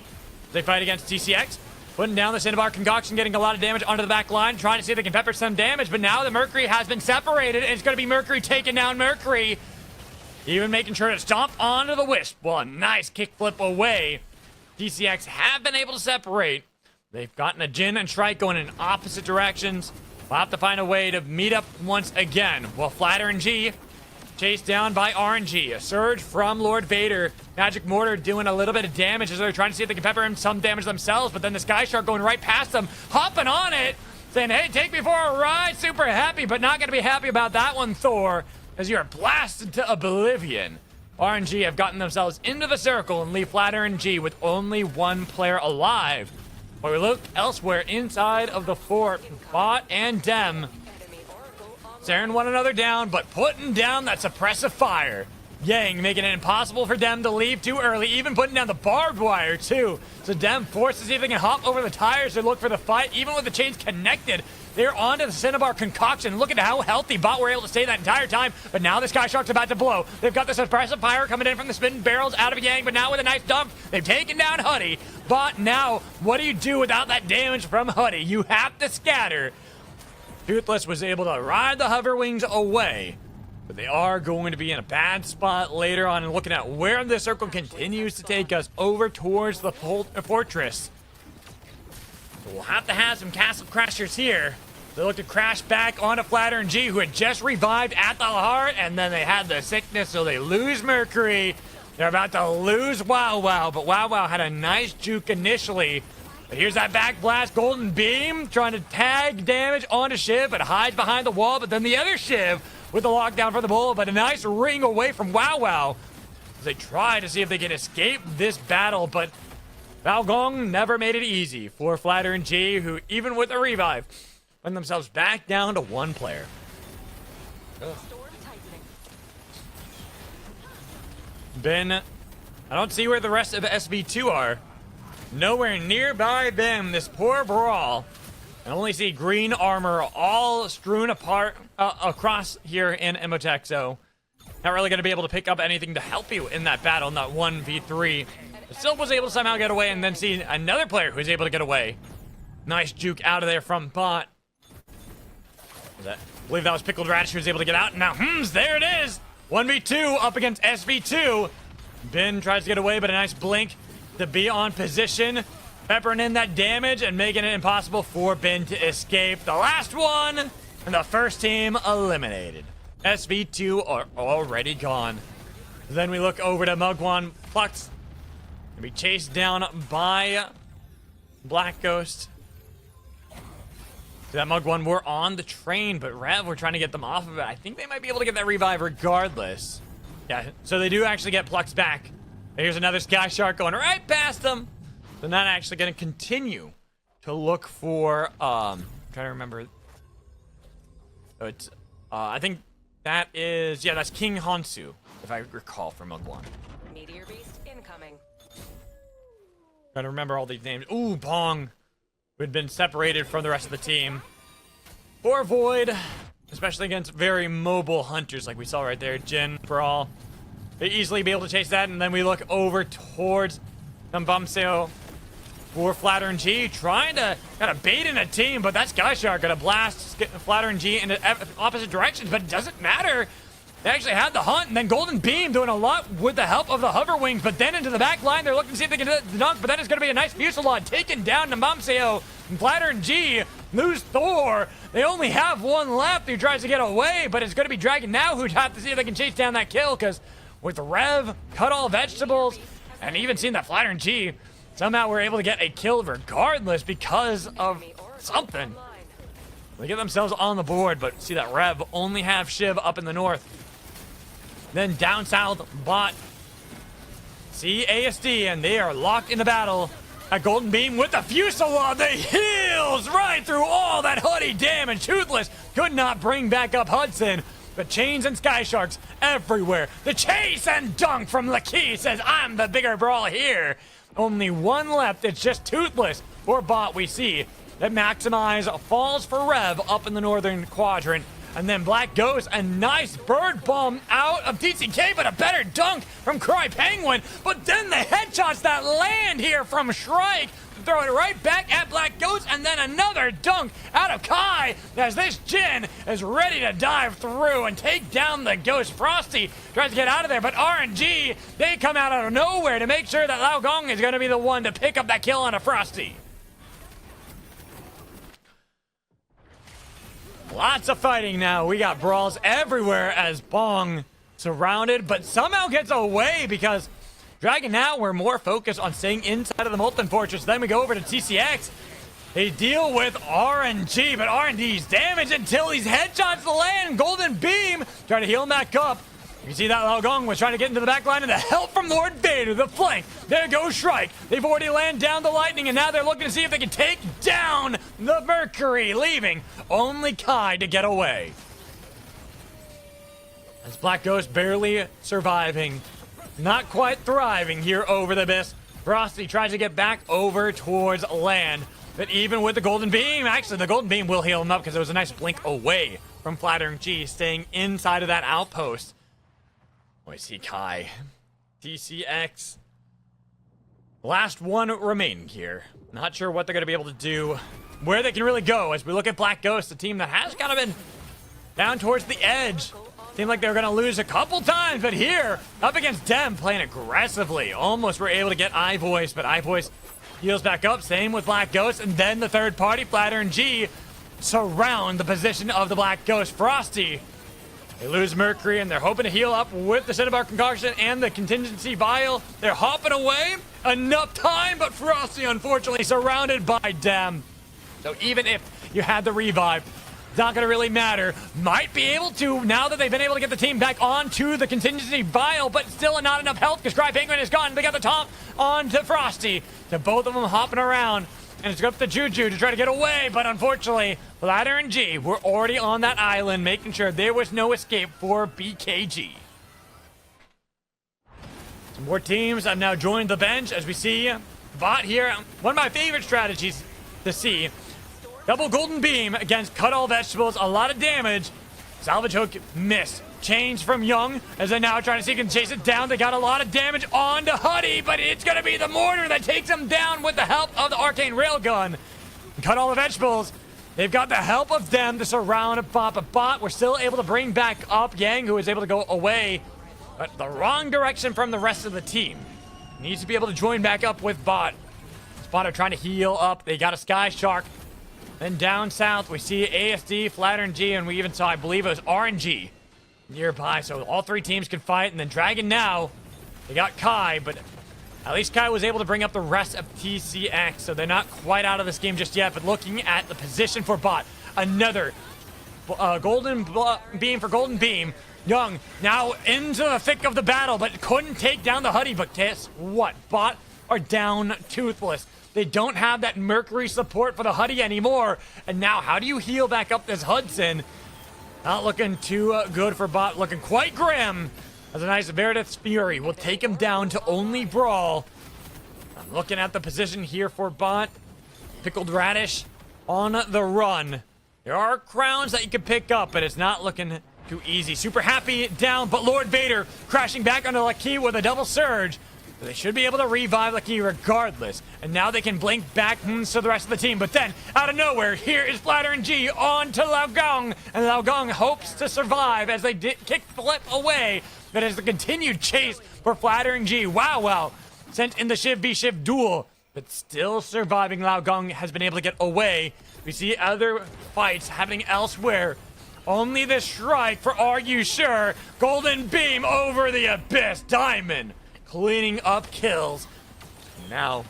They fight against TCX. Putting down the Cinnabar Concoction, getting a lot of damage onto the back line, trying to see if they can pepper some damage, but now the Mercury has been separated, and it's going to be Mercury taking down Mercury. Even making sure to stomp onto the Wisp. Well, a nice kickflip away. TCX have been able to separate. They've gotten a Jin and Shrike going in opposite directions. We'll have to find a way to meet up once again. Well, Flatter G chased down by RNG. A surge from Lord Vader. Magic Mortar doing a little bit of damage as they're trying to see if they can pepper him some damage themselves, but then the Sky Shark going right past them, hopping on it, saying, hey, take me for a ride. Super happy, but not going to be happy about that one, Thor, as you are blasted to oblivion. RNG have gotten themselves into the circle and leave Flatter G with only one player alive. While we look elsewhere inside of the fort, Bot and Dem staring one another down, but putting down that suppressive fire. Yang making it impossible for Dem to leave too early, even putting down the barbed wire too. So Dem forced to see if they can hop over the tires to look for the fight, even with the chains connected. They're onto the Cinnabar Concoction. Look at how healthy Bot were able to stay that entire time, but now the Sky Shark's about to blow. They've got the suppressive fire coming in from the spin barrels out of Yang, but now with a nice dump, they've taken down Huddy. Bot, now, what do you do without that damage from Huddy? You have to scatter. Toothless was able to ride the hover wings away, but they are going to be in a bad spot later on, and looking at where the circle continues to take us over towards the fortress. So we'll have to have some Castle Crashers here. They look to crash back onto Flatter G, who had just revived at the heart, and then they had the sickness, so they lose Mercury. They're about to lose Wow Wow, but Wow Wow had a nice juke initially. But here's that back blast, Golden Beam, trying to tag damage onto Shiv, but hides behind the wall, but then the other Shiv with the lockdown for the bull, but a nice ring away from Wow Wow as they try to see if they can escape this battle, but Valgong never made it easy for Flatter G, who even with a revive, put themselves back down to one player. Ben, I don't see where the rest of SV2 are. Nowhere nearby them, this poor Brall. I only see green armor all strewn apart across here in Emotech, so not really going to be able to pick up anything to help you in that battle, in that 1v3. but still was able to somehow get away, and then see another player who's able to get away. Nice juke out of there from bot. I believe that was Pickled Radish who was able to get out. Now, there it is. 1v2 up against SV2. Ben tries to get away, but a nice blink to be on position. Peppering in that damage and making it impossible for Ben to escape. The last one, and the first team eliminated. SV2 are already gone. Then we look over to Mugwan. Plucked. Gonna be chased down by Black Ghost. So that Mugwan were on the train, but Rev, we're trying to get them off of it. I think they might be able to get that revive regardless. Yeah, so they do actually get Plucked back. Here's another Sky Shark going right past them. They're not actually going to continue to look for, I'm trying to remember. So it's, I think that is, yeah, that's King Hansu, if I recall from Mugwan. Meteor Beast incoming. Trying to remember all these names. Ooh, Bong, who had been separated from the rest of the team. Poor Void, especially against very mobile hunters like we saw right there. Jin, Brall. They easily be able to chase that, and then we look over towards Nambamseo for Flatter and G, trying to kind of bait in a team, but that Sky Shark gonna blast Flatter and G in opposite directions, but it doesn't matter. They actually had the hunt, and then Golden Beam doing a lot with the help of the hover wings, but then into the back line, they're looking to see if they can do the dunk, but then it's gonna be a nice fusillade taken down to Mamseo, and Flatter and G lose Thor. They only have one left who tries to get away, but it's gonna be Dragon now who'd have to see if they can chase down that kill, because with Rev, cut all vegetables, and even seeing that Flatter and G, somehow we're able to get a kill regardless because of something. They get themselves on the board, but see that Rev only have Shiv up in the north. Then down south, bot see ASD, and they are locked in the battle. A Golden Beam with the fusillade, the heals right through all that hoodie damage. Toothless could not bring back up Hudson, but Chains and Sky Sharks everywhere. The chase and dunk from Laki says, I'm the bigger Brawl here. Only one left. It's just Toothless or bot. We see that Maximize falls for Rev up in the northern quadrant. And then Black Ghost, a nice bird bomb out of TCK, but a better dunk from Cry Penguin. But then the headshots that land here from Shrike throw it right back at Black Ghost, and then another dunk out of Kai as this Jin is ready to dive through and take down the Ghost. Frosty tries to get out of there, but RNG, they come out of nowhere to make sure that Lao Gong is going to be the one to pick up that kill on a Frosty. Lots of fighting now. We got brawls everywhere as Bong surrounded, but somehow gets away because Dragon now, we're more focused on staying inside of the Molten Fortress. Then we go over to TCX. They deal with RNG, but RNG's damaged until these headshots land. Golden Beam trying to heal him back up. You can see that Lao Gong was trying to get into the back line, and the help from Lord Vader, the flank. There goes Shrike. They've already landed down the lightning, and now they're looking to see if they can take down the Mercury, leaving only Kai to get away. As Black Ghost barely surviving. Not quite thriving here over the abyss. Frosty tries to get back over towards land. But even with the Golden Beam, actually the Golden Beam will heal him up because it was a nice blink away from Flattering G, staying inside of that outpost. Oh, I see Kai. TCX. Last one remaining here. Not sure what they're going to be able to do, where they can really go as we look at Black Ghost, a team that has kind of been down towards the edge. Seemed like they were going to lose a couple times, but here, up against Dem, playing aggressively. Almost were able to get iVoice, but iVoice heals back up. Same with Black Ghost, and then the third party, Flatter and G, surround the position of the Black Ghost. Frosty, they lose Mercury, and they're hoping to heal up with the Cinnabar Concoction and the Contingency Vial. They're hopping away. Enough time, but Frosty, unfortunately, surrounded by Dem. So even if you had the revive, it's not going to really matter. Might be able to now that they've been able to get the team back onto the Contingency Vial, but still not enough health because Cry Penguin is gone. They got the top onto Frosty. So both of them hopping around, and it's up to Juju to try to get away, but unfortunately, Ladder and G were already on that island, making sure there was no escape for BKG. Some more teams have now joined the bench as we see Bot here. One of my favorite strategies to see. Double Golden Beam against Cut All Vegetables. A lot of damage. Salvage Hook miss change from Young as they now try to see if they can chase it down. They got a lot of damage onto Huddy, but it's going to be the mortar that takes him down with the help of the arcane railgun. Cut all the vegetables. They've got the help of them to surround Bot, but Bot we're still able to bring back up Yang, who is able to go away, but the wrong direction from the rest of the team. Needs to be able to join back up with Bot. Bot are trying to heal up. They got a Sky Shark. Then down south, we see ASD, Flatter G, and we even saw, I believe it was RNG nearby. So all three teams can fight. And then Dragon now, they got Kai, but at least Kai was able to bring up the rest of TCX. So they're not quite out of this game just yet. But looking at the position for Bot, another golden beam for Golden Beam. Young now into the thick of the battle, but couldn't take down the Huddy. But guess what? Bot are down toothless. They don't have that Mercury support for the Huddy anymore. And now, how do you heal back up this Hudson? Not looking too good for Bot. Looking quite grim. As a nice Veritas Fury will take him down to only Brall. I'm looking at the position here for Bot. Pickled Radish on the run. There are crowns that you can pick up, but it's not looking too easy. Super Happy down, but Lord Vader crashing back onto Lucky with a double surge. They should be able to revive Lucky regardless. And now they can blink back to the rest of the team. But then, out of nowhere, here is Flatter and G on to Lao Gong. And Lao Gong hopes to survive as they kick Flip away. That is the continued chase for Flatter and G. Wow. Sent in the Shiv v Shiv duel. But still surviving. Lao Gong has been able to get away. We see other fights happening elsewhere. Only the Shrike for Are You Sure? Golden Beam over the Abyss. Diamond cleaning up kills. Now,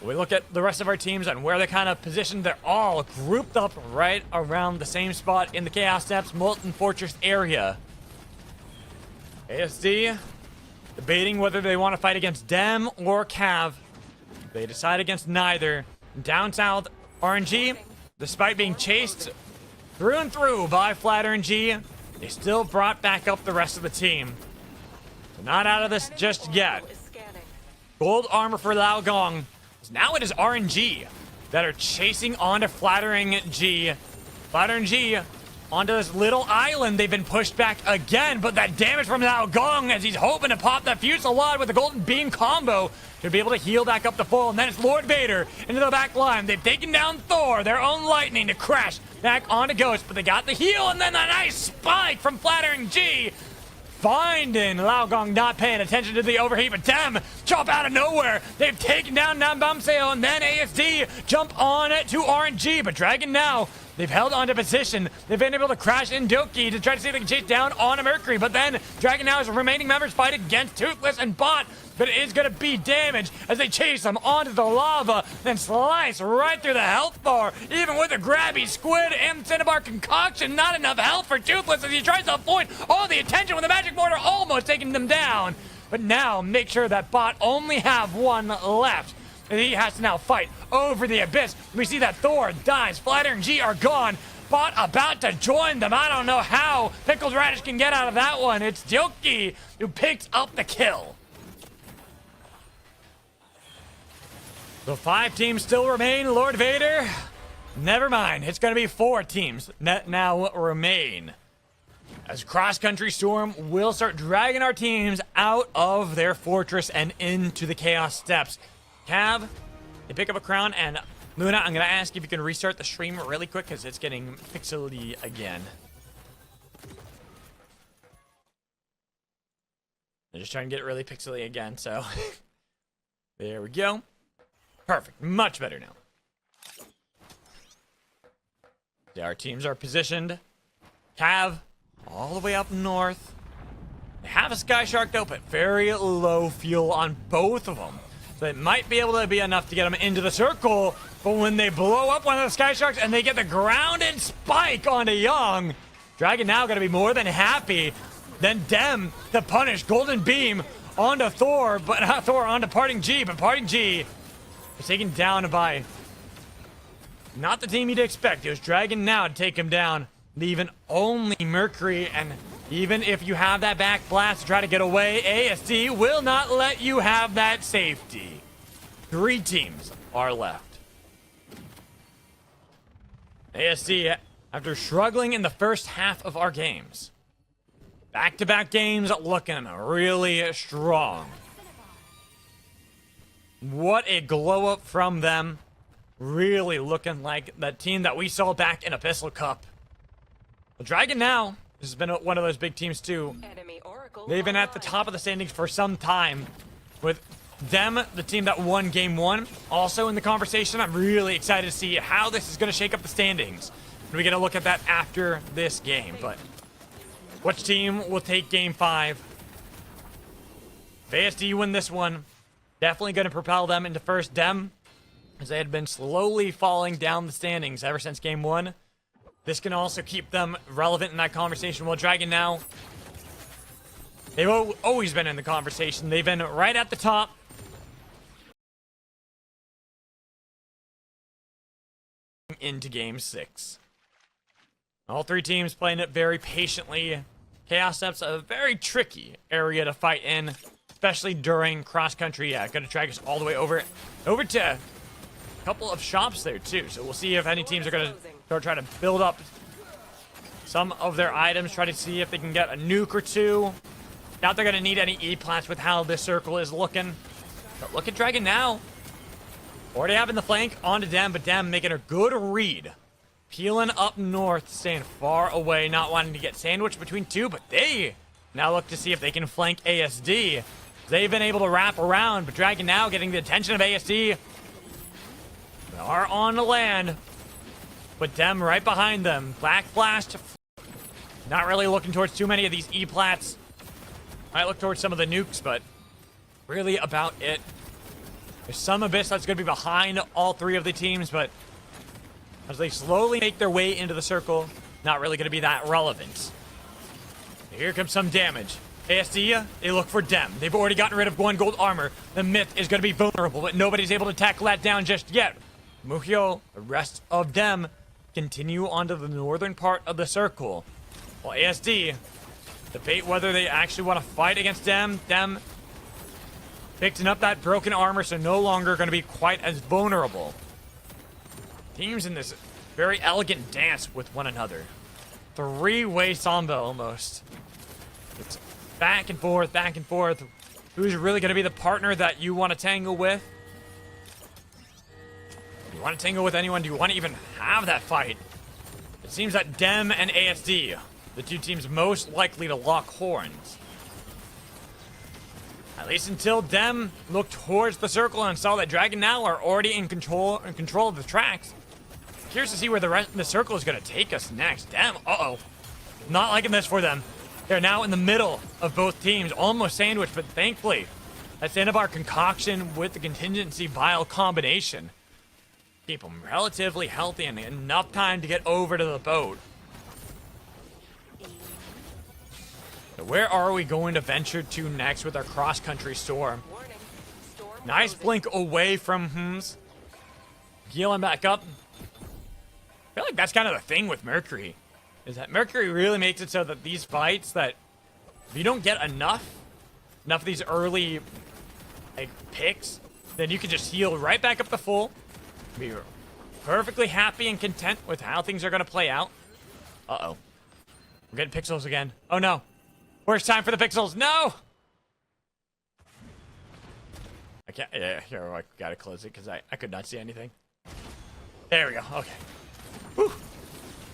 we look at the rest of our teams and where they're kind of positioned. They're all grouped up right around the same spot in the Chaos Steps Molten Fortress area. ASD debating whether they want to fight against Dem or Cav. They decide against neither. Down south, RNG, despite being chased through and through by Flatter and G, they still brought back up the rest of the team. So not out of this just yet. Gold armor for Lao Gong. Now it is RNG that are chasing onto Flattering G. Flattering G onto this little island. They've been pushed back again, but that damage from Lao Gong as he's hoping to pop that Fusillade with the Golden Beam combo to be able to heal back up the full. And then it's Lord Vader into the back line. They've taken down Thor, their own lightning, to crash back onto Ghost, but they got the heal, and then a nice spike from Flattering G. Finding Lao Gong not paying attention to the overheat, but Dem jump out of nowhere. They've taken down Nambamseo, and then ASD jump on it to RNG, but Dragon now, they've held onto position. They've been able to crash in Doki to try to see if they can chase down on a Mercury, but then Dragon now has remaining members fight against Toothless and Bot, but it is going to be damage as they chase them onto the lava, then slice right through the health bar. Even with a grabby squid and cinnabar concoction, not enough health for Toothless as he tries to avoid all the attention with the magic mortar almost taking them down. But now make sure that Bot only have one left. And he has to now fight over the Abyss. We see that Thor dies, Flatter and G are gone. Bot about to join them. I don't know how Pickled Radish can get out of that one. It's Joki who picks up the kill. The 5 teams still remain. Lord Vader, never mind. It's going to be 4 teams that now remain. As Cross Country Storm will start dragging our teams out of their fortress and into the Chaos Steps. Cav, they pick up a crown, and Luna, I'm going to ask if you can restart the stream really quick because it's getting pixely again. I'm just trying to get it really pixely again, so there we go. Perfect. Much better now. Yeah, our teams are positioned. Cav, all the way up north. They have a Sky Shark though, but very low fuel on both of them. So it might be able to be enough to get them into the circle. But when they blow up one of the Sky Sharks and they get the grounded spike onto Young, Dragon now going to be more than happy. Then Dem to punish Golden Beam onto Thor, but not Thor, onto Parting G, but Parting G is taken down by not the team you'd expect. It was Dragon now to take him down, leaving only Mercury. And even if you have that back blast to try to get away, ASD will not let you have that safety. 3 teams are left. ASD, after struggling in the first half of our games, Back-to-back games looking really strong. What a glow up from them. Really looking like that team that we saw back in Abyssal Cup. The Dragon now has been one of those big teams too. Enemy Oracle They've been at the top of the standings for some time. With them, the team that won game 1, also in the conversation. I'm really excited to see how this is going to shake up the standings. We're going to look at that after this game. But which team will take game 5? If ASD win this one, definitely going to propel them into first dem, as they had been slowly falling down the standings ever since game 1. This can also keep them relevant in that conversation. While Dragon now, they've always been in the conversation. They've been right at the top. Into game 6. All 3 teams playing it very patiently. Chaos Steps, a very tricky area to fight in, especially during cross-country. Yeah, gonna drag us all the way over to a couple of shops there too. So we'll see if any teams are gonna try to build up some of their items, try to see if they can get a nuke or 2. Not they're gonna need any E-plats with how this circle is looking. But look at Dragon now. Already having the flank onto Dem, but Dem making a good read. Peeling up north, staying far away, not wanting to get sandwiched between 2, but they now look to see if they can flank ASD. They've been able to wrap around, but Dragon now getting the attention of ASD. They are on the land, but Dem right behind them. Black Blast, not really looking towards too many of these E-plats. Might look towards some of the nukes, but really about it. There's some Abyss that's going to be behind all 3 of the teams, but as they slowly make their way into the circle, not really going to be that relevant. Here comes some damage. ASD, they look for Dem. They've already gotten rid of 1 gold armor. The Myth is going to be vulnerable, but nobody's able to tackle that down just yet. Muhyo, the rest of Dem, continue onto the northern part of the circle. While ASD debate whether they actually want to fight against Dem. Dem picking up that broken armor, so no longer going to be quite as vulnerable. Teams in this very elegant dance with one another. 3-way samba almost. It's back and forth, back and forth. Who's really going to be the partner that you want to tangle with? Do you want to tangle with anyone? Do you want to even have that fight? It seems that Dem and ASD, the 2 teams most likely to lock horns. At least until Dem looked towards the circle and saw that Dragon now are already in control of the tracks. Curious to see where the rest of the circle is going to take us next. Dem, not liking this for them. They're now in the middle of both teams, almost sandwiched, but thankfully, that's the end of our concoction with the contingency vial combination. Keep them relatively healthy and enough time to get over to the boat. So where are we going to venture to next with our cross-country storm? Warning. Storm Nice closing. blink away from Hms. Healing back up. I feel like that's kind of the thing with Mercury. Is that Mercury really makes it so that these fights that if you don't get enough of these early picks, then you can just heal right back up to full. Be perfectly happy and content with how things are going to play out. Uh-oh. We're getting pixels again. Oh no. Worst time for the pixels. No! I can't. Yeah, here, I gotta close it because I could not see anything. There we go. Okay. Whew.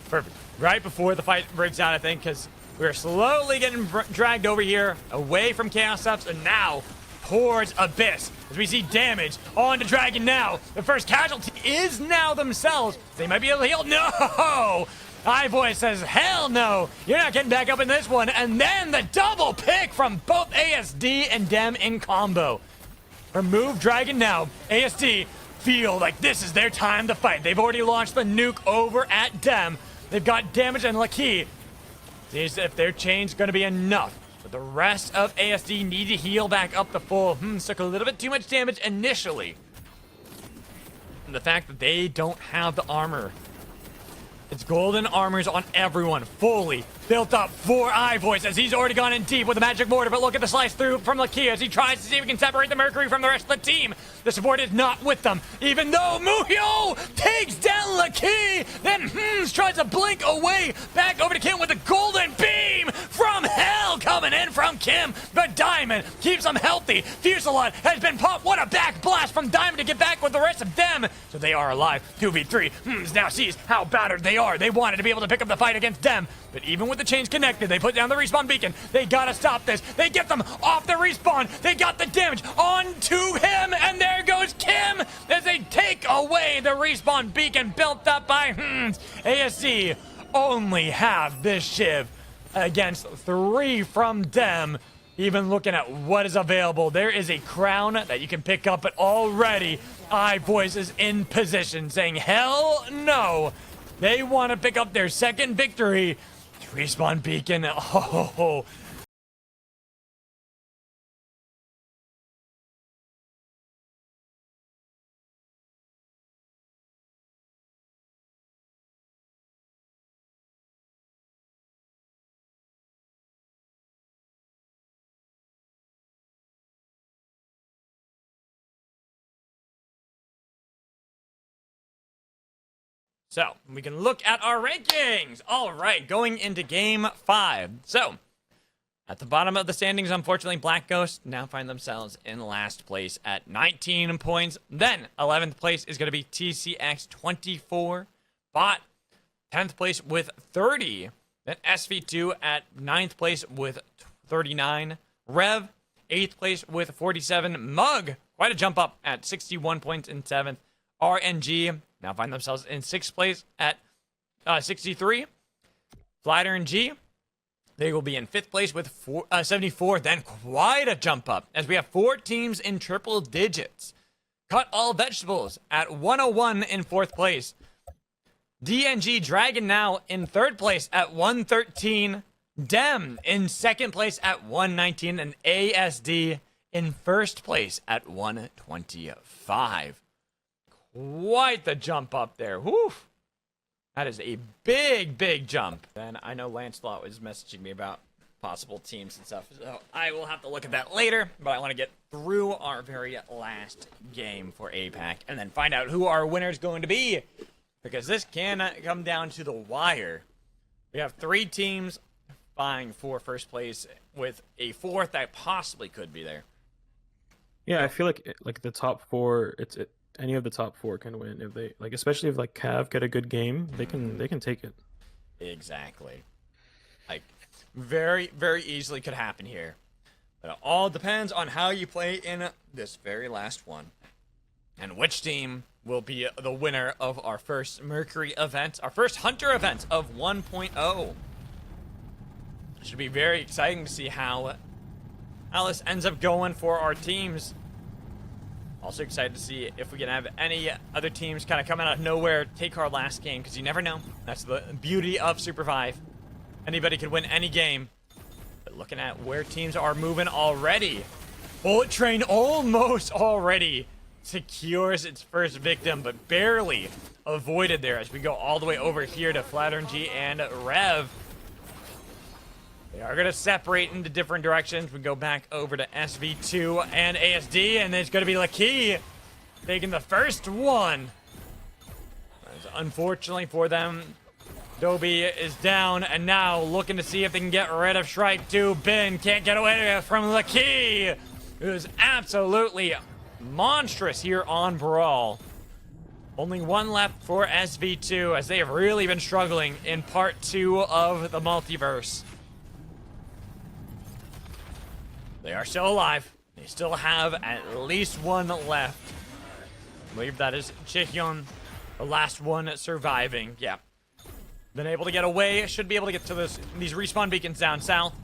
Perfect. Right before the fight breaks out, I think, because we're slowly getting dragged over here, away from Chaos Steps, and now towards Abyss. As we see damage on to Dragon now. The first casualty is now themselves. They might be able to heal. No! iVoice says, hell no! You're not getting back up in this one. And then the double pick from both ASD and Dem in combo. Remove Dragon now. ASD feel like this is their time to fight. They've already launched the nuke over at Dem. They've got damage and Lucky. See if their chain's going to be enough. But the rest of ASD need to heal back up to full. Took a little bit too much damage initially. And the fact that they don't have the armor. It's golden armors on everyone, fully built up for iVoice as he's already gone in deep with a magic mortar. But look at the slice through from Lakia as he tries to see if he can separate the Mercury from the rest of the team. The support is not with them, even though Muhyo takes down Lucky. Then tries to blink away. Back over to Kim with a golden beam from hell coming in from Kim. But Diamond keeps them healthy. Fuselot has been popped. What a back blast from Diamond to get back with the rest of them. So they are alive. 2v3. Now sees how battered they are. They wanted to be able to pick up the fight against them. But even with the chains connected, they put down the respawn beacon. They gotta stop this. They get them off the respawn. They got the damage onto him. And there goes Kim as they take away the respawn beacon built up by ASC. Only have this Shiv against 3 from them. Even looking at what is available, there is a crown that you can pick up, but already iVoice is in position saying, hell no. They want to pick up their second victory. Respawn beacon. Oh. So, we can look at our rankings. All right, going into game 5. So, at the bottom of the standings, unfortunately, Black Ghost now find themselves in last place at 19 points. Then, 11th place is going to be TCX 24. Bot, 10th place with 30. Then SV2 at 9th place with 39. Rev, 8th place with 47. Mug, quite a jump up at 61 points in 7th. RNG now find themselves in 6th place at 63. Flighter and G, they will be in 5th place with 74. Then quite a jump up as we have 4 teams in triple digits. Cut All Vegetables at 101 in 4th place. DNG Dragon now in 3rd place at 113. Dem in 2nd place at 119. And ASD in 1st place at 125. Quite the jump up there. Whew. That is a big jump. Then I know Lancelot was messaging me about possible teams and stuff, so I will have to look at that later, but I want to get through our very last game for APAC and then find out who our winner is going to be, because this can come down to the wire. We have 3 teams vying for 1st place with a 4th that possibly could be there. Yeah, I feel like the top 4, any of the top 4 can win if they especially if Cav get a good game, they can take it. Exactly. Like very easily could happen here. But it all depends on how you play in this very last one. And which team will be the winner of our first Mercury event, our first Hunter event of 1.0. It should be very exciting to see how this ends up going for our teams. Also excited to see if we can have any other teams kind of come out of nowhere, take our last game, because you never know. That's the beauty of Supervive. Anybody could win any game. But looking at where teams are moving already, Bullet Train almost already secures its first victim, but barely avoided there as we go all the way over here to Flattern G and Rev. They are going to separate into different directions. We go back over to SV2 and ASD, and it's going to be Lucky taking the first one. Unfortunately for them, Adobe is down, and now looking to see if they can get rid of Shrike too. Ben can't get away from Lucky, who's absolutely monstrous here on Brall. Only 1 left for SV2 as they have really been struggling in part 2 of the multiverse. They are still alive. They still have at least 1 left. I believe that is Chihyun, the last one surviving. Yeah. Been able to get away. Should be able to get to these respawn beacons down south.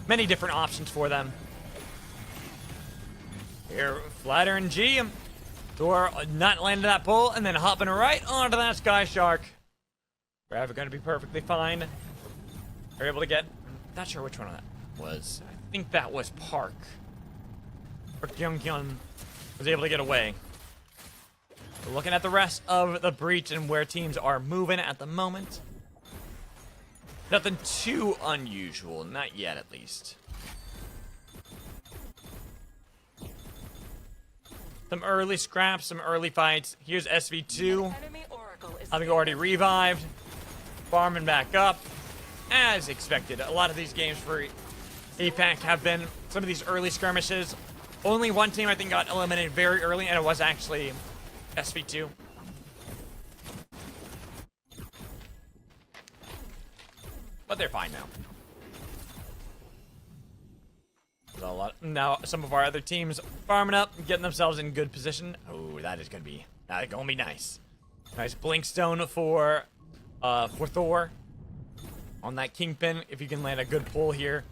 Many different options for them. Here, Flatter and G. Thor not landing that pull and then hopping right onto that Sky Shark. We're going to be perfectly fine. We're able to get... Not sure which one that was. I think that was Park. Park Kyung-kyun was able to get away. We're looking at the rest of the breach and where teams are moving at the moment. Nothing too unusual, not yet at least. Some early scraps, some early fights. Here's SV2. Enemy Oracle having already revived, farming back up, as expected. A lot of these games for APAC have been some of these early skirmishes. Only one team, I think, got eliminated very early, and it was actually SV2. But they're fine now. Now some of our other teams farming up, getting themselves in good position. Oh, that is gonna be nice. Nice Blinkstone for Thor on that Kingpin. If you can land a good pull here.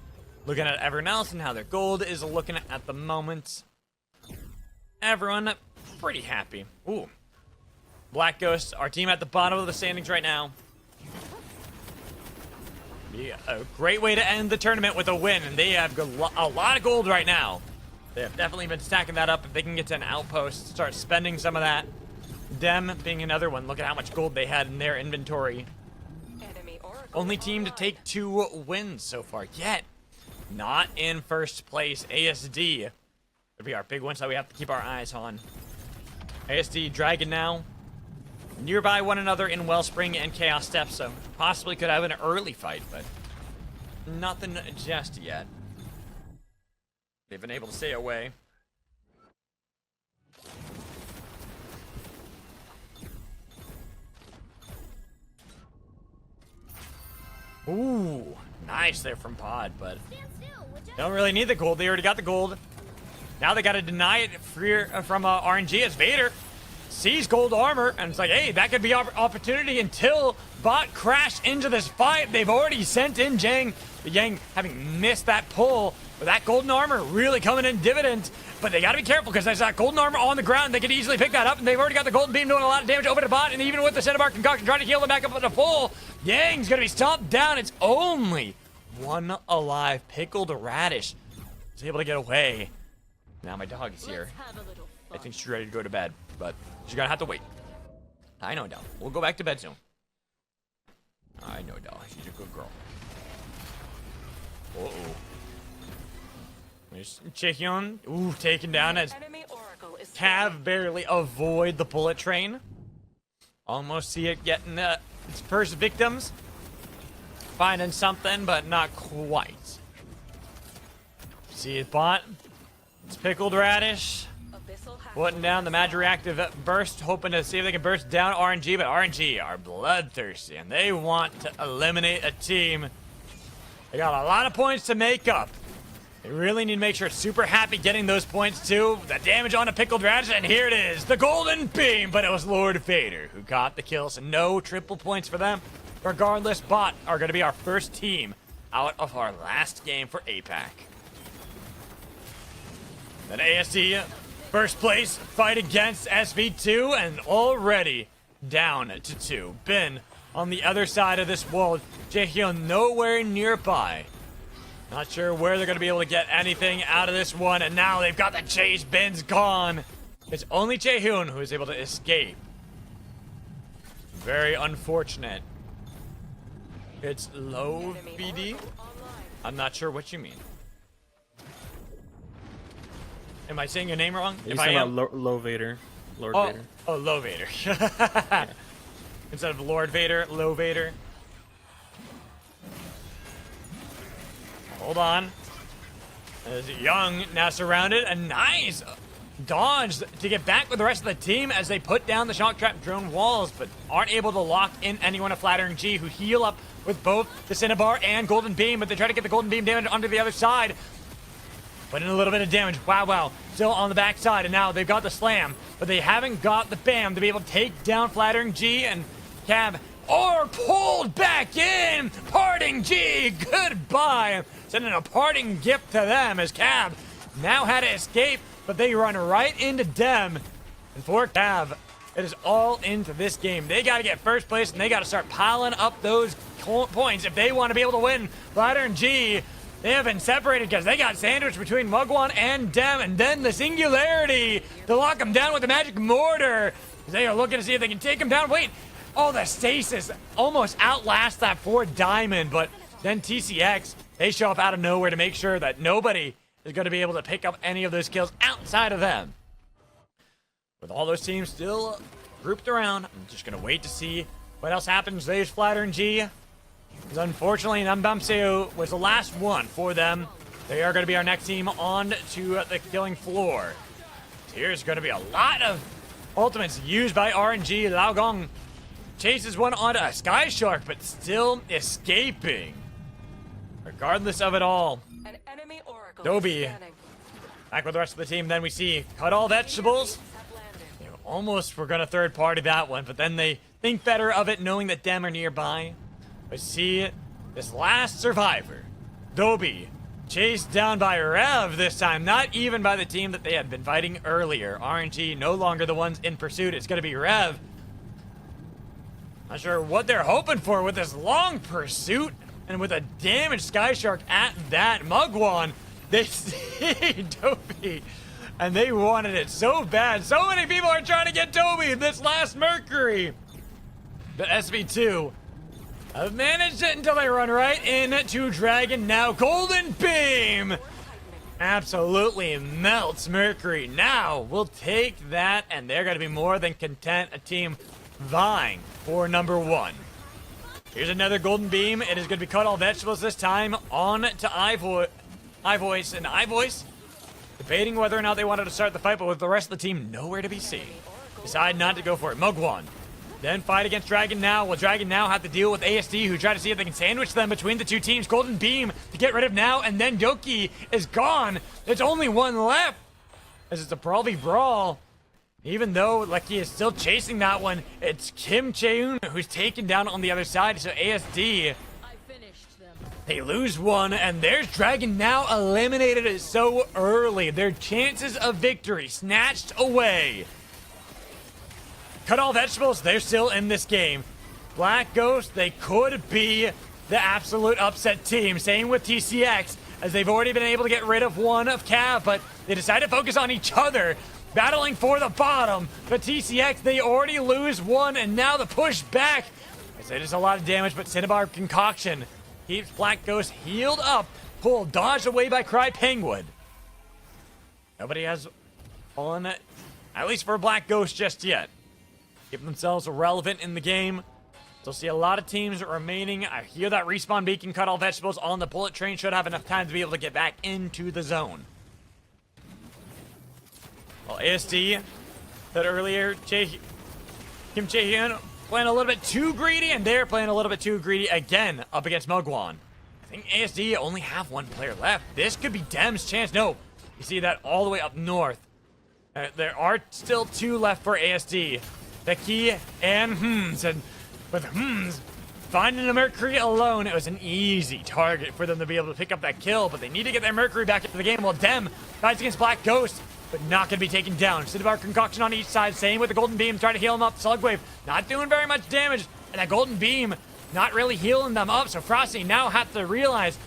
Looking at everyone else and how their gold is looking at the moment. Everyone pretty happy. Ooh, Black Ghost, our team at the bottom of the standings right now. Be a great way to end the tournament with a win, and they have a lot of gold right now. They have definitely been stacking that up. If they can get to an outpost, start spending some of that. Them being another one. Look at how much gold they had in their inventory. Enemy Oracle Only team to online. take 2 wins so far yet. Not in first place. ASD would be our big one, so we have to keep our eyes on. ASD Dragon now. Nearby one another in Wellspring and Chaos Steps, so possibly could have an early fight, but nothing just yet. They've been able to stay away. Ooh, nice there from Pod, but don't really need the gold. They already got the gold. Now they got to deny it from RNG as Vader sees gold armor, and it's like, hey, that could be opportunity until bot crashed into this fight. They've already sent in Jang. The Yang having missed that pull, but that golden armor really coming in dividends. But they got to be careful because there's that golden armor on the ground. They could easily pick that up, and they've already got the golden beam doing a lot of damage over to bot, and even with the Cinnabar concoction trying to heal them back up with a full, Yang's going to be stomped down. It's only one alive. Pickled Radish is able to get away. Now my dog is here. Let's have a little I fun. think she's ready to go to bed, but she's gonna have to wait. I know, Del. We'll go back to bed soon. I know, Del. She's a good girl. Uh-oh. There's Chaehyun. Ooh, taken down as Enemy Oracle is Cav barely avoid the bullet train. Almost see it getting its first victims. Finding something, but not quite. See it, bot. It's Pickled Radish. Abyssal Half- Putting down the Magic Reactive burst, hoping to see if they can burst down RNG, but RNG are bloodthirsty, and they want to eliminate a team. They got a lot of points to make up. They really need to make sure it's super happy getting those points too. The damage on a Pickled Radish, and here it is, the Golden Beam, but it was Lord Vader who got the kill, so no triple points for them. Regardless, bot are going to be our first team out of our last game for APAC. Then ASD, first place, fight against SV2, and already down to 2. Ben on the other side of this wall. Jaehyun nowhere nearby. Not sure where they're going to be able to get anything out of this one, and now they've got the chase. Ben's gone. It's only Jaehyun who is able to escape. Very unfortunate. It's low Enemy VD. Oracle online. I'm not sure what you mean. Am I saying your name wrong? He's If I talking am, about Low Vader. Lord oh, Vader. oh, Low Vader. Instead of Lord Vader, Low Vader. Hold on. As Young now surrounded, a nice dodge to get back with the rest of the team as they put down the shock trap drone walls, but aren't able to lock in anyone of Flattering G, who heal up with both the Cinnabar and Golden Beam, but they try to get the Golden Beam damage onto the other side. Put in a little bit of damage. Wow. Still on the backside, and now they've got the slam, but they haven't got the bam to be able to take down Flattering G, and Cab are pulled back in. Parting G, goodbye. Sending a parting gift to them as Cab now had to escape, but they run right into Dem. And for Cab, it is all into this game. They got to get first place, and they got to start piling up those points if they want to be able to win. Flattering G, they have been separated because they got sandwiched between Mugwan and Dem, and then the Singularity to lock them down with the Magic Mortar. They are looking to see if they can take them down. Wait, oh, the Stasis almost outlasts that 4 Diamond, but then TCX, they show up out of nowhere to make sure that nobody is going to be able to pick up any of those kills outside of them. With all those teams still grouped around. I'm just going to wait to see what else happens. There's Flat RNG. Because unfortunately, Nambamseo was the last one for them. They are going to be our next team on to the killing floor. Here's going to be a lot of ultimates used by RNG. Lao Gong chases one onto a Sky Shark, but still escaping. Regardless of it all, An enemy oracle Adobe is scanning. back with the rest of the team. Then we see Cut All Vegetables. Have landed. They almost were going to third party that one, but then they think better of it knowing that them are nearby. But see, this last survivor, Adobe, chased down by Rev this time, not even by the team that they had been fighting earlier. RNG no longer the ones in pursuit. It's going to be Rev. Not sure what they're hoping for with this long pursuit and with a damaged Sky Shark at that. Mugwan, they see Adobe and they wanted it so bad. So many people are trying to get Adobe this last Mercury. The SV2 have managed it until they run right into Dragon. Now Golden Beam absolutely melts Mercury. Now we'll take that, and they're going to be more than content. A team vying for number 1. Here's another Golden Beam. It is going to be Cut All Vegetables this time on to iVoice. And iVoice debating whether or not they wanted to start the fight, but with the rest of the team nowhere to be seen, decide not to go for it. Mugwan then fight against Dragon Now. Will Dragon Now have to deal with ASD, who try to see if they can sandwich them between the two teams? Golden Beam to get rid of Now, and then Doki is gone. There's only one left, as it's a Brawl v Brawl. Even though Lucky is still chasing that one, it's Kim Cheun who's taken down on the other side. So ASD, I finished them. they lose one, and there's Dragon Now eliminated so early. Their chances of victory snatched away. Cut All Vegetables, they're still in this game. Black Ghost, they could be the absolute upset team. Same with TCX, as they've already been able to get rid of one of Cav, but they decide to focus on each other, battling for the bottom. But TCX, they already lose one, and now the push back. I said it's a lot of damage, but Cinnabar Concoction keeps Black Ghost healed up, pulled, dodged away by Cry Penguin. Nobody has fallen, at least for Black Ghost just yet. Keep themselves relevant in the game. Still see a lot of teams remaining. I hear that respawn beacon. Cut All Vegetables on the bullet train should have enough time to be able to get back into the zone. Well, ASD said earlier, Kim Chae-hyun playing a little bit too greedy, and they're playing a little bit too greedy again up against Mugwan. I think ASD only have one player left. This could be Dem's chance. No, you see that all the way up north. There are still 2 left for ASD. Becky and Hms, and with Hms finding the Mercury alone, it was an easy target for them to be able to pick up that kill, but they need to get their Mercury back into the game while Dem fights against Black Ghost, but not going to be taken down. Cinnabar Concoction on each side, same with the Golden Beam, trying to heal him up. Slugwave not doing very much damage, and that Golden Beam not really healing them up, so Frosty now have to realize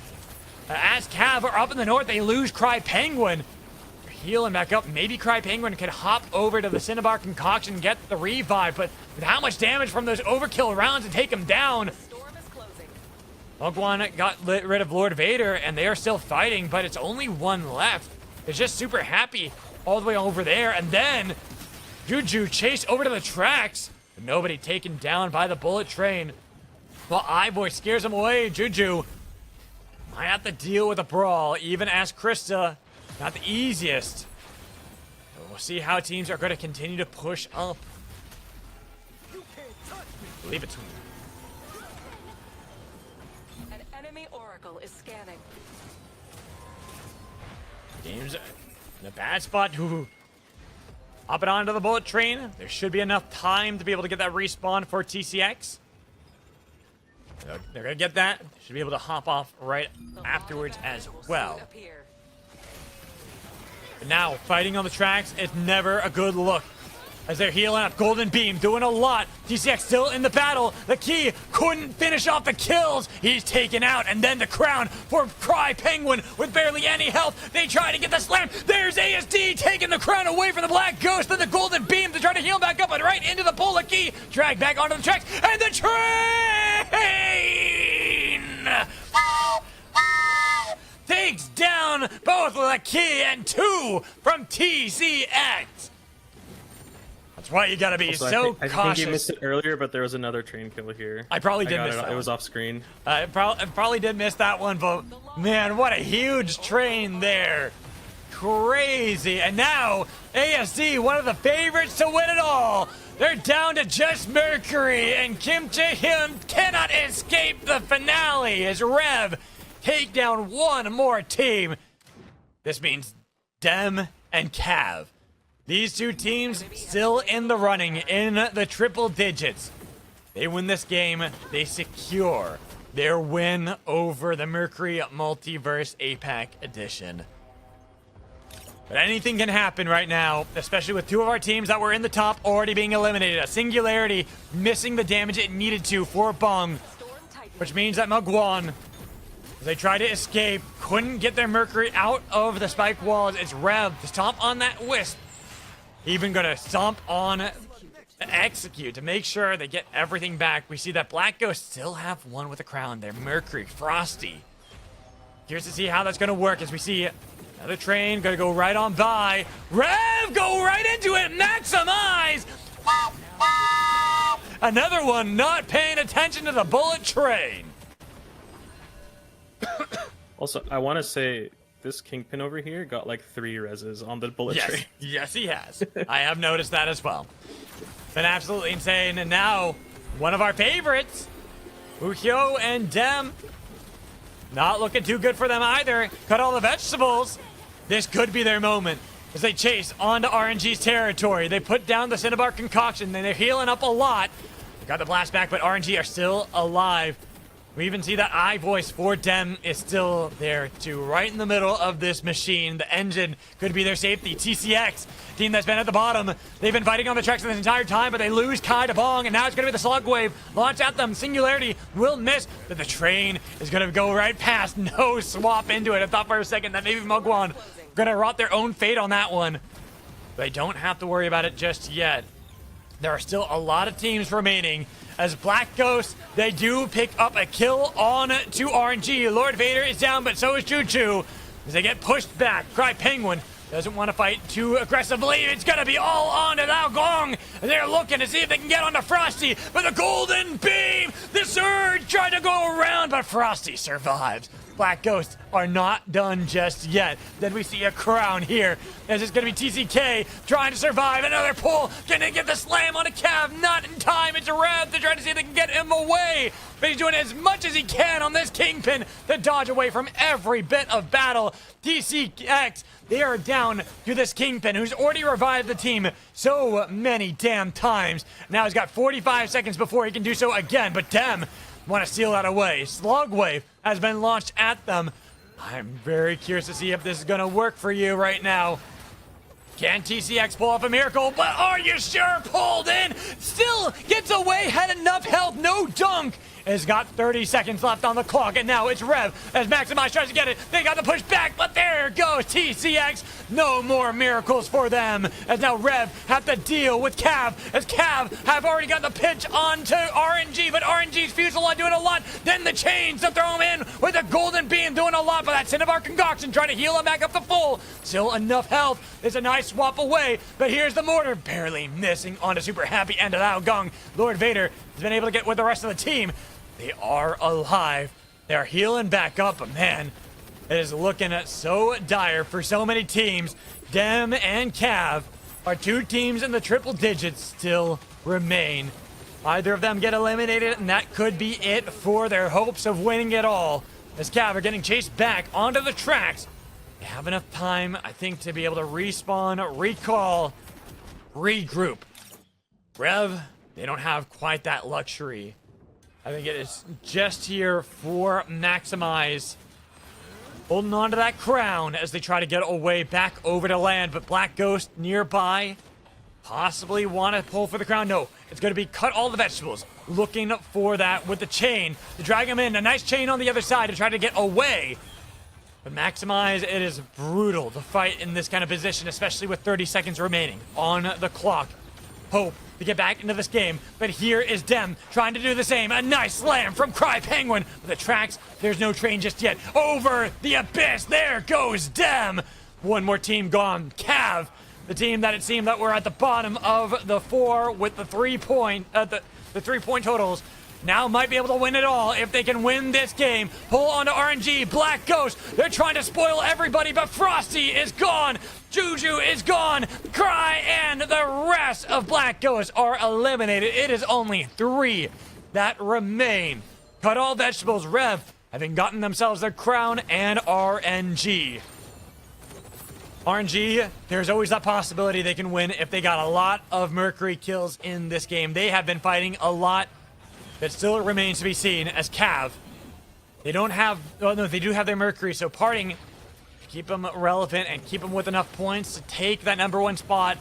as Cav are up in the north, they lose Cry Penguin. Healing back up. Maybe Cry Penguin could hop over to the Cinnabar Concoction and get the revive, but with how much damage from those overkill rounds to take him down. Storm is closing. Mugwan got rid of Lord Vader, and they are still fighting, but it's only one left. They're just super happy all the way over there, and then Juju chased over to the tracks, but nobody taken down by the bullet train. Well, iVoice scares him away. Juju might have to deal with a brawl, even as Crysta. Not the easiest. We'll see how teams are going to continue to push up. Leave it to me. An enemy oracle is scanning. Game's in a bad spot. Hopping onto the bullet train. There should be enough time to be able to get that respawn for TCX. They're going to get that. Should be able to hop off right afterwards as well. Appear. But now, fighting on the tracks is never a good look. As they're healing up, Golden Beam doing a lot. TCX still in the battle. The key couldn't finish off the kills. He's taken out, and then the crown for Cry Penguin with barely any health. They try to get the slam. There's ASD taking the crown away from the Black Ghost. Then the Golden Beam to try to heal him back up, and right into the bullet key. Dragged back onto the tracks, and the train takes down both the key and 2 from TCX. That's why you gotta be Also, so I cautious. think you missed it earlier, but there was another train kill here. I probably did got miss it. that It one. was off screen. I probably did miss that one, but man, what a huge train there. Crazy. And now, ASD, one of the favorites to win it all. They're down to just Mercury, and Kim Jae-hyun cannot escape the finale as Rev take down one more team. This means Dem and Cav. These two teams still in the running in the triple digits. They win this game, they secure their win over the Mercury Multiverse APAC edition. But anything can happen right now, especially with two of our teams that were in the top already being eliminated. A Singularity missing the damage it needed to for Bung, which means that Mugwan, as they try to escape, couldn't get their Mercury out of the spike walls. It's Rev to stomp on that Wisp. Even gonna stomp on Execute to make sure they get everything back. We see that Black Ghost still have one with a crown there. Mercury, Frosty. Here's to see how that's gonna work as we see another train gonna go right on by. Rev, go right into it, maximize! Another one not paying attention to the bullet train. Also, I want to say this Kingpin over here got like 3 reses on the bullet train. Yes, he has. I have noticed that as well. Been absolutely insane. And now, one of our favorites, Wukong and Dem, not looking too good for them either. Cut all the vegetables. This could be their moment as they chase onto RNG's territory. They put down the Cinnabar concoction, and they're healing up a lot. They got the blast back, but RNG are still alive. We even see that I voice for Dem is still there too, right in the middle of this machine. The engine could be their safety. TCX, team that's been at the bottom. They've been fighting on the tracks this entire time, but they lose Kai to Bong, and now it's going to be the Slug Wave. Launch at them. Singularity will miss, but the train is going to go right past. No swap into it. I thought for a second that maybe Mugwan going to rot their own fate on that one. They don't have to worry about it just yet. There are still a lot of teams remaining. As Black Ghost, they do pick up a kill on to RNG. Lord Vader is down, but so is Choo Choo. As they get pushed back, Cry Penguin doesn't want to fight too aggressively. It's going to be all on to Laogong. They're looking to see if they can get onto Frosty, but the Golden Beam, the Surge tried to go around, but Frosty survives. Black Ghosts are not done just yet. Then we see a crown here, as it's going to be TCK trying to survive. Another pull. Can they get the slam on a Cav? Not in time. It's a Rev to try to see if they can get him away. But he's doing as much as he can on this Kingpin to dodge away from every bit of battle. TCX, they are down to this Kingpin who's already revived the team so many damn times. Now he's got 45 seconds before he can do so again, but Dem want to steal that away. Slug Wave has been launched at them. I'm very curious to see if this is going to work for you right now. Can TCX pull off a miracle? But are you sure? Pulled in. Still gets away. Had enough health. No dunk. Has got 30 seconds left on the clock. And now it's Rev as Maximize tries to get it. They got the push back. But there goes TCX. No more miracles for them. As now Rev have to deal with Cav. As Cav have already got the pitch onto RNG. But RNG's Fuselage doing a lot. Then the chains to throw him in with the Golden Beam doing a lot. But that Cinnabar Concoction trying to heal him back up to full. Still enough health. It's a nice swap away. But here's the mortar. Barely missing onto Super Happy and Laogong. Lord Vader has been able to get with the rest of the team. They are alive. They're healing back up, but man, it is looking so dire for so many teams. Dem and Cav are two teams in the triple digits still remain. Either of them get eliminated, and that could be it for their hopes of winning it all. As Cav are getting chased back onto the tracks. They have enough time, I think, to be able to respawn, recall, regroup. Rev, they don't have quite that luxury. I think it is just here for Maximize. Holding on to that crown as they try to get away back over to land. But Black Ghost nearby. Possibly want to pull for the crown. No, it's going to be cut all the vegetables. Looking for that with the chain to drag him in. A nice chain on the other side to try to get away. But Maximize, it is brutal to fight in this kind of position, especially with 30 seconds remaining on the clock. Hope to get back into this game, but here is Dem trying to do the same. A nice slam from Cry Penguin. With the tracks, there's no train just yet. Over the abyss, there goes Dem. One more team gone. Cav The team that it seemed that were at the bottom of the 4 with the 3-point, the 3-point totals now might be able to win it all if they can win this game. Pull on to RNG, Black Ghost. They're trying to spoil everybody, but Frosty is gone. Juju is gone. Cry and the rest of Black Ghost are eliminated. It is only 3 that remain. Cut all vegetables. Rev having gotten themselves their crown and RNG. RNG, there's always that possibility they can win if they got a lot of Mercury kills in this game. They have been fighting a lot. That still remains to be seen as Cav. They don't have, oh no, they do have their Mercury, so parting to keep them relevant and keep them with enough points to take that #1 spot.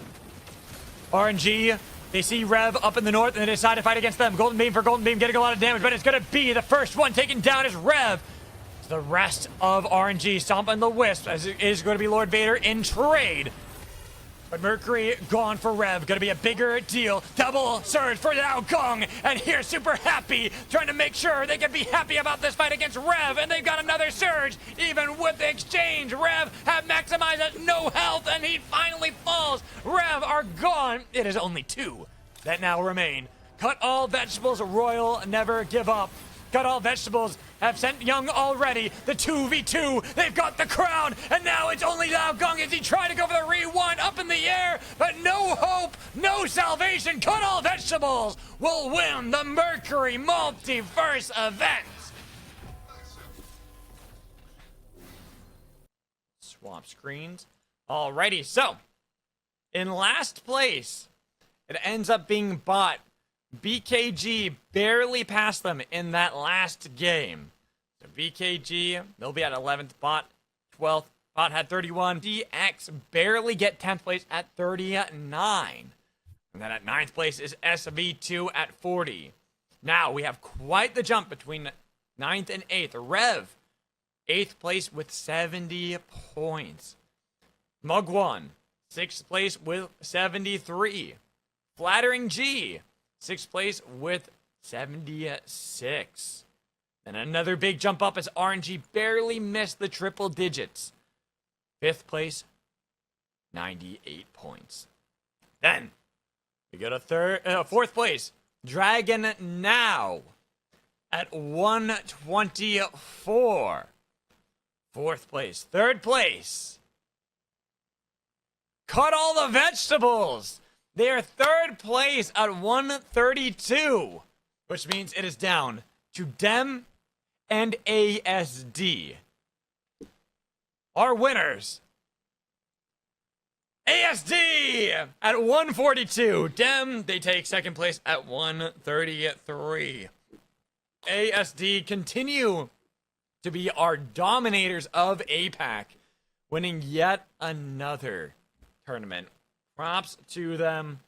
RNG, they see Rev up in the north and they decide to fight against them. Golden Beam for Golden Beam, getting a lot of damage, but it's gonna be the first one taken down is Rev. The rest of RNG stomping the Wisp, as it is going to be Lord Vader in trade. But Mercury gone for Rev. Gonna be a bigger deal. Double surge for Wukong. And here's Super Happy, trying to make sure they can be happy about this fight against Rev. And they've got another surge. Even with the exchange, Rev have maximized at no health. And he finally falls. Rev are gone. It is only 2 that now remain. Cut all vegetables. Royal never give up. Cut all vegetables have sent Young already. The 2v2, they've got the crown, and now it's only Wukong as he tried to go for the rewind up in the air, but no hope, no salvation. Cut all vegetables will win the Mercury Multiverse event. Swap screens. Alrighty, so in last place, it ends up being bot. BKG barely passed them in that last game. So BKG, they'll be at 11th, bot 12th, bot had 31. DX barely get 10th place at 39. And then at 9th place is SV2 at 40. Now we have quite the jump between 9th and 8th. Rev, 8th place with 70 points. Mugwan, 6th place with 73. Flattering G, 6th place with 76. And another big jump up as RNG barely missed the triple digits. 5th place, 98 points. Then we go to 4th place, Dragon Now at 124. 4th place. 3rd place, Cut All the Vegetables. They are 3rd place at 132, which means it is down to Dem and ASD. Our winners, ASD at 142. Dem, they take 2nd place at 133. ASD continue to be our dominators of APAC, winning yet another tournament. Props to them.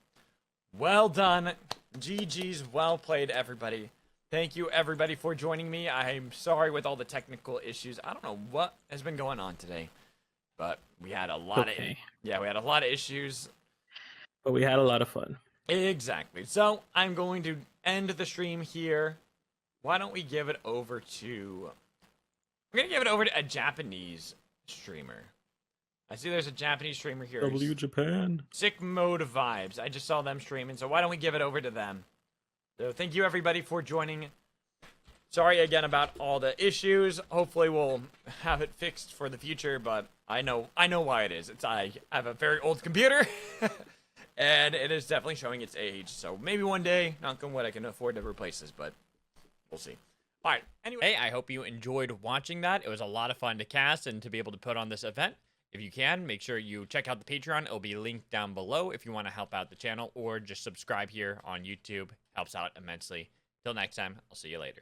Well done. GG's, well played, everybody. Thank you, everybody, for joining me. I'm sorry with all the technical issues. I don't know what has been going on today, but we had a lot of we had a lot of issues. But we had a lot of fun. Exactly. So I'm going to end the stream here. Why don't we give it over to? I'm gonna give it over to a Japanese streamer. I see there's a Japanese streamer here. W Japan. Sick Mode Vibes. I just saw them streaming, so why don't we give it over to them? So thank you, everybody, for joining. Sorry again about all the issues. Hopefully we'll have it fixed for the future, but I know why it is. I have a very old computer, and it is definitely showing its age. So maybe one day, knock on wood, I can afford to replace this, but we'll see. All right. Anyway, Hey, I hope you enjoyed watching that. It was a lot of fun to cast and to be able to put on this event. If you can, make sure you check out the Patreon. It'll be linked down below if you want to help out the channel, or just subscribe here on YouTube. Helps out immensely. Till next time, I'll see you later.